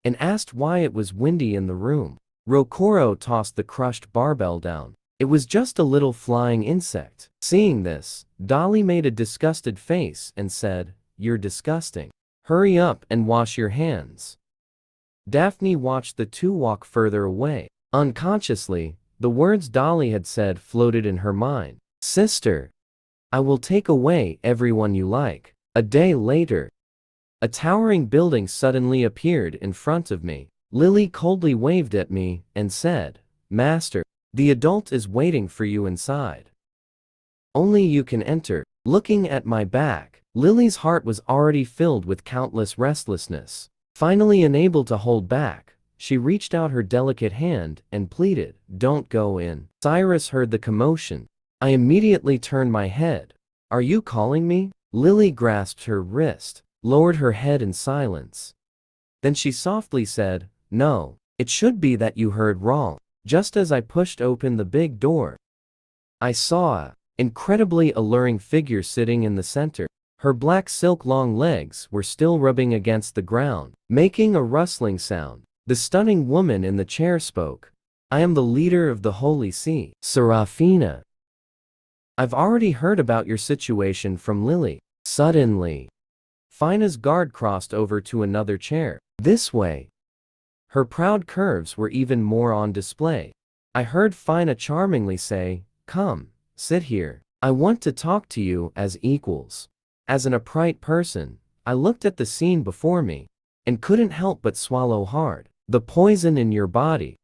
and asked why it was windy in the room. Rokoro tossed the crushed barbell down. It was just a little flying insect. Seeing this, Dolly made a disgusted face and said, You're disgusting. Hurry up and wash your hands. Daphne watched the two walk further away. Unconsciously, the words Dolly had said floated in her mind. Sister, I will take away everyone you like. A day later, a towering building suddenly appeared in front of me. Lily coldly waved at me and said, Master, the adult is waiting for you inside. Only you can enter. Looking at my back, Lily's heart was already filled with countless restlessness. Finally unable to hold back, she reached out her delicate hand and pleaded, Don't go in. Cyrus heard the commotion. I immediately turned my head. Are you calling me? Lily grasped her wrist, lowered her head in silence. Then she softly said, No, it should be that you heard wrong. Just as I pushed open the big door, I saw a incredibly alluring figure sitting in the center. Her black silk long legs were still rubbing against the ground, making a rustling sound. The stunning woman in the chair spoke. I am the leader of the Holy See, Sarafina. I've already heard about your situation from Lily. Suddenly, Fina's guard crossed over to another chair. This way. Her proud curves were even more on display. I heard Fina charmingly say, Come, sit here. I want to talk to you as equals. As an upright person, I looked at the scene before me and couldn't help but swallow hard. The poison in your body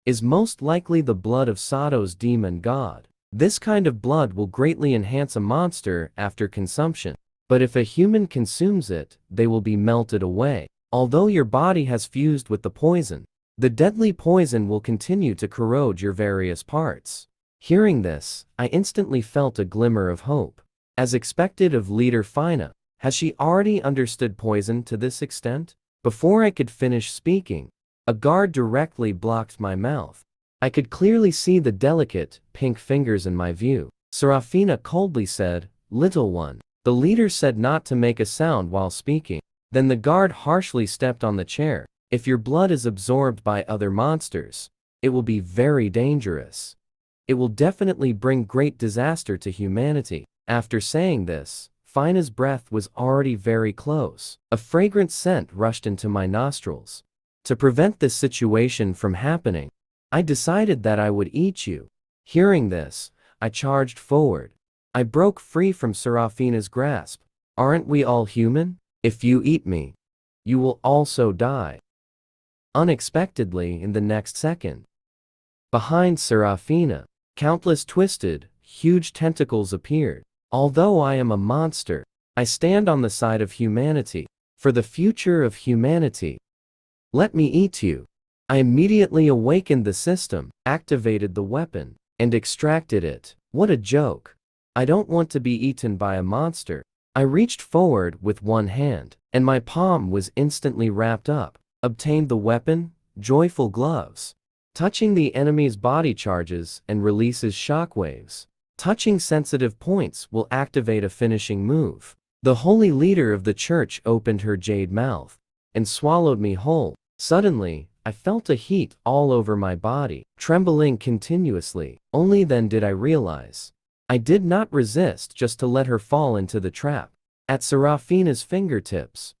is most likely the blood of Sato's demon god. This kind of blood will greatly enhance a monster after consumption, but if a human consumes it, they will be melted away. Although your body has fused with the poison, the deadly poison will continue to corrode your various parts. Hearing this, I instantly felt a glimmer of hope. As expected of leader Fina, has she already understood poison to this extent? Before I could finish speaking, a guard directly blocked my mouth. I could clearly see the delicate, pink fingers in my view. Sarafina coldly said, Little one. The leader said not to make a sound while speaking. Then the guard harshly stepped on the chair. If your blood is absorbed by other monsters, it will be very dangerous. It will definitely bring great disaster to humanity. After saying this, Fina's breath was already very close. A fragrant scent rushed into my nostrils. To prevent this situation from happening, I decided that I would eat you. Hearing this, I charged forward. I broke free from Sarafina's grasp. Aren't we all human? If you eat me, you will also die. Unexpectedly, in the next second, behind Sarafina, countless twisted, huge tentacles appeared. Although I am a monster, I stand on the side of humanity. For the future of humanity. Let me eat you. I immediately awakened the system, activated the weapon, and extracted it. What a joke. I don't want to be eaten by a monster. I reached forward with one hand, and my palm was instantly wrapped up. Obtained the weapon, joyful gloves. Touching the enemy's body charges and releases shockwaves. Touching sensitive points will activate a finishing move. The holy leader of the church opened her jade mouth and swallowed me whole. Suddenly, I felt a heat all over my body, trembling continuously. Only then did I realize I did not resist just to let her fall into the trap. At Sarafina's fingertips,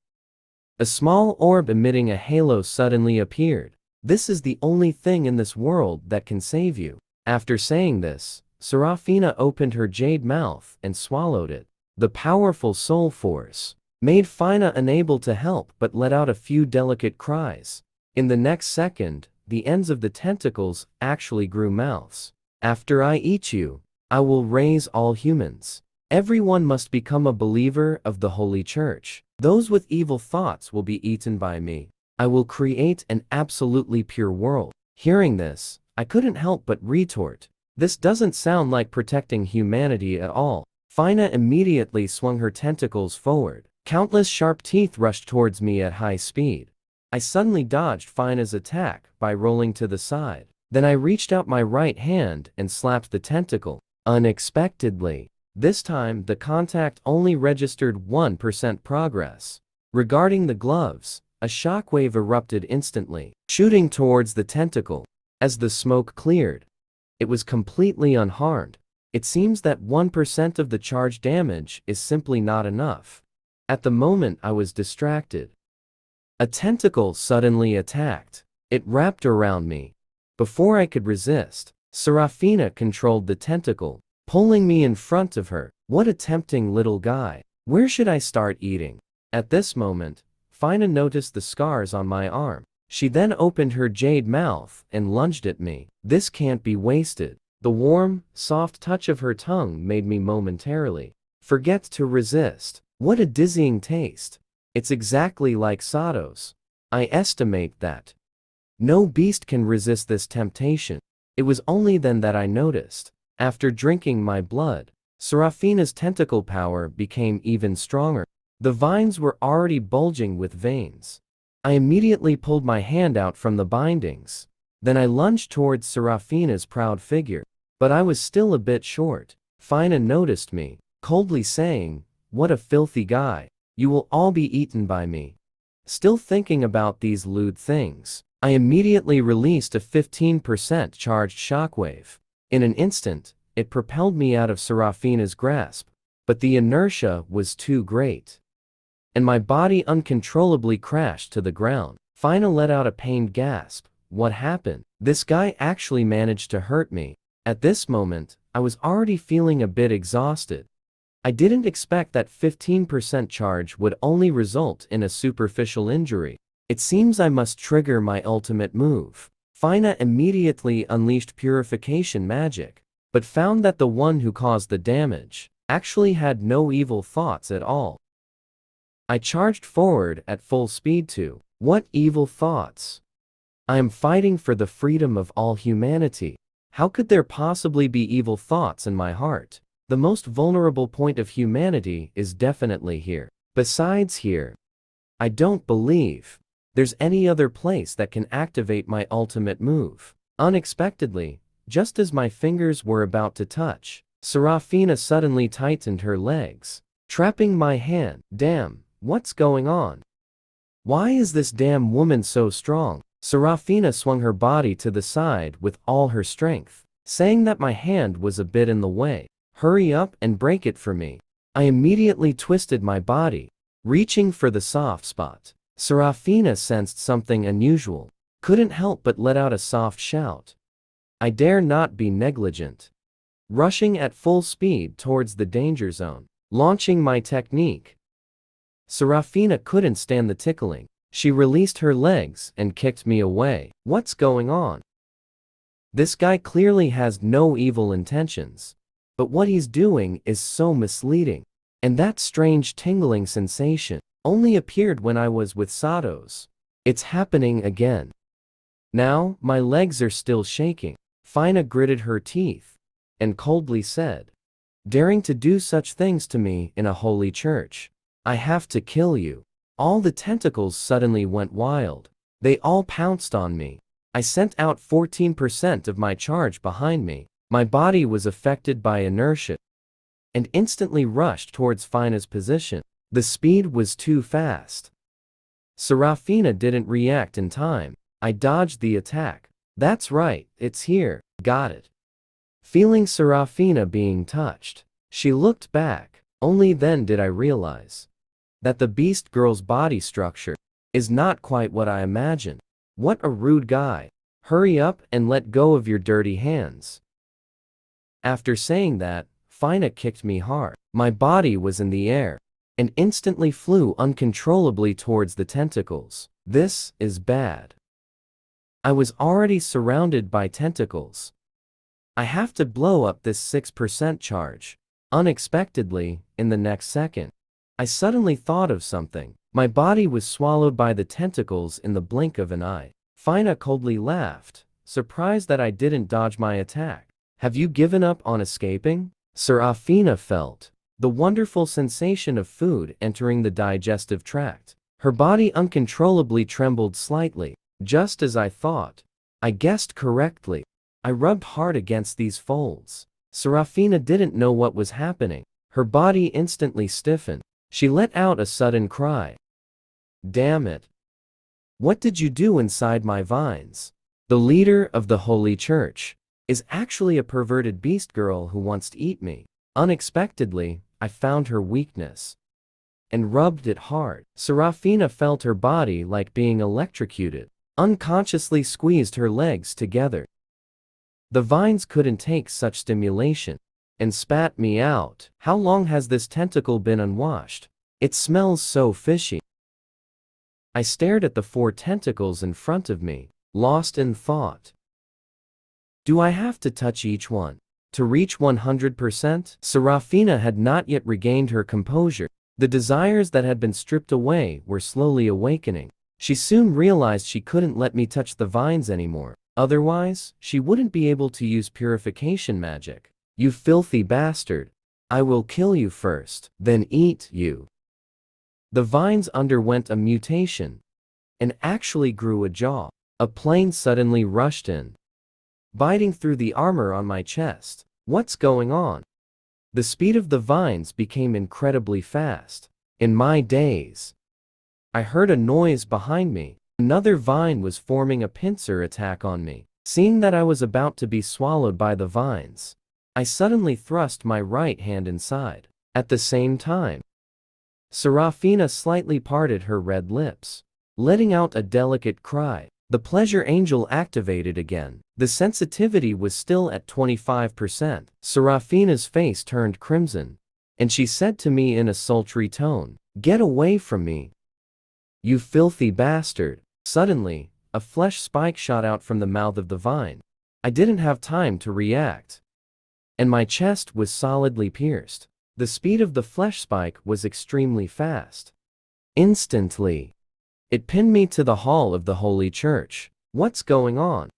a small orb emitting a halo suddenly appeared. This is the only thing in this world that can save you. After saying this, Sarafina opened her jade mouth and swallowed it. The powerful soul force made Fina unable to help but let out a few delicate cries. In the next second, the ends of the tentacles actually grew mouths. After I eat you, I will raise all humans. Everyone must become a believer of the Holy Church. Those with evil thoughts will be eaten by me. I will create an absolutely pure world. Hearing this, I couldn't help but retort. This doesn't sound like protecting humanity at all. Fina immediately swung her tentacles forward. Countless sharp teeth rushed towards me at high speed. I suddenly dodged Fina's attack by rolling to the side. Then I reached out my right hand and slapped the tentacle. Unexpectedly, this time the contact only registered 1% progress. Regarding the gloves, a shockwave erupted instantly, shooting towards the tentacle. As the smoke cleared, it was completely unharmed. It seems that 1% of the charge damage is simply not enough. At the moment I was distracted, a tentacle suddenly attacked. It wrapped around me. Before I could resist, Sarafina controlled the tentacle, pulling me in front of her. What a tempting little guy. Where should I start eating? At this moment, Fina noticed the scars on my arm. She then opened her jade mouth and lunged at me. This can't be wasted. The warm, soft touch of her tongue made me momentarily forget to resist. What a dizzying taste. It's exactly like Sato's. I estimate that no beast can resist this temptation. It was only then that I noticed. After drinking my blood, Sarafina's tentacle power became even stronger. The vines were already bulging with veins. I immediately pulled my hand out from the bindings. Then I lunged towards Sarafina's proud figure. But I was still a bit short. Fina noticed me, coldly saying, "What a filthy guy. You will all be eaten by me." Still thinking about these lewd things, I immediately released a 15% charged shockwave. In an instant, it propelled me out of Sarafina's grasp, but the inertia was too great, and my body uncontrollably crashed to the ground. Fina let out a pained gasp. What happened? This guy actually managed to hurt me. At this moment, I was already feeling a bit exhausted. I didn't expect that 15% charge would only result in a superficial injury. It seems I must trigger my ultimate move. Fina immediately unleashed Purification magic, but found that the one who caused the damage actually had no evil thoughts at all. I charged forward at full speed to. What evil thoughts? I am fighting for the freedom of all humanity. How could there possibly be evil thoughts in my heart? The most vulnerable point of humanity is definitely here. Besides here, I don't believe there's any other place that can activate my ultimate move. Unexpectedly, just as my fingers were about to touch, Sarafina suddenly tightened her legs, trapping my hand. Damn, what's going on? Why is this damn woman so strong? Sarafina swung her body to the side with all her strength, saying that my hand was a bit in the way. Hurry up and break it for me. I immediately twisted my body, reaching for the soft spot. Sarafina sensed something unusual, couldn't help but let out a soft shout. I dare not be negligent. rushing at full speed towards the danger zone. Launching my technique. Sarafina couldn't stand the tickling. She released her legs and kicked me away. What's going on? This guy clearly has no evil intentions. But what he's doing is so misleading. And that strange tingling sensation only appeared when I was with Satos. It's happening again. Now, my legs are still shaking. Fina gritted her teeth and coldly said, "Daring to do such things to me in a holy church. I have to kill you." All the tentacles suddenly went wild. They all pounced on me. I sent out 14% of my charge behind me. My body was affected by inertia and instantly rushed towards Fina's position. The speed was too fast. Sarafina didn't react in time. I dodged the attack. That's right, it's here, got it. Feeling Sarafina being touched, she looked back. Only then did I realize that the beast girl's body structure is not quite what I imagined. What a rude guy. Hurry up and let go of your dirty hands. After saying that, Fina kicked me hard. My body was in the air and instantly flew uncontrollably towards the tentacles. This is bad. I was already surrounded by tentacles. I have to blow up this 6% charge. Unexpectedly, in the next second, I suddenly thought of something. My body was swallowed by the tentacles in the blink of an eye. Fina coldly laughed, surprised that I didn't dodge my attack. Have you given up on escaping? Sarafina felt the wonderful sensation of food entering the digestive tract. Her body uncontrollably trembled slightly. Just as I thought. I guessed correctly. I rubbed hard against these folds. Sarafina didn't know what was happening. Her body instantly stiffened. She let out a sudden cry. Damn it. What did you do inside my vines? The leader of the Holy Church is actually a perverted beast girl who wants to eat me. Unexpectedly, I found her weakness and rubbed it hard. Sarafina felt her body like being electrocuted. Unconsciously squeezed her legs together. The vines couldn't take such stimulation and spat me out. How long has this tentacle been unwashed? It smells so fishy. I stared at the 4 tentacles in front of me, lost in thought. Do I have to touch each one to reach 100%? Sarafina had not yet regained her composure. The desires that had been stripped away were slowly awakening. She soon realized she couldn't let me touch the vines anymore. Otherwise, she wouldn't be able to use purification magic. You filthy bastard. I will kill you first, then eat you. The vines underwent a mutation and actually grew a jaw. A plane suddenly rushed in, biting through the armor on my chest. What's going on? The speed of the vines became incredibly fast. In my daze, I heard a noise behind me. Another vine was forming a pincer attack on me. Seeing that I was about to be swallowed by the vines, I suddenly thrust my right hand inside. At the same time, Sarafina slightly parted her red lips, letting out a delicate cry. The pleasure angel activated again. The sensitivity was still at 25%. Sarafina's face turned crimson, and she said to me in a sultry tone, "Get away from me, you filthy bastard." Suddenly, a flesh spike shot out from the mouth of the vine. I didn't have time to react, and my chest was solidly pierced. The speed of the flesh spike was extremely fast. Instantly, it pinned me to the hall of the Holy Church. What's going on?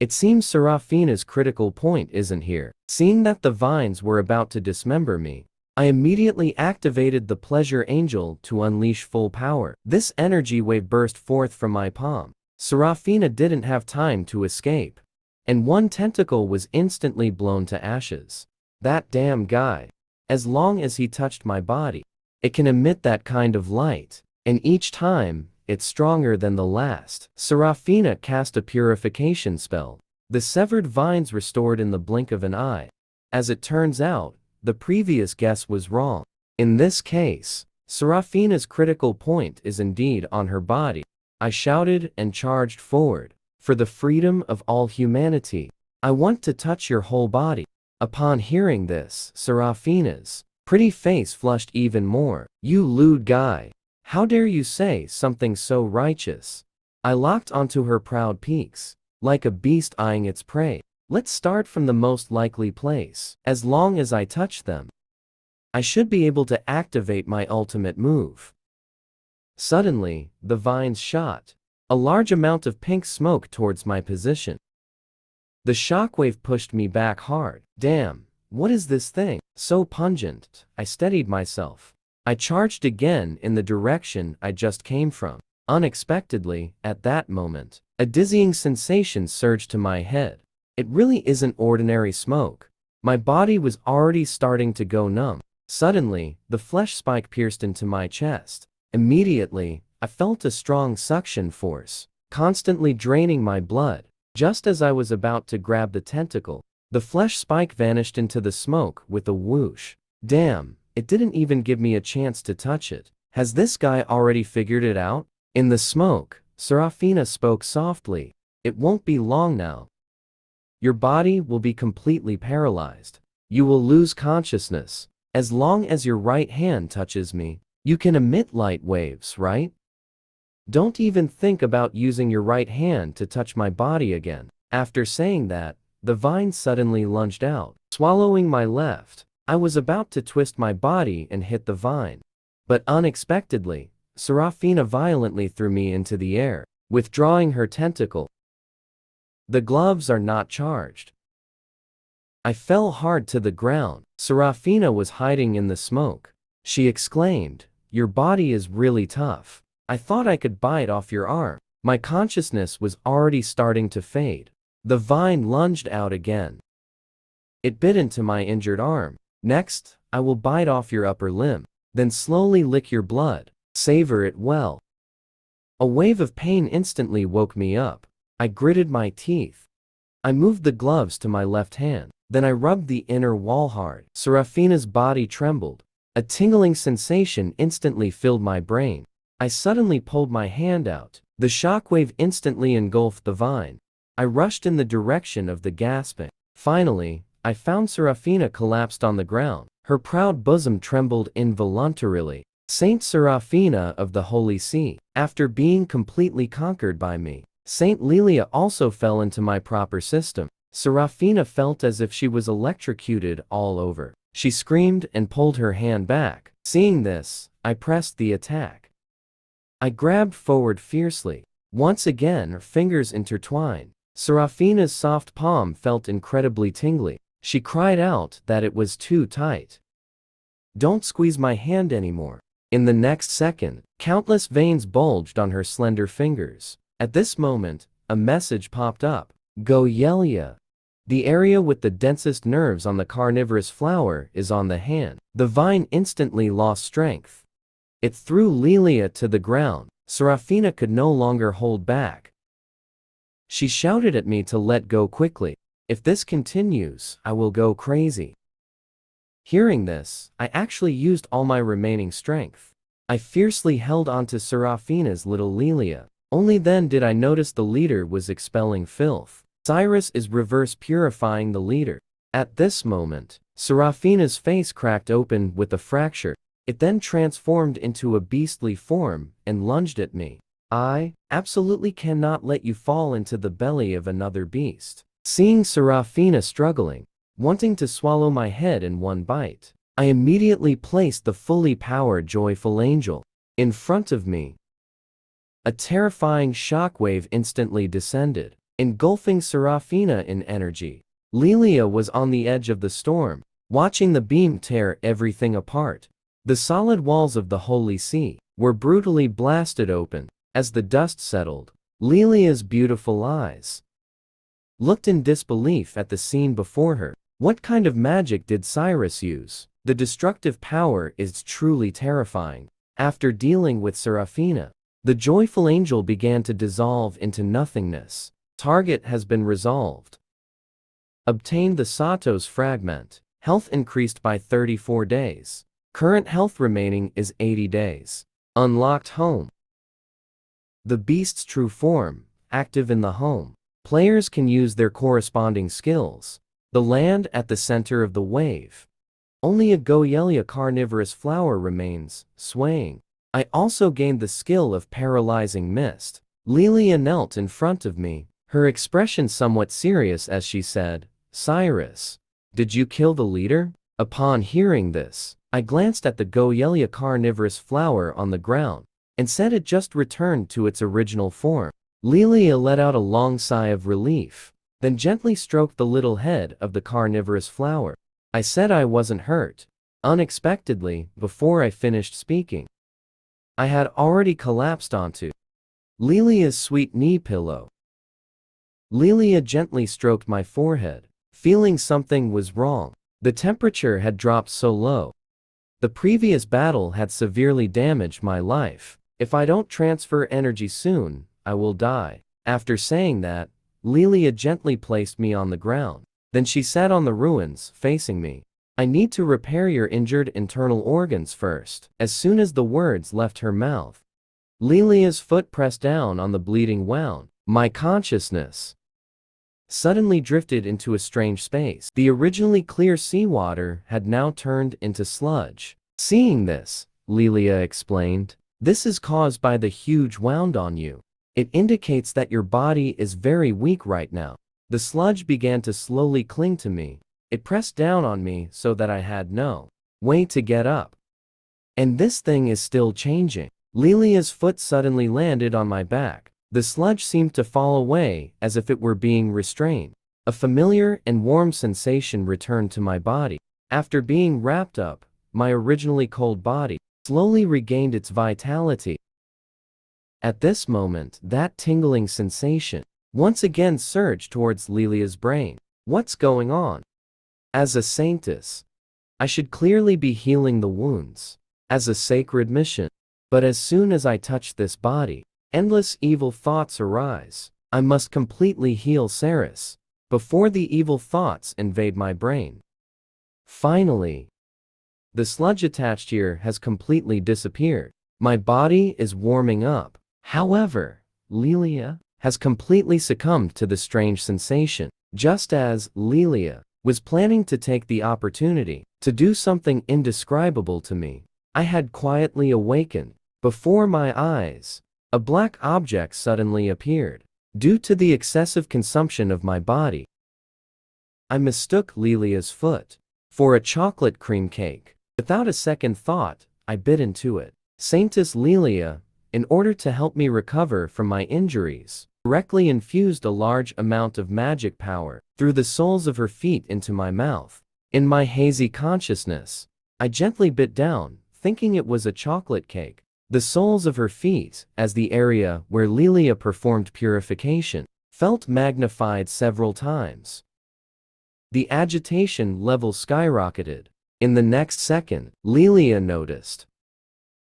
It seems Sarafina's critical point isn't here. Seeing that the vines were about to dismember me, I immediately activated the pleasure angel to unleash full power. This energy wave burst forth from my palm. Sarafina didn't have time to escape, and one tentacle was instantly blown to ashes. That damn guy. As long as he touched my body, it can emit that kind of light, and each time, it's stronger than the last. Sarafina cast a purification spell. The severed vines restored in the blink of an eye. As it turns out, the previous guess was wrong. In this case, Sarafina's critical point is indeed on her body. I shouted and charged forward. For the freedom of all humanity, I want to touch your whole body. Upon hearing this, Sarafina's pretty face flushed even more. You lewd guy. How dare you say something so righteous? I locked onto her proud peaks, like a beast eyeing its prey. Let's start from the most likely place. As long as I touch them, I should be able to activate my ultimate move. Suddenly, the vines shot a large amount of pink smoke towards my position. The shockwave pushed me back hard. Damn, what is this thing? So pungent. I steadied myself. I charged again in the direction I just came from. Unexpectedly, at that moment, a dizzying sensation surged to my head. It really isn't ordinary smoke. My body was already starting to go numb. Suddenly, the flesh spike pierced into my chest. Immediately, I felt a strong suction force, constantly draining my blood. Just as I was about to grab the tentacle, the flesh spike vanished into the smoke with a whoosh. Damn, it didn't even give me a chance to touch it. Has this guy already figured it out? In the smoke, Sarafina spoke softly. It won't be long now. Your body will be completely paralyzed. You will lose consciousness. As long as your right hand touches me, you can emit light waves, right? Don't even think about using your right hand to touch my body again. After saying that, the vine suddenly lunged out, swallowing my left. I was about to twist my body and hit the vine. But unexpectedly, Sarafina violently threw me into the air, withdrawing her tentacle. The gloves are not charged. I fell hard to the ground. Sarafina was hiding in the smoke. She exclaimed, "Your body is really tough. I thought I could bite off your arm." My consciousness was already starting to fade. The vine lunged out again. It bit into my injured arm. Next, I will bite off your upper limb, then slowly lick your blood. Savor it well. A wave of pain instantly woke me up. I gritted my teeth. I moved the gloves to my left hand. Then I rubbed the inner wall hard. Sarafina's body trembled. A tingling sensation instantly filled my brain. I suddenly pulled my hand out. The shockwave instantly engulfed the vine. I rushed in the direction of the gasping. Finally, I found Sarafina collapsed on the ground. Her proud bosom trembled involuntarily. Saint Sarafina of the Holy See. After being completely conquered by me, Saint Lilia also fell into my proper system. Sarafina felt as if she was electrocuted all over. She screamed and pulled her hand back. Seeing this, I pressed the attack. I grabbed forward fiercely. Once again, her fingers intertwined. Sarafina's soft palm felt incredibly tingly. She cried out that it was too tight. Don't squeeze my hand anymore. In the next second, countless veins bulged on her slender fingers. At this moment, a message popped up. Go Yelia. The area with the densest nerves on the carnivorous flower is on the hand. The vine instantly lost strength. It threw Lilia to the ground. Sarafina could no longer hold back. She shouted at me to let go quickly. If this continues, I will go crazy. Hearing this, I actually used all my remaining strength. I fiercely held onto Sarafina's little Lilia. Only then did I notice the leader was expelling filth. Cyrus is reverse purifying the leader. At this moment, Sarafina's face cracked open with a fracture. It then transformed into a beastly form and lunged at me. I absolutely cannot let you fall into the belly of another beast. Seeing Sarafina struggling, wanting to swallow my head in one bite, I immediately placed the fully powered joyful angel in front of me. A terrifying shockwave instantly descended, engulfing Sarafina in energy. Lilia was on the edge of the storm, watching the beam tear everything apart. The solid walls of the Holy See were brutally blasted open. As the dust settled, Lilia's beautiful eyes looked in disbelief at the scene before her. What kind of magic did Cyrus use? The destructive power is truly terrifying. After dealing with Sarafina, the joyful angel began to dissolve into nothingness. Target has been resolved. Obtained the Sato's fragment. Health increased by 34 days. Current health remaining is 80 days. Unlocked home. The beast's true form, active in the home. Players can use their corresponding skills. The land at the center of the wave. Only a Goyelia carnivorous flower remains, swaying. I also gained the skill of paralyzing mist. Lilia knelt in front of me, her expression somewhat serious as she said, "Cyrus, did you kill the leader?" Upon hearing this, I glanced at the Goyelia carnivorous flower on the ground, and said it just returned to its original form. Lilia let out a long sigh of relief, then gently stroked the little head of the carnivorous flower. I said I wasn't hurt. Unexpectedly, before I finished speaking, I had already collapsed onto Lilia's sweet knee pillow. Lilia gently stroked my forehead, feeling something was wrong. The temperature had dropped so low. The previous battle had severely damaged my life. If I don't transfer energy soon, I will die. After saying that, Lilia gently placed me on the ground. Then she sat on the ruins, facing me. "I need to repair your injured internal organs first." As soon as the words left her mouth, Lilia's foot pressed down on the bleeding wound. My consciousness suddenly drifted into a strange space. The originally clear seawater had now turned into sludge. Seeing this, Lilia explained, "This is caused by the huge wound on you. It indicates that your body is very weak right now." The sludge began to slowly cling to me. It pressed down on me so that I had no way to get up. And this thing is still changing. Lilia's foot suddenly landed on my back. The sludge seemed to fall away as if it were being restrained. A familiar and warm sensation returned to my body. After being wrapped up, my originally cold body slowly regained its vitality. At this moment, that tingling sensation once again surged towards Lilia's brain. What's going on? As a saintess, I should clearly be healing the wounds as a sacred mission. But as soon as I touch this body, endless evil thoughts arise. I must completely heal Saris before the evil thoughts invade my brain. Finally, the sludge attached here has completely disappeared. My body is warming up. However, Lilia has completely succumbed to the strange sensation. Just as Lilia was planning to take the opportunity to do something indescribable to me, I had quietly awakened. Before my eyes, a black object suddenly appeared. Due to the excessive consumption of my body, I mistook Lilia's foot for a chocolate cream cake. Without a second thought, I bit into it. Saintess Lilia, in order to help me recover from my injuries, directly infused a large amount of magic power through the soles of her feet into my mouth. In my hazy consciousness, I gently bit down, thinking it was a chocolate cake. The soles of her feet, as the area where Lilia performed purification, felt magnified several times. The agitation level skyrocketed. In the next second, Lilia noticed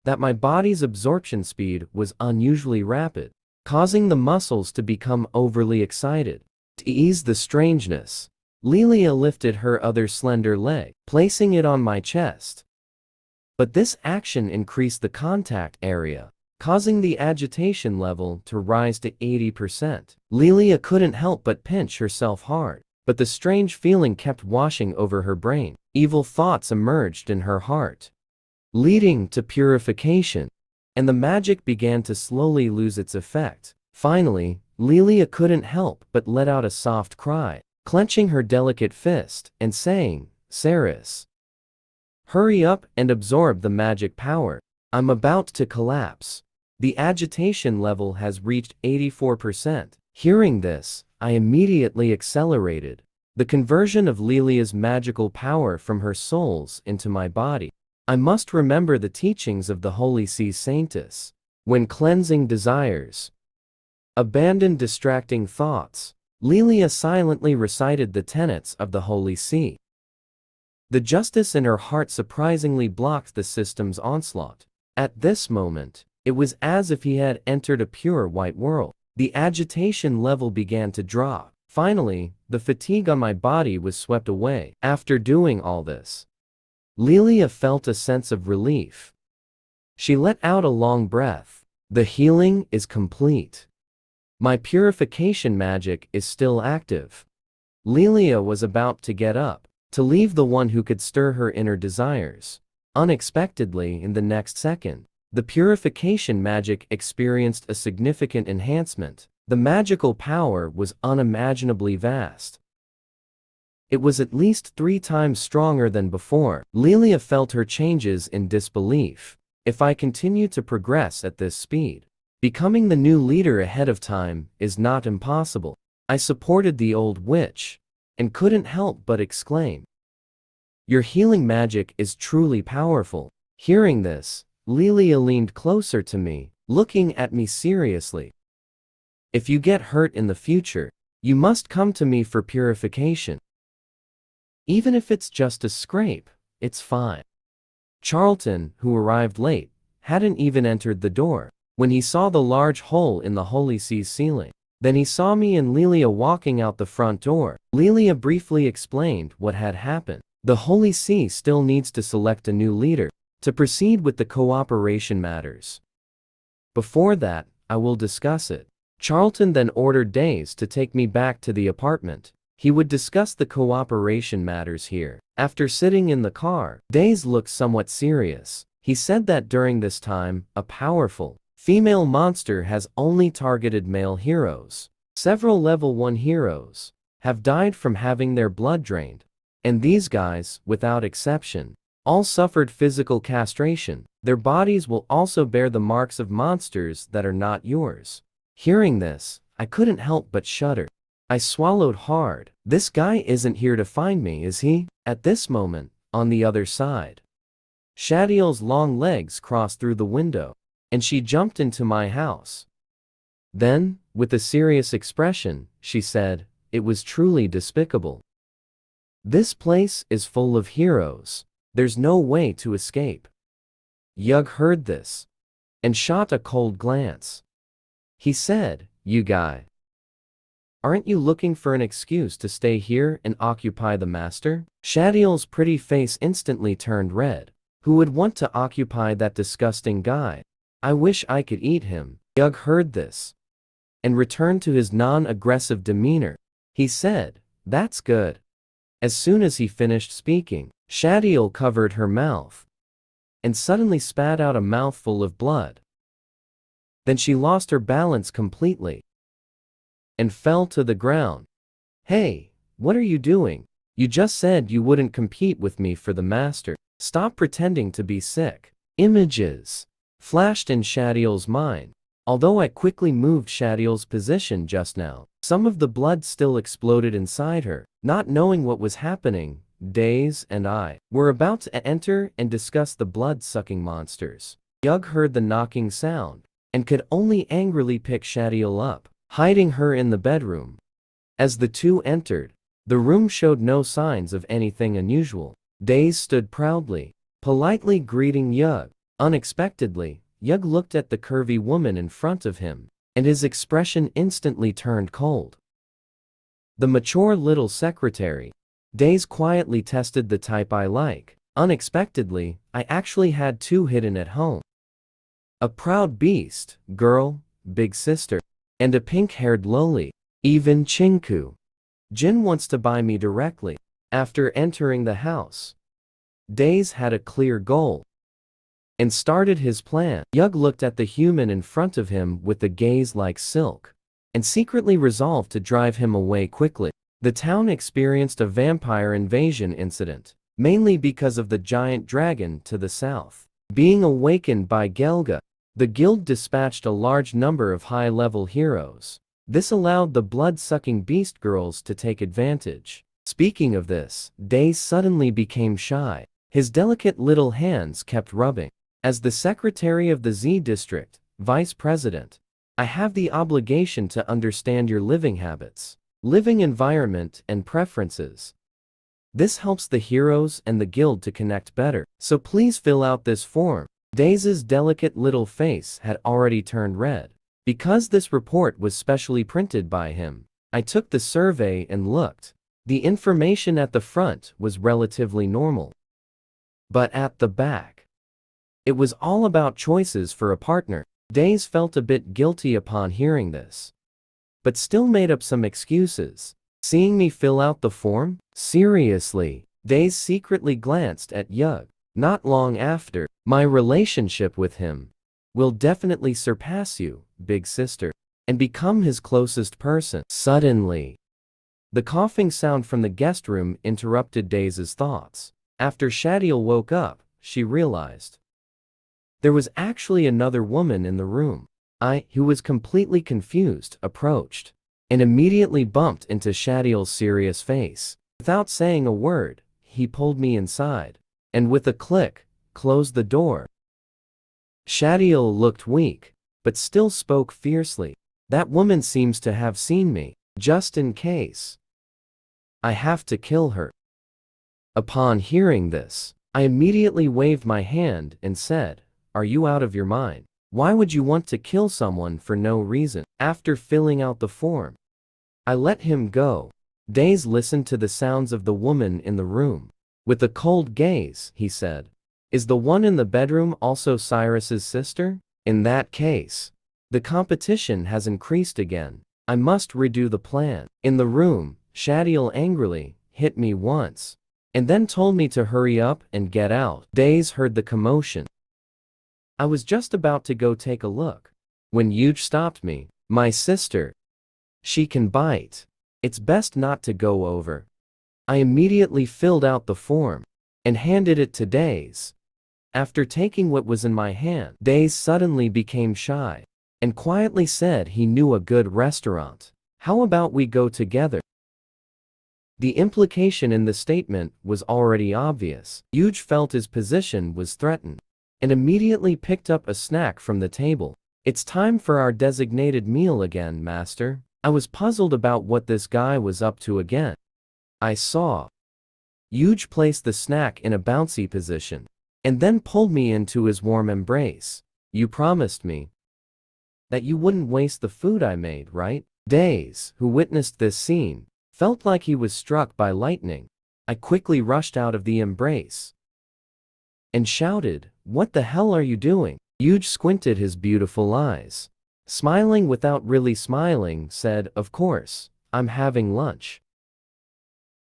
that my body's absorption speed was unusually rapid, causing the muscles to become overly excited. To ease the strangeness, Lilia lifted her other slender leg, placing it on my chest. But this action increased the contact area, causing the agitation level to rise to 80%. Lilia couldn't help but pinch herself hard, but the strange feeling kept washing over her brain. Evil thoughts emerged in her heart, leading to purification, and the magic began to slowly lose its effect. Finally, Lilia couldn't help but let out a soft cry, clenching her delicate fist and saying, "Saris, hurry up and absorb the magic power. I'm about to collapse." The agitation level has reached 84%. Hearing this, I immediately accelerated the conversion of Lilia's magical power from her souls into my body. I must remember the teachings of the Holy Sea Saintess. When cleansing desires, abandon distracting thoughts. Lilia silently recited the tenets of the Holy Sea. The justice in her heart surprisingly blocked the system's onslaught. At this moment, it was as if he had entered a pure white world. The agitation level began to drop. Finally, the fatigue on my body was swept away. After doing all this, Lilia felt a sense of relief. She let out a long breath. The healing is complete. My purification magic is still active. Lilia was about to get up, to leave the one who could stir her inner desires. Unexpectedly, in the next second, the purification magic experienced a significant enhancement. The magical power was unimaginably vast. It was at least 3 times stronger than before. Lilia felt her changes in disbelief. If I continue to progress at this speed, becoming the new leader ahead of time is not impossible. I supported the old witch, and couldn't help but exclaim, "Your healing magic is truly powerful." Hearing this, Lilia leaned closer to me, looking at me seriously. "If you get hurt in the future, you must come to me for purification. Even if it's just a scrape, it's fine." Charlton, who arrived late, hadn't even entered the door when he saw the large hole in the Holy See's ceiling. Then he saw me and Lilia walking out the front door. Lilia briefly explained what had happened. The Holy See still needs to select a new leader to proceed with the cooperation matters. Before that, I will discuss it. Charlton then ordered Days to take me back to the apartment. He would discuss the cooperation matters here. After sitting in the car, Days looked somewhat serious. He said that during this time, a powerful female monster has only targeted male heroes. Several level 1 heroes have died from having their blood drained, and these guys, without exception, all suffered physical castration. Their bodies will also bear the marks of monsters that are not yours. Hearing this, I couldn't help but shudder. I swallowed hard. This guy isn't here to find me, is he? At this moment, on the other side, Shadiel's long legs crossed through the window, and she jumped into my house. Then, with a serious expression, she said, "It was truly despicable. This place is full of heroes. There's no way to escape." Yug heard this and shot a cold glance. He said, "You guy, aren't you looking for an excuse to stay here and occupy the master?" Shadiel's pretty face instantly turned red. Who would want to occupy that disgusting guy? I wish I could eat him. Yug heard this and returned to his non-aggressive demeanor. He said, "That's good." As soon as he finished speaking, Shadiel covered her mouth and suddenly spat out a mouthful of blood. Then she lost her balance completely and fell to the ground. "Hey, what are you doing? You just said you wouldn't compete with me for the master. Stop pretending to be sick." Images flashed in Shadiel's mind. Although I quickly moved Shadiel's position just now, some of the blood still exploded inside her. Not knowing what was happening, Days and I were about to enter and discuss the blood-sucking monsters. Yug heard the knocking sound and could only angrily pick Shadiel up, hiding her in the bedroom. As the two entered, the room showed no signs of anything unusual. Days stood proudly, politely greeting Yug. Unexpectedly, Yug looked at the curvy woman in front of him, and his expression instantly turned cold. The mature little secretary. Days quietly tested the type I like. Unexpectedly, I actually had 2 hidden at home. A proud beast, girl, big sister, and a pink-haired loli. Even Chinku. Jin wants to buy me directly. After entering the house, Days had a clear goal and started his plan. Yug looked at the human in front of him with a gaze like silk, and secretly resolved to drive him away quickly. The town experienced a vampire invasion incident, mainly because of the giant dragon to the south being awakened by Gelga. The guild dispatched a large number of high-level heroes. This allowed the blood-sucking beast girls to take advantage. Speaking of this, Days suddenly became shy. His delicate little hands kept rubbing. As the secretary of the Z District, Vice President, I have the obligation to understand your living habits, living environment, and preferences. This helps the heroes and the guild to connect better. So please fill out this form. Days' delicate little face had already turned red. Because this report was specially printed by him, I took the survey and looked. The information at the front was relatively normal. But at the back, it was all about choices for a partner. Days felt a bit guilty upon hearing this, but still made up some excuses. Seeing me fill out the form? Seriously? Days secretly glanced at Yug. Not long after, my relationship with him will definitely surpass you, big sister, and become his closest person. Suddenly, the coughing sound from the guest room interrupted Dais's thoughts. After Shadiel woke up, she realized there was actually another woman in the room. I, who was completely confused, approached and immediately bumped into Shadiel's serious face. Without saying a word, he pulled me inside and with a click, closed the door. Shadiel looked weak, but still spoke fiercely. That woman seems to have seen me. Just in case, I have to kill her. Upon hearing this, I immediately waved my hand and said, "Are you out of your mind? Why would you want to kill someone for no reason?" After filling out the form, I let him go. Days listened to the sounds of the woman in the room. With a cold gaze, he said, "Is the one in the bedroom also Cyrus's sister? In that case, the competition has increased again. I must redo the plan." In the room, Shadiel angrily hit me once and then told me to hurry up and get out. Days heard the commotion. I was just about to go take a look when Yuge stopped me. "My sister. She can bite. It's best not to go over." I immediately filled out the form and handed it to Days. After taking what was in my hand, Days suddenly became shy and quietly said he knew a good restaurant. "How about we go together?" The implication in the statement was already obvious. Yuge felt his position was threatened and immediately picked up a snack from the table. "It's time for our designated meal again, master." I was puzzled about what this guy was up to again. I saw Yuge place the snack in a bouncy position and then pulled me into his warm embrace. "You promised me that you wouldn't waste the food I made, right?" Days, who witnessed this scene, felt like he was struck by lightning. I quickly rushed out of the embrace and shouted, "What the hell are you doing?" Yuge squinted his beautiful eyes. Smiling without really smiling, said, "Of course, I'm having lunch.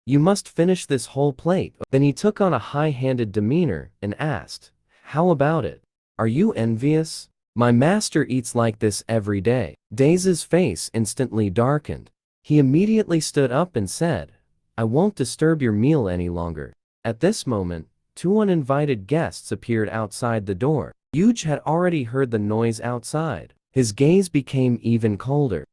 You must finish this whole plate." Then he took on a high-handed demeanor and asked, "How about it? Are you envious? My master eats like this every day." Dais's face instantly darkened. He immediately stood up and said, "I won't disturb your meal any longer." At this moment, two uninvited guests appeared outside the door. Yuge had already heard the noise outside. His gaze became even colder.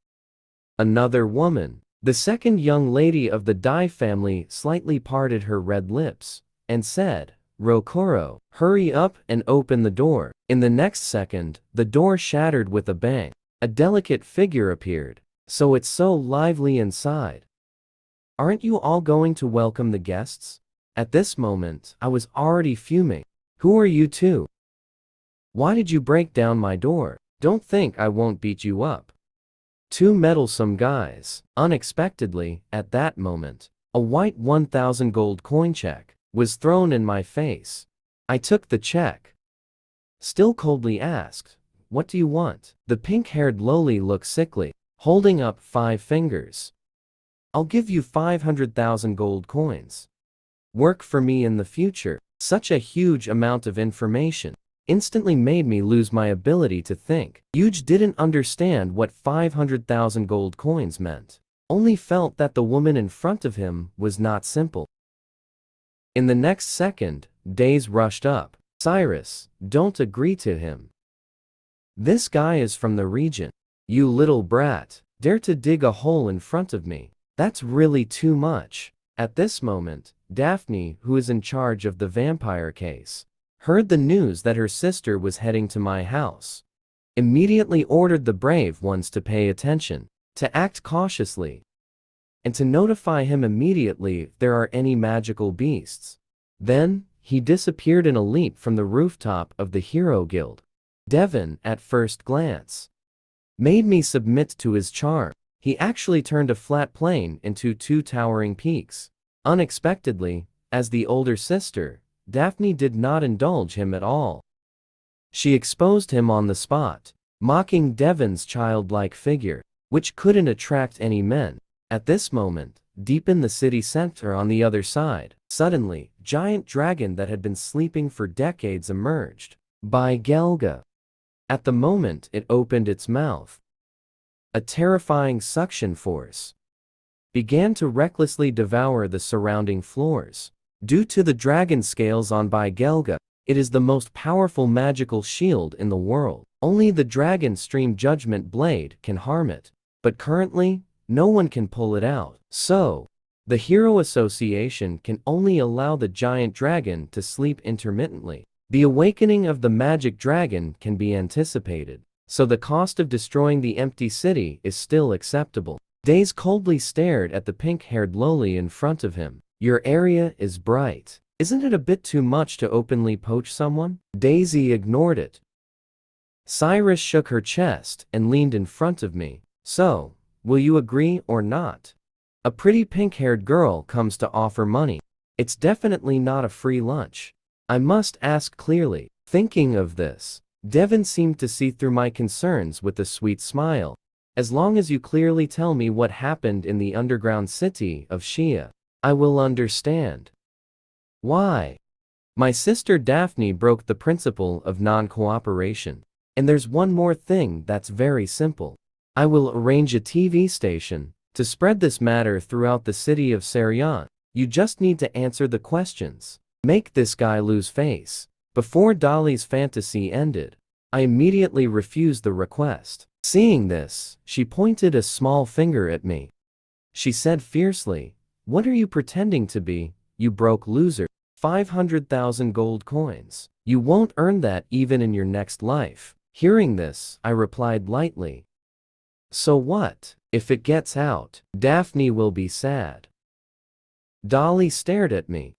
Another woman, the second young lady of the Dai family, slightly parted her red lips and said, "Rokuro, hurry up and open the door." In the next second, the door shattered with a bang. A delicate figure appeared. "So it's so lively inside. Aren't you all going to welcome the guests?" At this moment, I was already fuming. "Who are you two? Why did you break down my door? Don't think I won't beat you up." Two meddlesome guys. Unexpectedly, at that moment, a white 1,000 gold coin check was thrown in my face. I took the check. Still coldly asked, "What do you want?" The pink-haired loli looked sickly, holding up 5 fingers. "I'll give you 500,000 gold coins. Work for me in the future." Such a huge amount of information instantly made me lose my ability to think. Yuge didn't understand what 500,000 gold coins meant, only felt that the woman in front of him was not simple. In the next second, Days rushed up. "Cyrus, don't agree to him. This guy is from the region. You little brat, dare to dig a hole in front of me. That's really too much." At this moment, Daphne, who is in charge of the vampire case, heard the news that her sister was heading to my house. Immediately ordered the brave ones to pay attention, to act cautiously, and to notify him immediately if there are any magical beasts. Then, he disappeared in a leap from the rooftop of the Hero Guild. Devon, at first glance, made me submit to his charm. He actually turned a flat plane into 2 towering peaks. Unexpectedly, as the older sister, Daphne did not indulge him at all. She exposed him on the spot, mocking Devon's childlike figure, which couldn't attract any men. At this moment, deep in the city center on the other side. Suddenly, giant dragon that had been sleeping for decades emerged. By Gelga. At the moment it opened its mouth, a terrifying suction force began to recklessly devour the surrounding floors. Due to the dragon scales on Bai Gelga, it is the most powerful magical shield in the world. Only the dragon stream judgment blade can harm it. But currently, no one can pull it out. So, the Hero Association can only allow the giant dragon to sleep intermittently. The awakening of the magic dragon can be anticipated, so the cost of destroying the empty city is still acceptable. Days coldly stared at the pink-haired loli in front of him. Your area is bright. Isn't it a bit too much to openly poach someone? Daisy ignored it. Cyrus shook her chest and leaned in front of me. So, will you agree or not? A pretty pink-haired girl comes to offer money. It's definitely not a free lunch. I must ask clearly. Thinking of this, Devon seemed to see through my concerns with a sweet smile. As long as you clearly tell me what happened in the underground city of Shia, I will understand. Why? My sister Daphne broke the principle of non-cooperation. And there's one more thing that's very simple. I will arrange a TV station to spread this matter throughout the city of Sarafina. You just need to answer the questions. Make this guy lose face. Before Dolly's fantasy ended, I immediately refused the request. Seeing this, she pointed a small finger at me. She said fiercely, "What are you pretending to be, you broke loser? 500,000 gold coins. You won't earn that even in your next life." Hearing this, I replied lightly, "So what? If it gets out, Daphne will be sad." Dolly stared at me,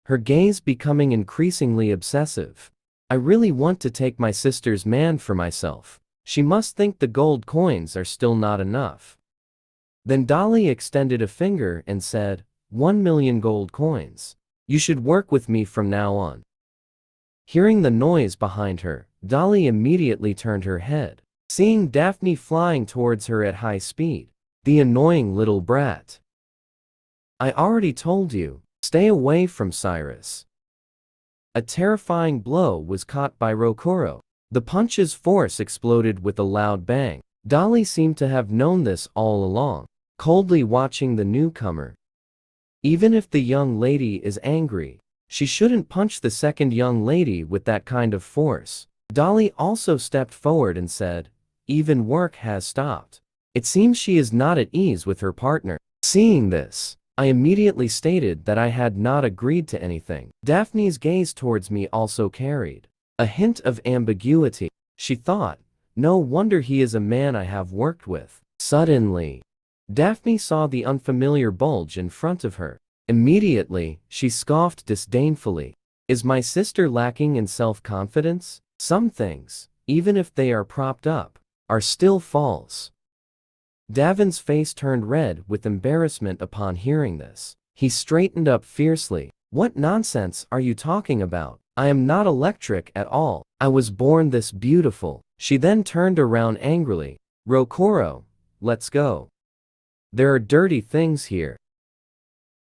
her gaze becoming increasingly obsessive. I really want to take my sister's man for myself. She must think the gold coins are still not enough. Then Dolly extended a finger and said, 1 million gold coins. You should work with me from now on. Hearing the noise behind her, Dolly immediately turned her head, seeing Daphne flying towards her at high speed. The annoying little brat. I already told you, stay away from Cyrus. A terrifying blow was caught by Rokuro. The punch's force exploded with a loud bang. Dolly seemed to have known this all along, coldly watching the newcomer. Even if the young lady is angry, she shouldn't punch the second young lady with that kind of force. Dolly also stepped forward and said, "Even work has stopped." It seems she is not at ease with her partner. Seeing this, I immediately stated that I had not agreed to anything. Daphne's gaze towards me also carried a hint of ambiguity. She thought, no wonder he is a man I have worked with. Suddenly, Daphne saw the unfamiliar bulge in front of her. Immediately, she scoffed disdainfully. Is my sister lacking in self-confidence? Some things, even if they are propped up, are still false. Davon's face turned red with embarrassment upon hearing this. He straightened up fiercely. What nonsense are you talking about? I am not electric at all. I was born this beautiful. She then turned around angrily. Rokuro, let's go. There are dirty things here.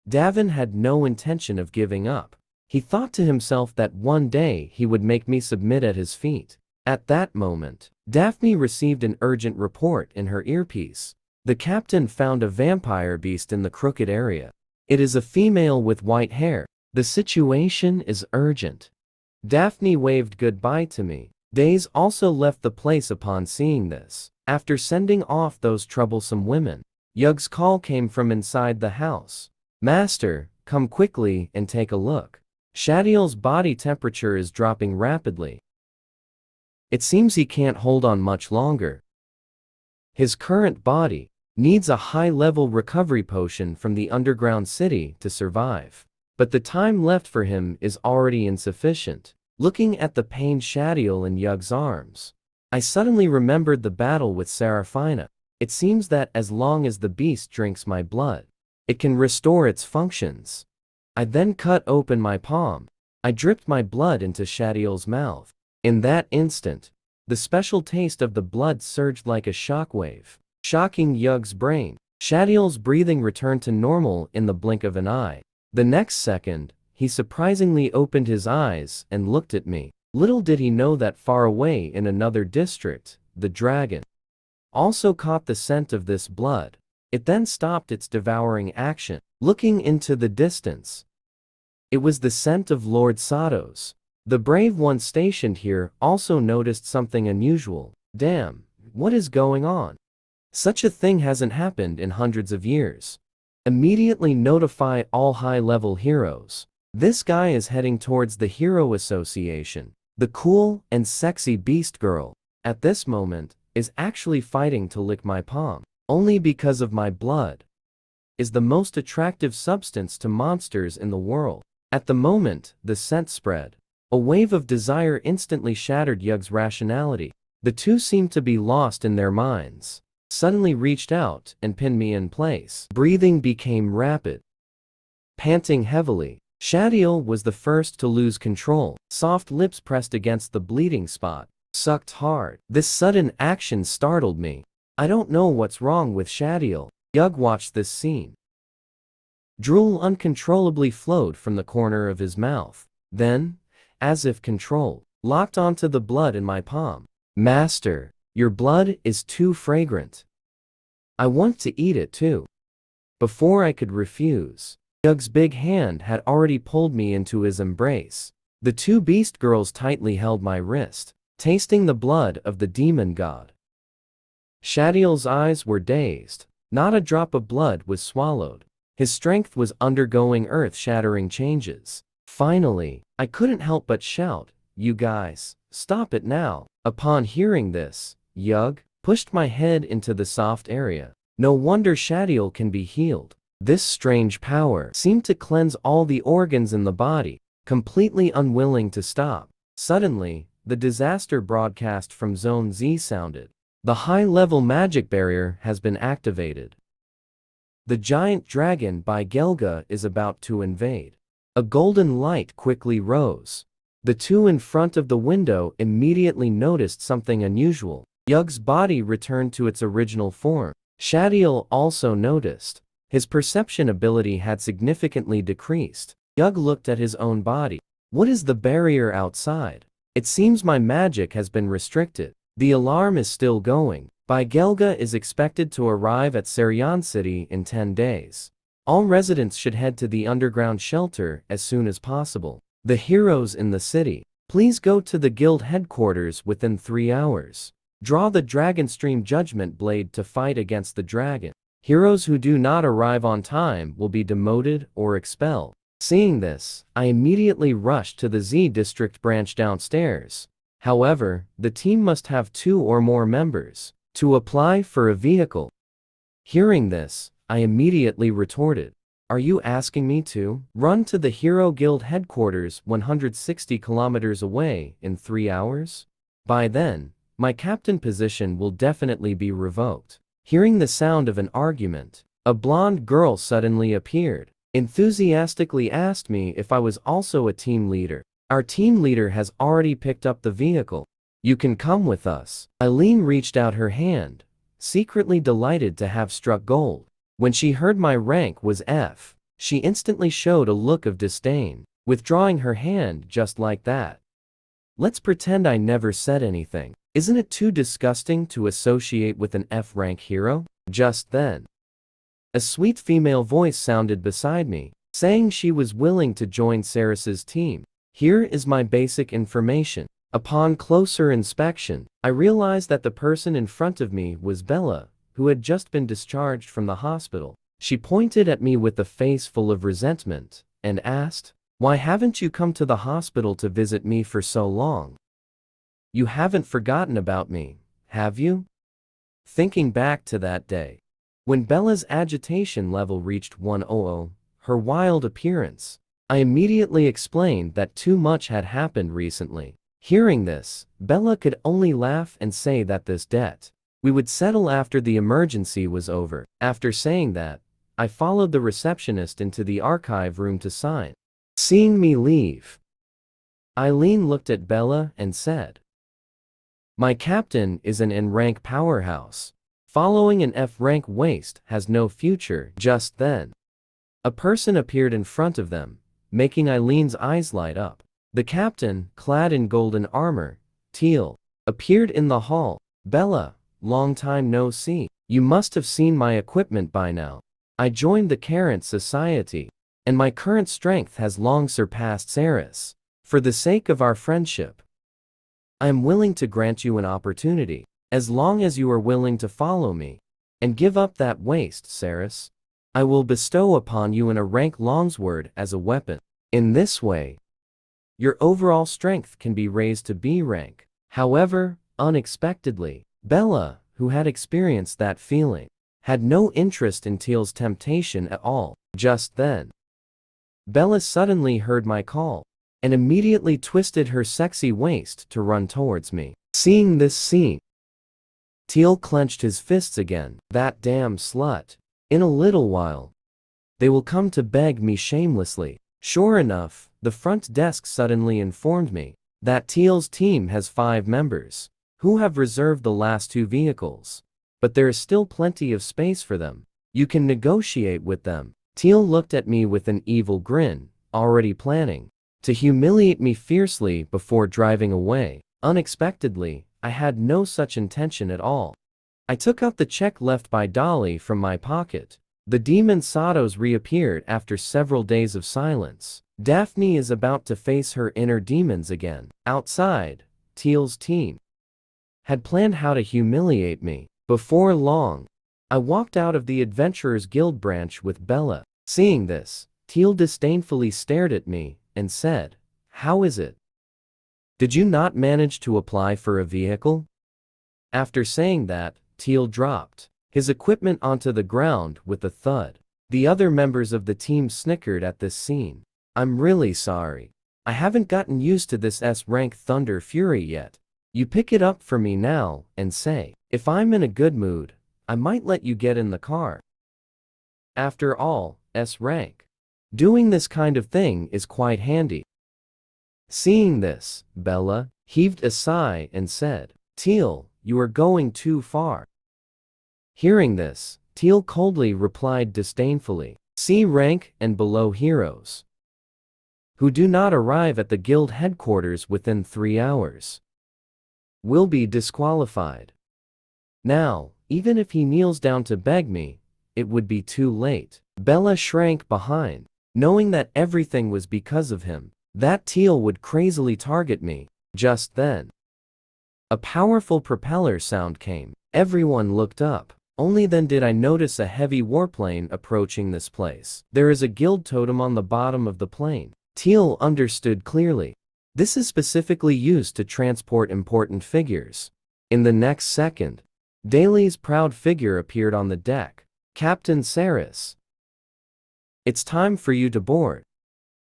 Davon had no intention of giving up. He thought to himself that one day he would make me submit at his feet. At that moment, Daphne received an urgent report in her earpiece. The captain found a vampire beast in the crooked area. It is a female with white hair. The situation is urgent. Daphne waved goodbye to me. Days also left the place upon seeing this. After sending off those troublesome women, Yug's call came from inside the house. Master, come quickly and take a look. Shadiel's body temperature is dropping rapidly. It seems he can't hold on much longer. His current body needs a high-level recovery potion from the underground city to survive. But the time left for him is already insufficient. Looking at the pained Shadiel in Yug's arms, I suddenly remembered the battle with Sarafina. It seems that as long as the beast drinks my blood, it can restore its functions. I then cut open my palm. I dripped my blood into Shadiel's mouth. In that instant, the special taste of the blood surged like a shockwave, shocking Yug's brain. Shadiel's breathing returned to normal in the blink of an eye. The next second, he surprisingly opened his eyes and looked at me. Little did he know that far away in another district, the dragon also caught the scent of this blood. It then stopped its devouring action, looking into the distance. It was the scent of Lord Satos. The brave one stationed here also noticed something unusual. Damn, what is going on? Such a thing hasn't happened in hundreds of years. Immediately notify all high-level heroes. This guy is heading towards the Hero Association. The cool and sexy beast girl, at this moment, is actually fighting to lick my palm. Only because of my blood is the most attractive substance to monsters in the world. At the moment, the scent spread. A wave of desire instantly shattered Yug's rationality. The two seemed to be lost in their minds. Suddenly reached out and pinned me in place. Breathing became rapid. Panting heavily, Shadiel was the first to lose control. Soft lips pressed against the bleeding spot. Sucked hard. This sudden action startled me. I don't know what's wrong with Shadiel. Yug watched this scene. Drool uncontrollably flowed from the corner of his mouth. Then, as if controlled, locked onto the blood in my palm. Master, your blood is too fragrant. I want to eat it too. Before I could refuse, Yug's big hand had already pulled me into his embrace. The two beast girls tightly held my wrist, tasting the blood of the demon god. Shadiel's eyes were dazed. Not a drop of blood was swallowed. His strength was undergoing earth-shattering changes. Finally, I couldn't help but shout, "You guys, stop it now." Upon hearing this, Yug pushed my head into the soft area. No wonder Shadiel can be healed. This strange power seemed to cleanse all the organs in the body, completely unwilling to stop. Suddenly, the disaster broadcast from Zone Z sounded. The high-level magic barrier has been activated. The giant dragon by Gelga is about to invade. A golden light quickly rose. The two in front of the window immediately noticed something unusual. Yug's body returned to its original form. Shadiel also noticed. His perception ability had significantly decreased. Yug looked at his own body. What is the barrier outside? It seems my magic has been restricted. The alarm is still going. Gelga is expected to arrive at Saryan City in 10 days. All residents should head to the underground shelter as soon as possible. The heroes in the city, please go to the guild headquarters within 3 hours. Draw the Dragonstream Judgment Blade to fight against the dragon. Heroes who do not arrive on time will be demoted or expelled. Seeing this, I immediately rushed to the Z District branch downstairs. However, the team must have 2 or more members to apply for a vehicle. Hearing this, I immediately retorted, "Are you asking me to run to the Hero Guild headquarters 160 kilometers away in 3 hours? By then, my captain position will definitely be revoked." Hearing the sound of an argument, a blonde girl suddenly appeared, enthusiastically asked me if I was also a team leader. "Our team leader has already picked up the vehicle. You can come with us." Eileen reached out her hand, secretly delighted to have struck gold. When she heard my rank was F, she instantly showed a look of disdain, withdrawing her hand just like that. Let's pretend I never said anything. Isn't it too disgusting to associate with an F-rank hero? Just then, a sweet female voice sounded beside me, saying she was willing to join Saras's team. Here is my basic information. Upon closer inspection, I realized that the person in front of me was Bella, who had just been discharged from the hospital. She pointed at me with a face full of resentment, and asked, "Why haven't you come to the hospital to visit me for so long? You haven't forgotten about me, have you?" Thinking back to that day, when Bella's agitation level reached 100, her wild appearance, I immediately explained that too much had happened recently. Hearing this, Bella could only laugh and say that this debt we would settle after the emergency was over. After saying that, I followed the receptionist into the archive room to sign. Seeing me leave, Eileen looked at Bella and said, "My captain is an N-rank powerhouse. Following an F-rank waste has no future. Just then, a person appeared in front of them, making Eileen's eyes light up. The captain, clad in golden armor, Teal, appeared in the hall. Bella, long time no see. You must have seen my equipment by now. I joined the Carrant Society, and my current strength has long surpassed Saris. For the sake of our friendship, I am willing to grant you an opportunity, as long as you are willing to follow me, and give up that waste, Saris. I will bestow upon you a rank longsword as a weapon. In this way, your overall strength can be raised to B rank. However, unexpectedly, Bella, who had experienced that feeling, had no interest in Teal's temptation at all. Just then, Bella suddenly heard my call, and immediately twisted her sexy waist to run towards me. Seeing this scene, Teal clenched his fists again. That damn slut. In a little while, they will come to beg me shamelessly. Sure enough, the front desk suddenly informed me that Teal's team has 5 members, who have reserved the last 2 vehicles. But there is still plenty of space for them. You can negotiate with them. Teal looked at me with an evil grin, already planning to humiliate me fiercely before driving away. Unexpectedly, I had no such intention at all. I took out the check left by Dolly from my pocket. The demon Satos reappeared after several days of silence. Daphne is about to face her inner demons again. Outside, Teal's team had planned how to humiliate me. Before long, I walked out of the Adventurers Guild branch with Bella. Seeing this, Teal disdainfully stared at me and said, "How is it? Did you not manage to apply for a vehicle?" After saying that, Teal dropped his equipment onto the ground with a thud. The other members of the team snickered at this scene. I'm really sorry. I haven't gotten used to this S-rank Thunder Fury yet. You pick it up for me now and say, if I'm in a good mood, I might let you get in the car. After all, S-rank. Doing this kind of thing is quite handy. Seeing this, Bella heaved a sigh and said, Teal, you are going too far. Hearing this, Teal coldly replied disdainfully, C rank and below heroes who do not arrive at the guild headquarters within 3 hours will be disqualified. Now, even if he kneels down to beg me, it would be too late. Bella shrank behind, knowing that everything was because of him, that Teal would crazily target me. Just then, a powerful propeller sound came. Everyone looked up. Only then did I notice a heavy warplane approaching this place. There is a guild totem on the bottom of the plane. Teal understood clearly. This is specifically used to transport important figures. In the next second, Daly's proud figure appeared on the deck. Captain Saris, it's time for you to board.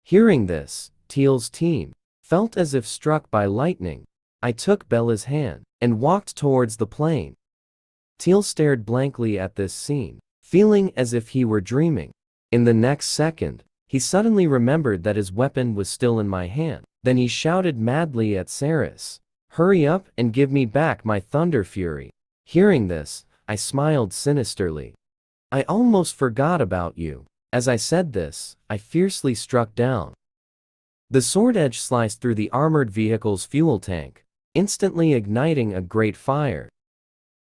Hearing this, Teal's team felt as if struck by lightning. I took Bella's hand and walked towards the plane. Teal stared blankly at this scene, feeling as if he were dreaming. In the next second, he suddenly remembered that his weapon was still in my hand. Then he shouted madly at Saris, hurry up and give me back my Thunder Fury. Hearing this, I smiled sinisterly. I almost forgot about you. As I said this, I fiercely struck down. The sword edge sliced through the armored vehicle's fuel tank, instantly igniting a great fire.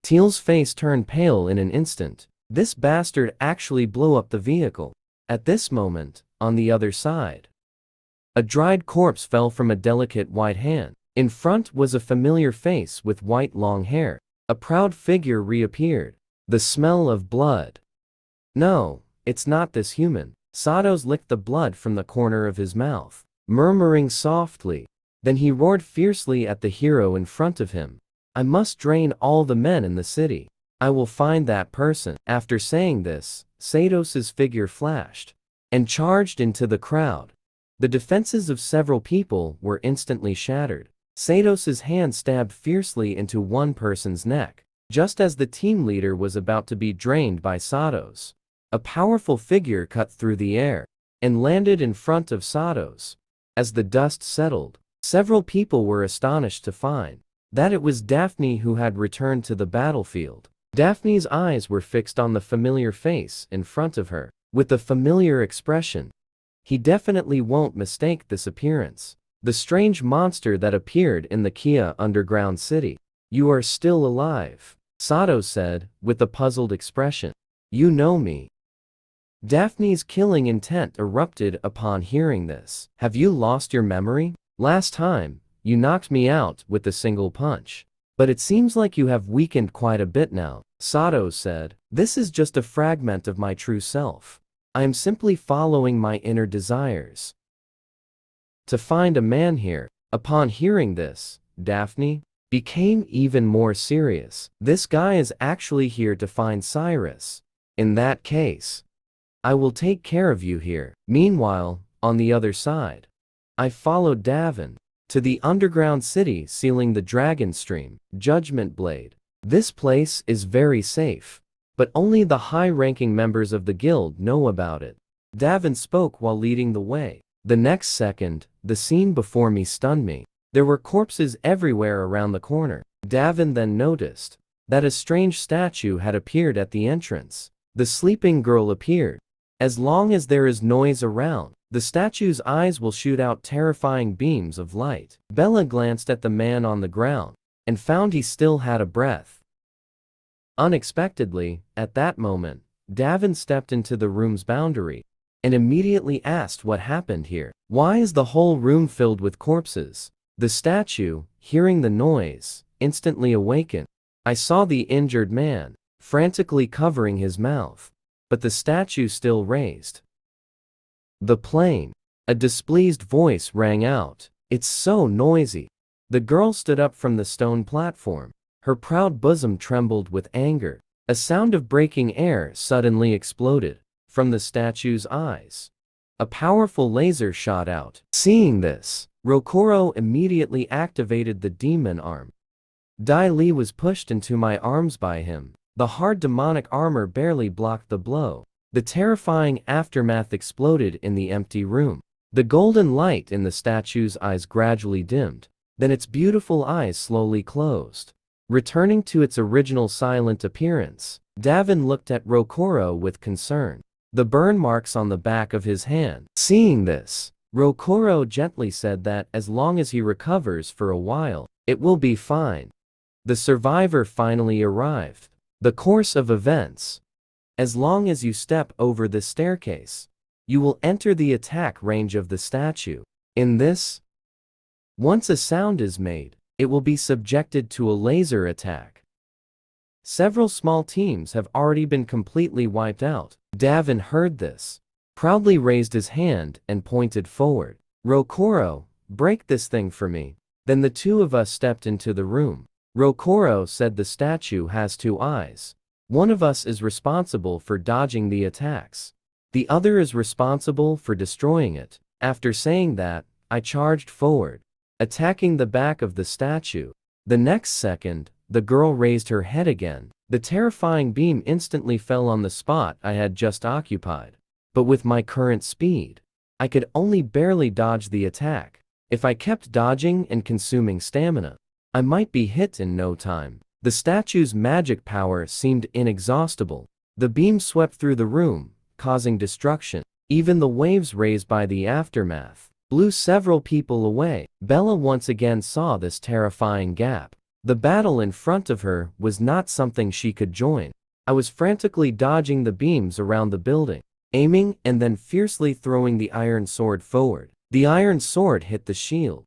Teal's face turned pale in an instant. This bastard actually blew up the vehicle. At this moment, on the other side, a dried corpse fell from a delicate white hand. In front was a familiar face with white long hair. A proud figure reappeared. The smell of blood. No, it's not this human. Satos licked the blood from the corner of his mouth, murmuring softly. Then he roared fiercely at the hero in front of him. I must drain all the men in the city. I will find that person. After saying this, Satos's figure flashed and charged into the crowd. The defenses of several people were instantly shattered. Satos's hand stabbed fiercely into one person's neck. Just as the team leader was about to be drained by Satos, a powerful figure cut through the air and landed in front of Satos. As the dust settled, several people were astonished to find that it was Daphne who had returned to the battlefield. Daphne's eyes were fixed on the familiar face in front of her, with a familiar expression. He definitely won't mistake this appearance. The strange monster that appeared in the Kia underground city. You are still alive, Sato said, with a puzzled expression. You know me. Daphne's killing intent erupted upon hearing this. Have you lost your memory? Last time, you knocked me out with a single punch. But it seems like you have weakened quite a bit now, Sato said. This is just a fragment of my true self. I am simply following my inner desires. To find a man here. Upon hearing this, Daphne became even more serious. This guy is actually here to find Cyrus. In that case, I will take care of you here. Meanwhile, on the other side, I followed Davin to the underground city sealing the dragon stream, Judgment Blade. This place is very safe, but only the high-ranking members of the guild know about it. Davin spoke while leading the way. The next second, the scene before me stunned me. There were corpses everywhere around the corner. Davin then noticed that a strange statue had appeared at the entrance. The sleeping girl appeared. As long as there is noise around, the statue's eyes will shoot out terrifying beams of light. Bella glanced at the man on the ground and found he still had a breath. Unexpectedly, at that moment, Davin stepped into the room's boundary and immediately asked what happened here. Why is the whole room filled with corpses? The statue, hearing the noise, instantly awakened. I saw the injured man frantically covering his mouth, but the statue still raised the plane. A displeased voice rang out. It's so noisy. The girl stood up from the stone platform. Her proud bosom trembled with anger. A sound of breaking air suddenly exploded from the statue's eyes. A powerful laser shot out. Seeing this, Rokuro immediately activated the demon arm. Dai Li was pushed into my arms by him. The hard demonic armor barely blocked the blow. The terrifying aftermath exploded in the empty room. The golden light in the statue's eyes gradually dimmed. Then its beautiful eyes slowly closed, returning to its original silent appearance. Davin looked at Rokuro with concern. The burn marks on the back of his hand. Seeing this, Rokuro gently said that as long as he recovers for a while, it will be fine. The survivor finally arrived. The course of events. As long as you step over the staircase, you will enter the attack range of the statue. In this, once a sound is made, it will be subjected to a laser attack. Several small teams have already been completely wiped out. Davin heard this, proudly raised his hand and pointed forward. Rokuro, break this thing for me. Then the two of us stepped into the room. Rokuro said the statue has two eyes. One of us is responsible for dodging the attacks. The other is responsible for destroying it. After saying that, I charged forward, attacking the back of the statue. The next second, the girl raised her head again. The terrifying beam instantly fell on the spot I had just occupied. But with my current speed, I could only barely dodge the attack. If I kept dodging and consuming stamina, I might be hit in no time. The statue's magic power seemed inexhaustible. The beam swept through the room, causing destruction. Even the waves raised by the aftermath blew several people away. Bella once again saw this terrifying gap. The battle in front of her was not something she could join. I was frantically dodging the beams around the building, aiming and then fiercely throwing the iron sword forward. The iron sword hit the shield,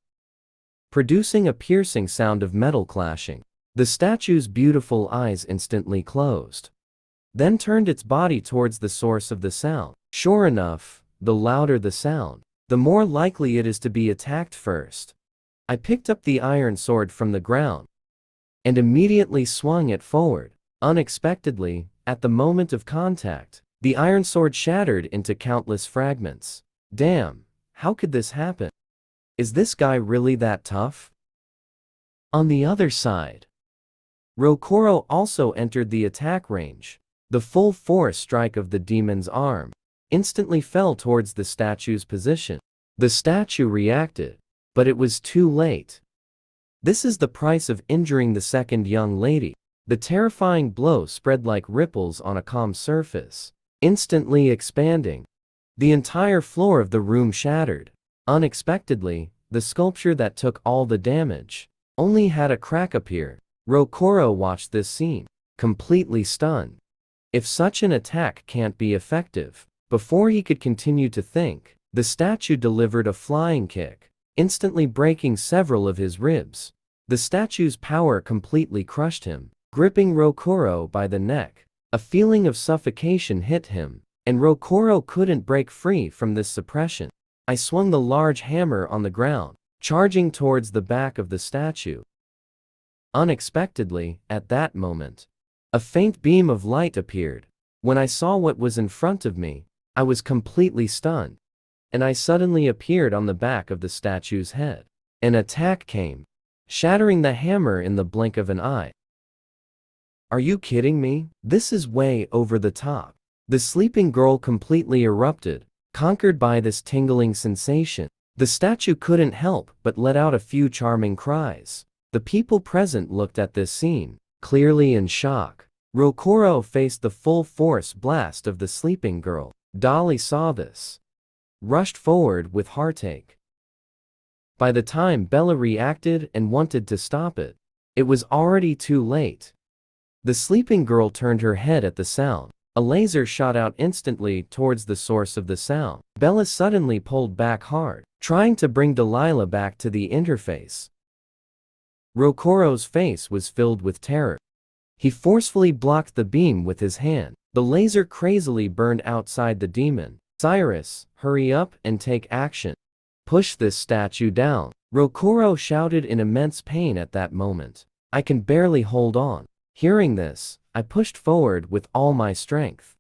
producing a piercing sound of metal clashing. The statue's beautiful eyes instantly closed, then turned its body towards the source of the sound. Sure enough, the louder the sound, the more likely it is to be attacked first. I picked up the iron sword from the ground and immediately swung it forward. Unexpectedly, at the moment of contact, the iron sword shattered into countless fragments. Damn, how could this happen? Is this guy really that tough? On the other side, Rokuro also entered the attack range. The full force strike of the demon's arm instantly fell towards the statue's position. The statue reacted, but it was too late. This is the price of injuring the second young lady. The terrifying blow spread like ripples on a calm surface, instantly expanding. The entire floor of the room shattered. Unexpectedly, the sculpture that took all the damage only had a crack appear. Rokoro watched this scene, completely stunned. If such an attack can't be effective, before he could continue to think, the statue delivered a flying kick, instantly breaking several of his ribs. The statue's power completely crushed him, gripping Rokoro by the neck. A feeling of suffocation hit him, and Rokoro couldn't break free from this suppression. I swung the large hammer on the ground, charging towards the back of the statue. Unexpectedly, at that moment, a faint beam of light appeared. When I saw what was in front of me, I was completely stunned, and I suddenly appeared on the back of the statue's head. An attack came, shattering the hammer in the blink of an eye. Are you kidding me? This is way over the top. The sleeping girl completely erupted, conquered by this tingling sensation. The statue couldn't help but let out a few charming cries. The people present looked at this scene, clearly in shock. Rokoro faced the full force blast of the sleeping girl. Dolly saw this, rushed forward with heartache. By the time Bella reacted and wanted to stop it, it was already too late. The sleeping girl turned her head at the sound. A laser shot out instantly towards the source of the sound. Bella suddenly pulled back hard, trying to bring Delilah back to the interface. Rokoro's face was filled with terror. He forcefully blocked the beam with his hand. The laser crazily burned outside the demon. Cyrus, hurry up and take action. Push this statue down. Rokoro shouted in immense pain at that moment. I can barely hold on. Hearing this, I pushed forward with all my strength.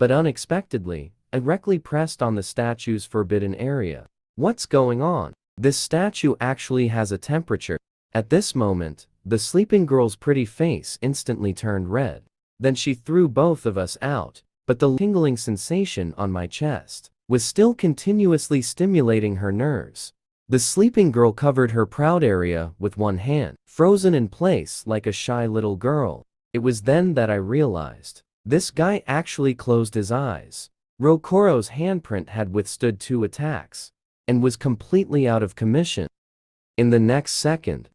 But unexpectedly, I directly pressed on the statue's forbidden area. What's going on? This statue actually has a temperature. At this moment, the sleeping girl's pretty face instantly turned red. Then she threw both of us out, but the tingling sensation on my chest was still continuously stimulating her nerves. The sleeping girl covered her proud area with one hand, frozen in place like a shy little girl. It was then that I realized, this guy actually closed his eyes. Rokoro's handprint had withstood 2 attacks, and was completely out of commission. In the next second,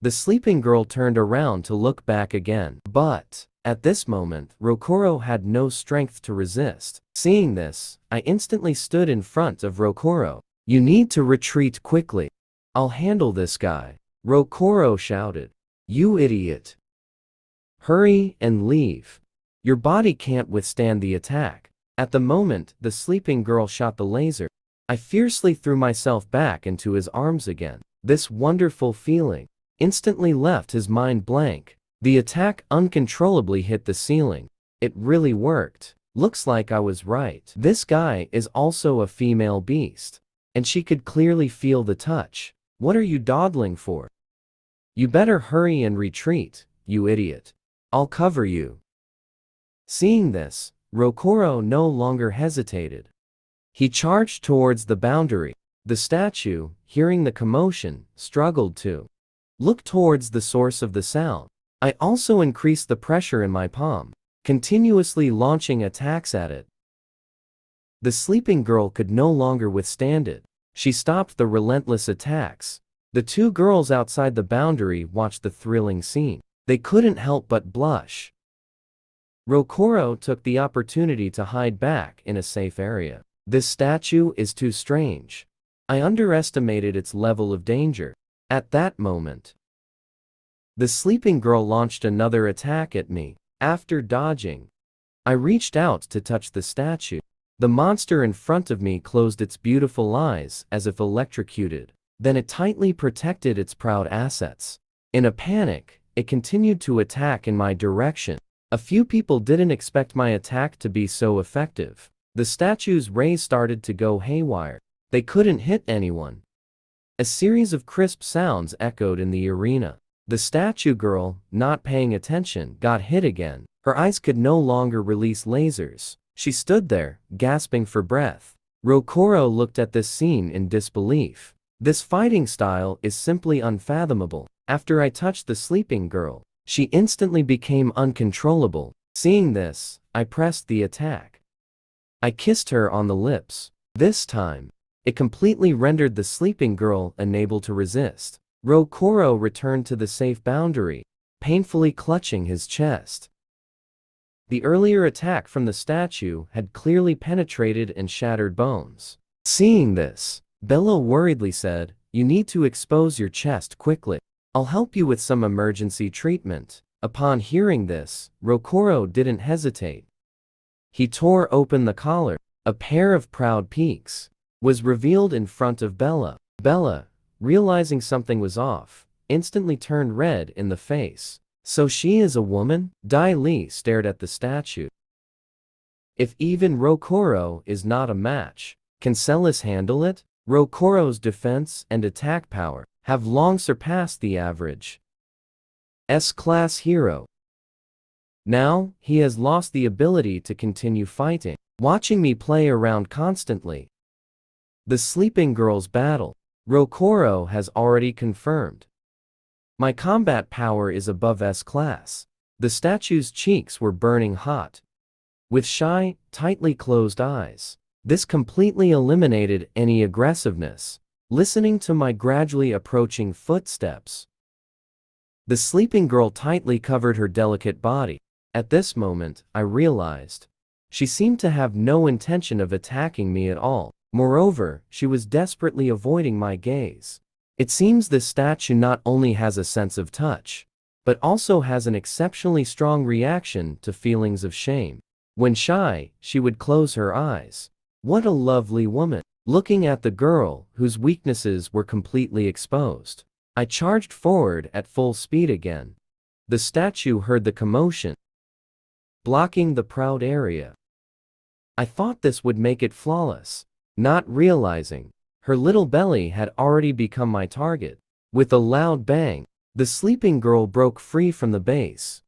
the sleeping girl turned around to look back again. But, at this moment, Rokoro had no strength to resist. Seeing this, I instantly stood in front of Rokoro. You need to retreat quickly. I'll handle this guy. Rokoro shouted. You idiot. Hurry and leave. Your body can't withstand the attack. At the moment the sleeping girl shot the laser, I fiercely threw myself back into his arms again. This wonderful feeling instantly left his mind blank. The attack uncontrollably hit the ceiling. It really worked. Looks like I was right. This guy is also a female beast, and she could clearly feel the touch. What are you dawdling for? You better hurry and retreat, you idiot. I'll cover you. Seeing this, Rokoro no longer hesitated. He charged towards the boundary. The statue, hearing the commotion, struggled to look towards the source of the sound. I also increased the pressure in my palm, continuously launching attacks at it. The sleeping girl could no longer withstand it. She stopped the relentless attacks. The 2 girls outside the boundary watched the thrilling scene. They couldn't help but blush. Rokoro took the opportunity to hide back in a safe area. This statue is too strange. I underestimated its level of danger. At that moment, the sleeping girl launched another attack at me. After dodging, I reached out to touch the statue. The monster in front of me closed its beautiful eyes as if electrocuted. Then it tightly protected its proud assets. In a panic, it continued to attack in my direction. A few people didn't expect my attack to be so effective. The statue's rays started to go haywire. They couldn't hit anyone. A series of crisp sounds echoed in the arena. The statue girl, not paying attention, got hit again. Her eyes could no longer release lasers. She stood there, gasping for breath. Rokoro looked at this scene in disbelief. This fighting style is simply unfathomable. After I touched the sleeping girl, She instantly became uncontrollable. Seeing this, I pressed the attack. I kissed her on the lips. This time, it completely rendered the sleeping girl unable to resist. Rokoro returned to the safe boundary, painfully clutching his chest. The earlier attack from the statue had clearly penetrated and shattered bones. Seeing this, Bella worriedly said, "You need to expose your chest quickly. I'll help you with some emergency treatment." Upon hearing this, Rokoro didn't hesitate. He tore open the collar. A pair of proud peaks was revealed in front of Bella. Bella, realizing something was off, instantly turned red in the face. "So she is a woman?" Dai Li stared at the statue. If even Rokoro is not a match, can Celis handle it? Rokoro's defense and attack power have long surpassed the average S-class hero. Now, he has lost the ability to continue fighting, watching me play around constantly. The sleeping girl's battle. Rokoro has already confirmed. My combat power is above S-class. The statue's cheeks were burning hot. With shy, tightly closed eyes, this completely eliminated any aggressiveness. Listening to my gradually approaching footsteps, the sleeping girl tightly covered her delicate body. At this moment, I realized she seemed to have no intention of attacking me at all. Moreover, she was desperately avoiding my gaze. It seems this statue not only has a sense of touch, but also has an exceptionally strong reaction to feelings of shame. When shy, she would close her eyes. What a lovely woman. Looking at the girl, whose weaknesses were completely exposed, I charged forward at full speed again. The statue heard the commotion, blocking the proud area. I thought this would make it flawless, not realizing her little belly had already become my target. With a loud bang, the sleeping girl broke free from the base,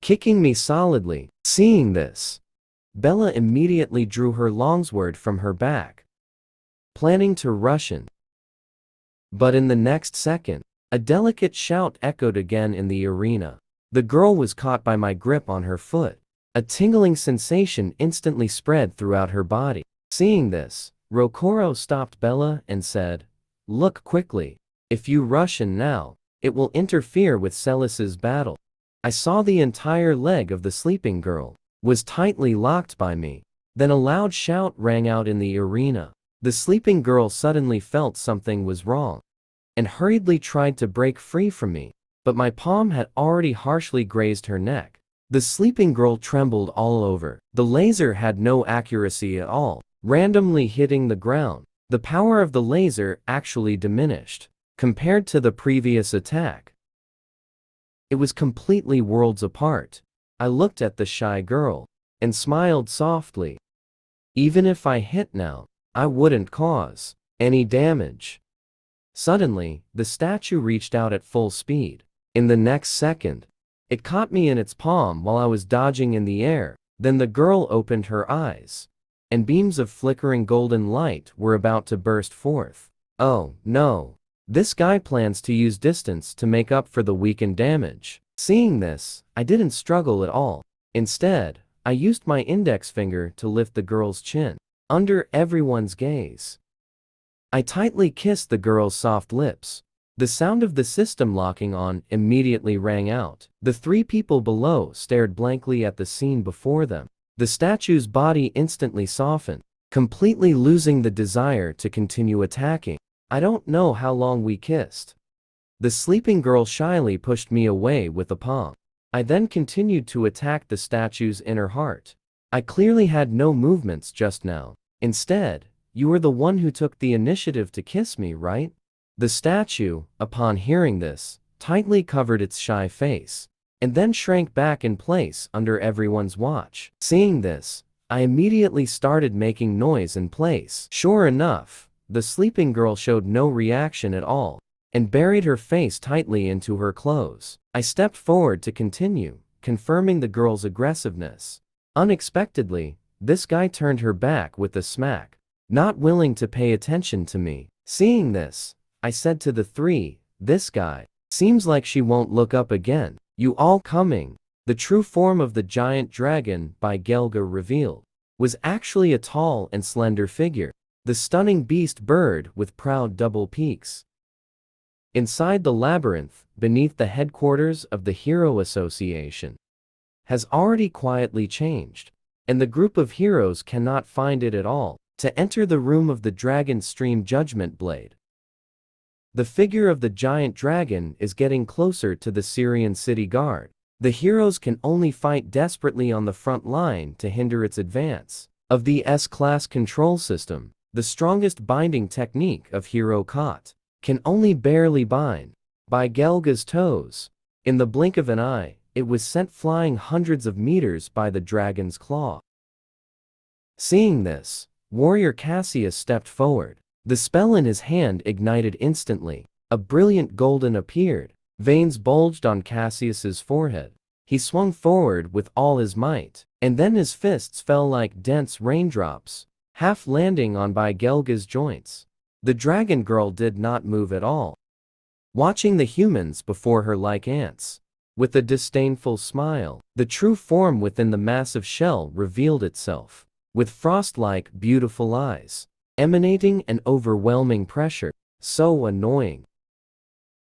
kicking me solidly. Seeing this, Bella immediately drew her longsword from her back, planning to rush in. But in the next second, a delicate shout echoed again in the arena. The girl was caught by my grip on her foot. A tingling sensation instantly spread throughout her body. Seeing this, Rokoro stopped Bella and said, "Look quickly. If you rush in now, it will interfere with Celis's battle." I saw the entire leg of the sleeping girl was tightly locked by me. Then a loud shout rang out in the arena. The sleeping girl suddenly felt something was wrong and hurriedly tried to break free from me, but my palm had already harshly grazed her neck. The sleeping girl trembled all over. The laser had no accuracy at all, randomly hitting the ground. The power of the laser actually diminished compared to the previous attack. It was completely worlds apart. I looked at the shy girl and smiled softly. Even if I hit now, I wouldn't cause any damage. Suddenly, the statue reached out at full speed. In the next second, it caught me in its palm while I was dodging in the air. Then the girl opened her eyes, and beams of flickering golden light were about to burst forth. Oh, no. This guy plans to use distance to make up for the weakened damage. Seeing this, I didn't struggle at all. Instead, I used my index finger to lift the girl's chin. Under everyone's gaze, I tightly kissed the girl's soft lips. The sound of the system locking on immediately rang out. The three people below stared blankly at the scene before them. The statue's body instantly softened, completely losing the desire to continue attacking. I don't know how long we kissed. The sleeping girl shyly pushed me away with a palm. I then continued to attack the statue's inner heart. I clearly had no movements just now. Instead, you were the one who took the initiative to kiss me, right? The statue, upon hearing this, tightly covered its shy face, and then shrank back in place under everyone's watch. Seeing this, I immediately started making noise in place. Sure enough, the sleeping girl showed no reaction at all, and buried her face tightly into her clothes. I stepped forward to continue, confirming the girl's aggressiveness. Unexpectedly, this guy turned her back with a smack, not willing to pay attention to me. Seeing this, I said to the three, "This guy seems like she won't look up again." You all coming? The true form of the giant dragon by Gelga revealed was actually a tall and slender figure, the stunning beast bird with proud double peaks. Inside the labyrinth, beneath the headquarters of the Hero Association, has already quietly changed, and the group of heroes cannot find it at all to enter the room of the dragon stream judgment blade. The figure of the giant dragon is getting closer to the Syrian city guard. The heroes can only fight desperately on the front line to hinder its advance. Of the S-class control system, the strongest binding technique of Hero Caught can only barely bind by Gelga's toes. In the blink of an eye, it was sent flying hundreds of meters by the dragon's claw. Seeing this, warrior Cassius stepped forward. The spell in his hand ignited instantly. A brilliant golden appeared. Veins bulged on Cassius's forehead. He swung forward with all his might, and then his fists fell like dense raindrops, half landing on by Gelga's joints. The dragon girl did not move at all, watching the humans before her like ants. With a disdainful smile, the true form within the massive shell revealed itself, with frost-like beautiful eyes, emanating an overwhelming pressure, so annoying.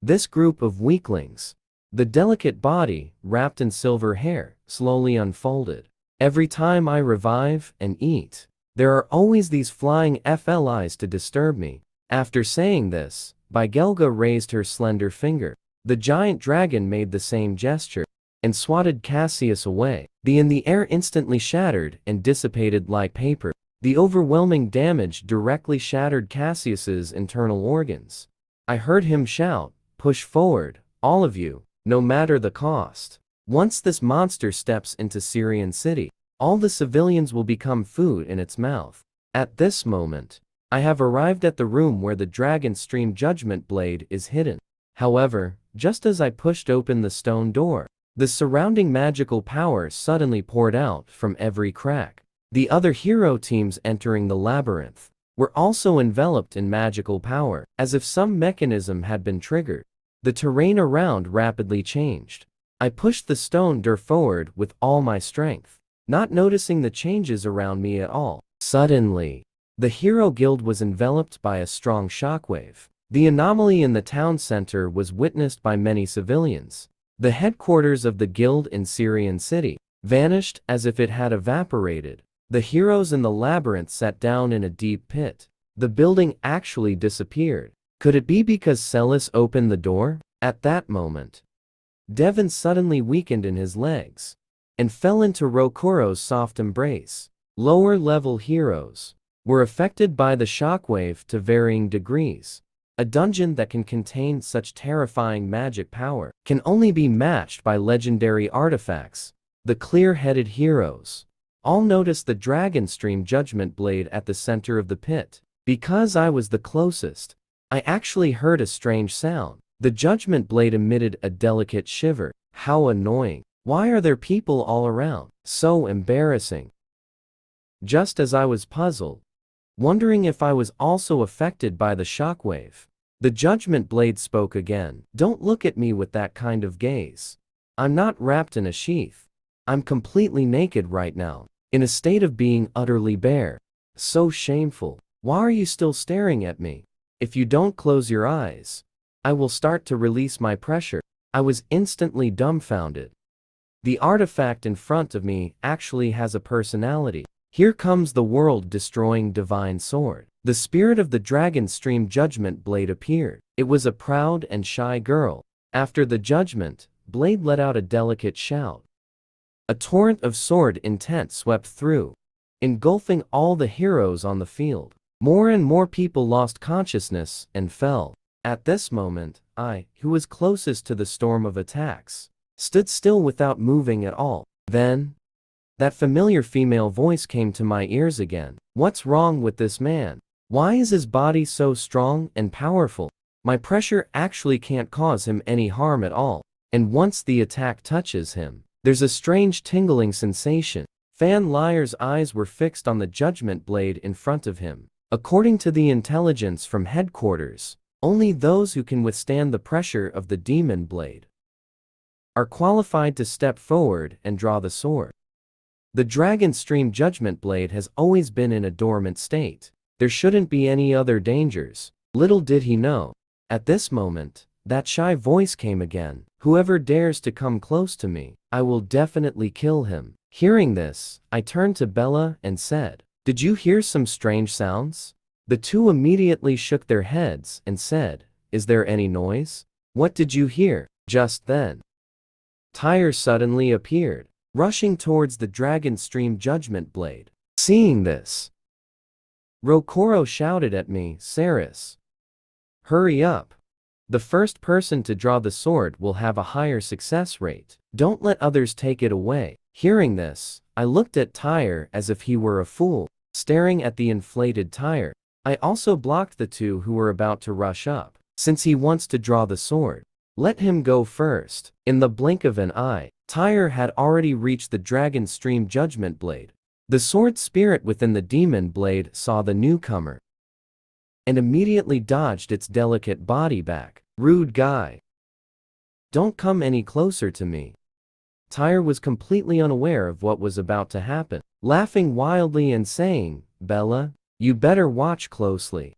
This group of weaklings, the delicate body, wrapped in silver hair, slowly unfolded. Every time I revive and eat, there are always these flying FLIs to disturb me. After saying this, Gelga raised her slender finger. The giant dragon made the same gesture and swatted Cassius away. The in the air instantly shattered and dissipated like paper. The overwhelming damage directly shattered Cassius's internal organs. I heard him shout, "Push forward, all of you, no matter the cost. Once this monster steps into Syrian city, all the civilians will become food in its mouth." At this moment, I have arrived at the room where the dragon stream judgment blade is hidden. However, just as I pushed open the stone door, the surrounding magical power suddenly poured out from every crack. The other hero teams entering the labyrinth were also enveloped in magical power, as if some mechanism had been triggered. The terrain around rapidly changed. I pushed the stone door forward with all my strength, not noticing the changes around me at all. Suddenly, the Hero Guild was enveloped by a strong shockwave. The anomaly in the town center was witnessed by many civilians. The headquarters of the guild in Syrian city vanished as if it had evaporated. The heroes in the labyrinth sat down in a deep pit. The building actually disappeared. Could it be because Celis opened the door? At that moment, Devon suddenly weakened in his legs and fell into Rokuro's soft embrace. Lower-level heroes were affected by the shockwave to varying degrees. A dungeon that can contain such terrifying magic power can only be matched by legendary artifacts. The clear-headed heroes all noticed the dragon stream judgment blade at the center of the pit. Because I was the closest, I actually heard a strange sound. The judgment blade emitted a delicate shiver. How annoying. Why are there people all around? So embarrassing. Just as I was puzzled, wondering if I was also affected by the shockwave, the judgment blade spoke again. Don't look at me with that kind of gaze. I'm not wrapped in a sheath. I'm completely naked right now, in a state of being utterly bare. So shameful. Why are you still staring at me? If you don't close your eyes, I will start to release my pressure. I was instantly dumbfounded. The artifact in front of me actually has a personality. Here comes the world-destroying divine sword. The spirit of the dragon stream judgment blade appeared. It was a proud and shy girl. After the judgment, Blade let out a delicate shout. A torrent of sword intent swept through, engulfing all the heroes on the field. More and more people lost consciousness and fell. At this moment, I, who was closest to the storm of attacks, stood still without moving at all. Then, that familiar female voice came to my ears again. What's wrong with this man? Why is his body so strong and powerful? My pressure actually can't cause him any harm at all. And once the attack touches him, there's a strange tingling sensation. Fan Lyre's eyes were fixed on the judgment blade in front of him. According to the intelligence from headquarters, only those who can withstand the pressure of the demon blade are qualified to step forward and draw the sword. The Dragon Stream Judgment Blade has always been in a dormant state. There shouldn't be any other dangers. Little did he know. At this moment, that shy voice came again. Whoever dares to come close to me, I will definitely kill him. Hearing this, I turned to Bella and said, "Did you hear some strange sounds?" The two immediately shook their heads and said, "Is there any noise?" "What did you hear?" Just then, Tyre suddenly appeared, rushing towards the Dragon Stream Judgment Blade. Seeing this, Rokoro shouted at me, "Saris, hurry up. The first person to draw the sword will have a higher success rate. Don't let others take it away." Hearing this, I looked at Tyre as if he were a fool, staring at the inflated Tyre. I also blocked the two who were about to rush up. Since he wants to draw the sword, let him go first. In the blink of an eye, Tyre had already reached the Dragon Stream Judgment Blade. The sword spirit within the demon blade saw the newcomer and immediately dodged its delicate body back. "Rude guy. Don't come any closer to me." Tyre was completely unaware of what was about to happen, laughing wildly and saying, "Bella, you better watch closely.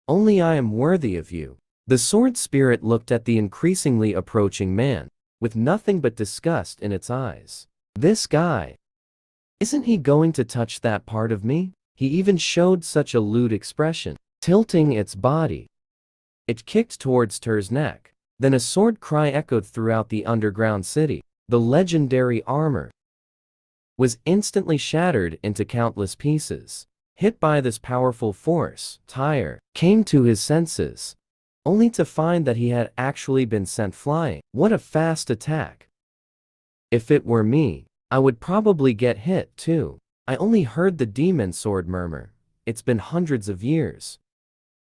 Only I am worthy of you." The sword spirit looked at the increasingly approaching man, with nothing but disgust in its eyes. "This guy. Isn't he going to touch that part of me?" He even showed such a lewd expression, tilting its body. It kicked towards Tyr's neck. Then a sword cry echoed throughout the underground city. The legendary armor was instantly shattered into countless pieces. Hit by this powerful force, Tyre came to his senses, only to find that he had actually been sent flying. What a fast attack! If it were me, I would probably get hit too. I only heard the demon sword murmur. It's been hundreds of years,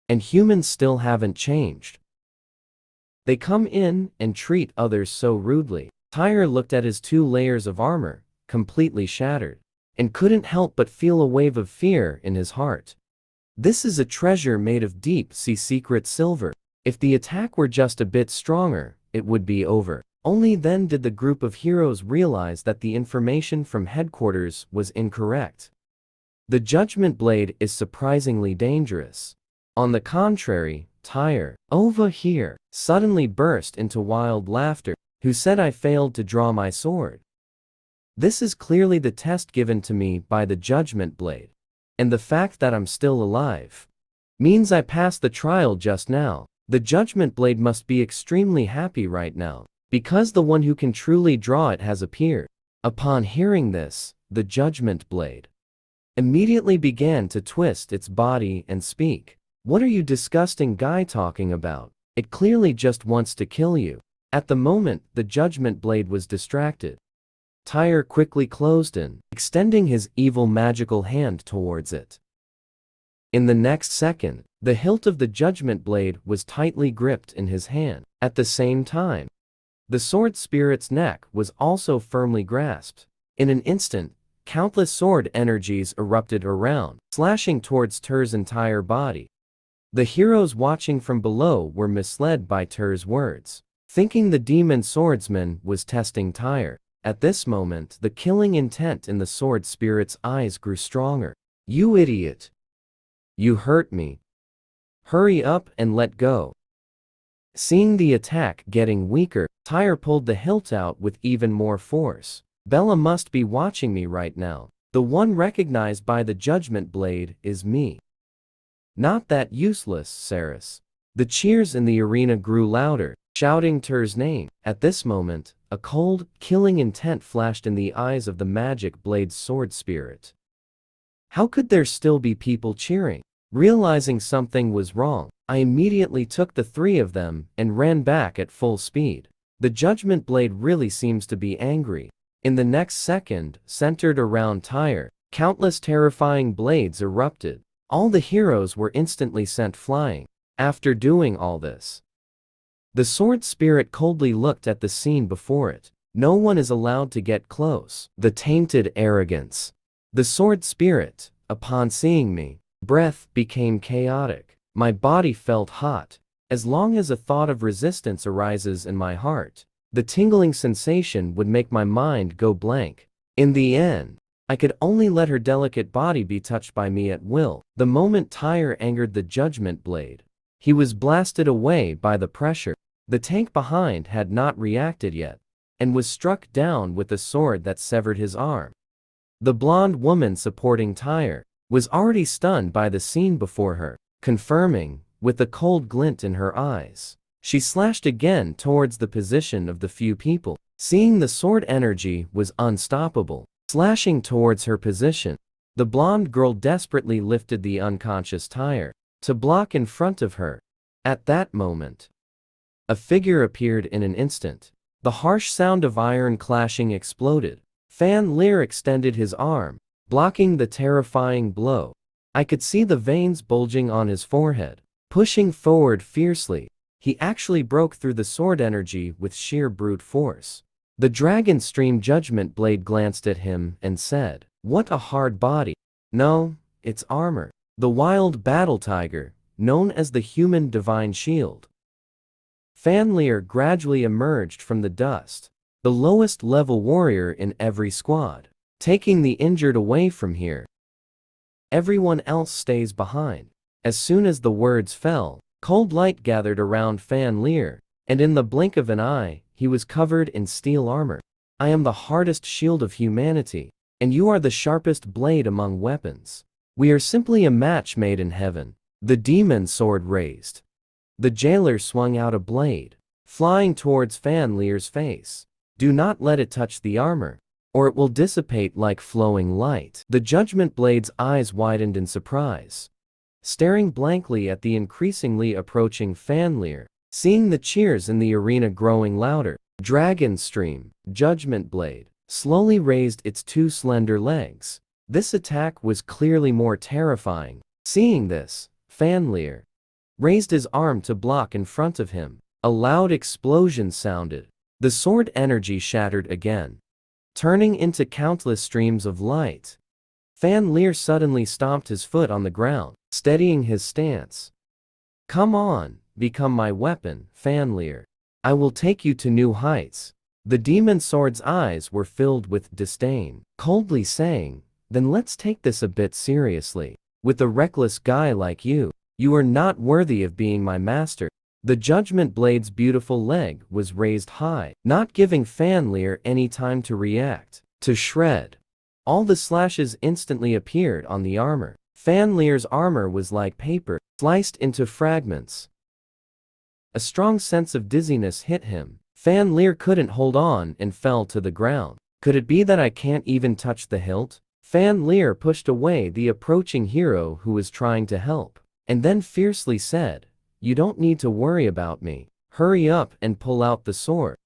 and humans still haven't changed. They come in and treat others so rudely. Tyre looked at his 2 layers of armor, completely shattered, and couldn't help but feel a wave of fear in his heart. This is a treasure made of deep-sea secret silver. If the attack were just a bit stronger, it would be over. Only then did the group of heroes realize that the information from headquarters was incorrect. The Judgment Blade is surprisingly dangerous. On the contrary, Tyre, over here, suddenly burst into wild laughter. "Who said I failed to draw my sword? This is clearly the test given to me by the Judgment Blade. And the fact that I'm still alive means I passed the trial just now. The Judgment Blade must be extremely happy right now, because the one who can truly draw it has appeared." Upon hearing this, the Judgment Blade immediately began to twist its body and speak. "What are you disgusting guy talking about? It clearly just wants to kill you." At the moment, the Judgment Blade was distracted. Tyre quickly closed in, extending his evil magical hand towards it. In the next second, the hilt of the Judgment Blade was tightly gripped in his hand. At the same time, the sword spirit's neck was also firmly grasped. In an instant, countless sword energies erupted around, slashing towards Tyr's entire body. The heroes watching from below were misled by Tyr's words, thinking the demon swordsman was testing Tyre. At this moment, the killing intent in the sword spirit's eyes grew stronger. "You idiot! You hurt me. Hurry up and let go." Seeing the attack getting weaker, Tyre pulled the hilt out with even more force. "Bella must be watching me right now. The one recognized by the Judgment Blade is me. Not that useless Saris." The cheers in the arena grew louder, shouting Tyr's name. At this moment, a cold, killing intent flashed in the eyes of the Magic Blade's sword spirit. How could there still be people cheering? Realizing something was wrong, I immediately took the 3 of them and ran back at full speed. The Judgment Blade really seems to be angry. In the next second, centered around Tyre, countless terrifying blades erupted. All the heroes were instantly sent flying. After doing all this, the sword spirit coldly looked at the scene before it. No one is allowed to get close. The tainted arrogance. The sword spirit, upon seeing me, breath became chaotic. My body felt hot. As long as a thought of resistance arises in my heart, The tingling sensation would make my mind go blank. In the end, I could only let her delicate body be touched by me at will. The moment Tyre angered the judgment blade, he was blasted away by the pressure. The tank behind had not reacted yet, and was struck down with a sword that severed his arm. The blonde woman supporting Tyre was already stunned by the scene before her, confirming, with a cold glint in her eyes. She slashed again towards the position of the few people. Seeing the sword energy was unstoppable, slashing towards her position, the blonde girl desperately lifted the unconscious Tyre to block in front of her. At that moment, a figure appeared in an instant. The harsh sound of iron clashing exploded. Fan Lear extended his arm, blocking the terrifying blow. I could see the veins bulging on his forehead. Pushing forward fiercely, he actually broke through the sword energy with sheer brute force. The dragon stream judgment blade glanced at him and said, "What a hard body." No, it's armor. The wild battle tiger, known as the human divine shield. Fan Lear gradually emerged from the dust, the lowest level warrior in every squad. Taking the injured away from here. Everyone else stays behind. As soon as the words fell, cold light gathered around Fan Lear, and in the blink of an eye, he was covered in steel armor. I am the hardest shield of humanity, and you are the sharpest blade among weapons. We are simply a match made in heaven. The demon sword raised. The jailer swung out a blade, flying towards Fan Lear's face. Do not let it touch the armor, or it will dissipate like flowing light. The judgment blade's eyes widened in surprise, staring blankly at the increasingly approaching Fan Lear. Seeing the cheers in the arena growing louder, Dragon Stream, Judgment Blade, slowly raised its two slender legs. This attack was clearly more terrifying. Seeing this, Fan Lear raised his arm to block in front of him. A loud explosion sounded. The sword energy shattered again, turning into countless streams of light. Fan Lear suddenly stomped his foot on the ground, steadying his stance. "Come on, become my weapon, Fan Lear. I will take you to new heights." The demon sword's eyes were filled with disdain, coldly saying, "Then let's take this a bit seriously. With a reckless guy like you, you are not worthy of being my master." The judgment blade's beautiful leg was raised high, not giving Fan Lear any time to react. To shred. All the slashes instantly appeared on the armor. Fan Lear's armor was like paper, sliced into fragments. A strong sense of dizziness hit him. Fan Lear couldn't hold on and fell to the ground. Could it be that I can't even touch the hilt? Fan Lear pushed away the approaching hero who was trying to help, and then fiercely said, "You don't need to worry about me. Hurry up and pull out the sword."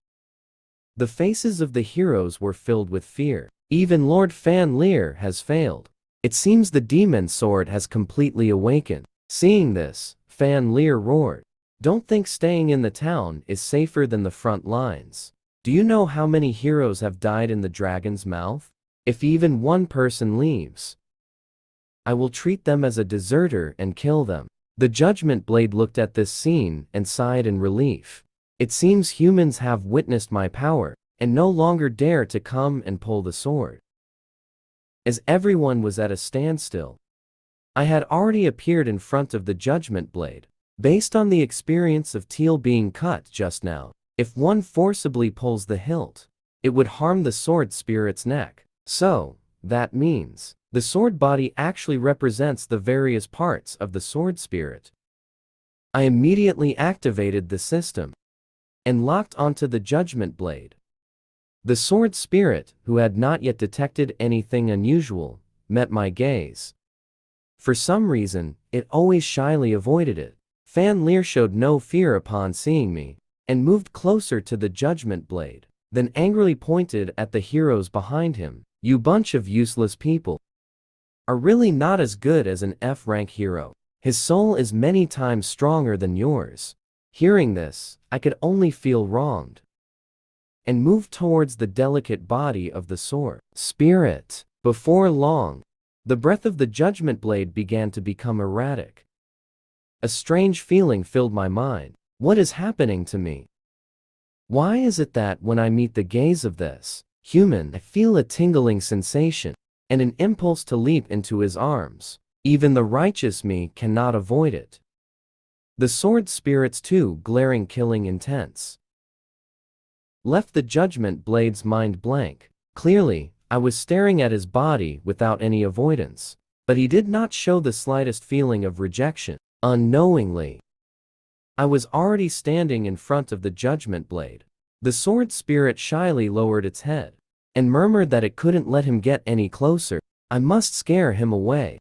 The faces of the heroes were filled with fear. Even Lord Fan Lear has failed. It seems the demon sword has completely awakened. Seeing this, Fan Lear roared, "Don't think staying in the town is safer than the front lines. Do you know how many heroes have died in the dragon's mouth? If even one person leaves, I will treat them as a deserter and kill them." The judgment blade looked at this scene and sighed in relief. It seems humans have witnessed my power, and no longer dare to come and pull the sword. As everyone was at a standstill, I had already appeared in front of the judgment blade. Based on the experience of Teal being cut just now, if one forcibly pulls the hilt, it would harm the sword spirit's neck. So, that means the sword body actually represents the various parts of the sword spirit. I immediately activated the system and locked onto the judgment blade. The sword spirit, who had not yet detected anything unusual, met my gaze. For some reason, it always shyly avoided it. Fan Lear showed no fear upon seeing me, and moved closer to the judgment blade, then angrily pointed at the heroes behind him. "You bunch of useless people are really not as good as an F-rank hero. His soul is many times stronger than yours." Hearing this, I could only feel wronged, and moved towards the delicate body of the sword spirit. Before long, the breath of the judgment blade began to become erratic. A strange feeling filled my mind. What is happening to me? Why is it that when I meet the gaze of this human, I feel a tingling sensation and an impulse to leap into his arms? Even the righteous me cannot avoid it. The sword spirit's too glaring killing intense left the judgment blade's mind blank. Clearly, I was staring at his body without any avoidance, but he did not show the slightest feeling of rejection. Unknowingly, I was already standing in front of the judgment blade. The sword spirit shyly lowered its head and murmured that it couldn't let him get any closer. I must scare him away.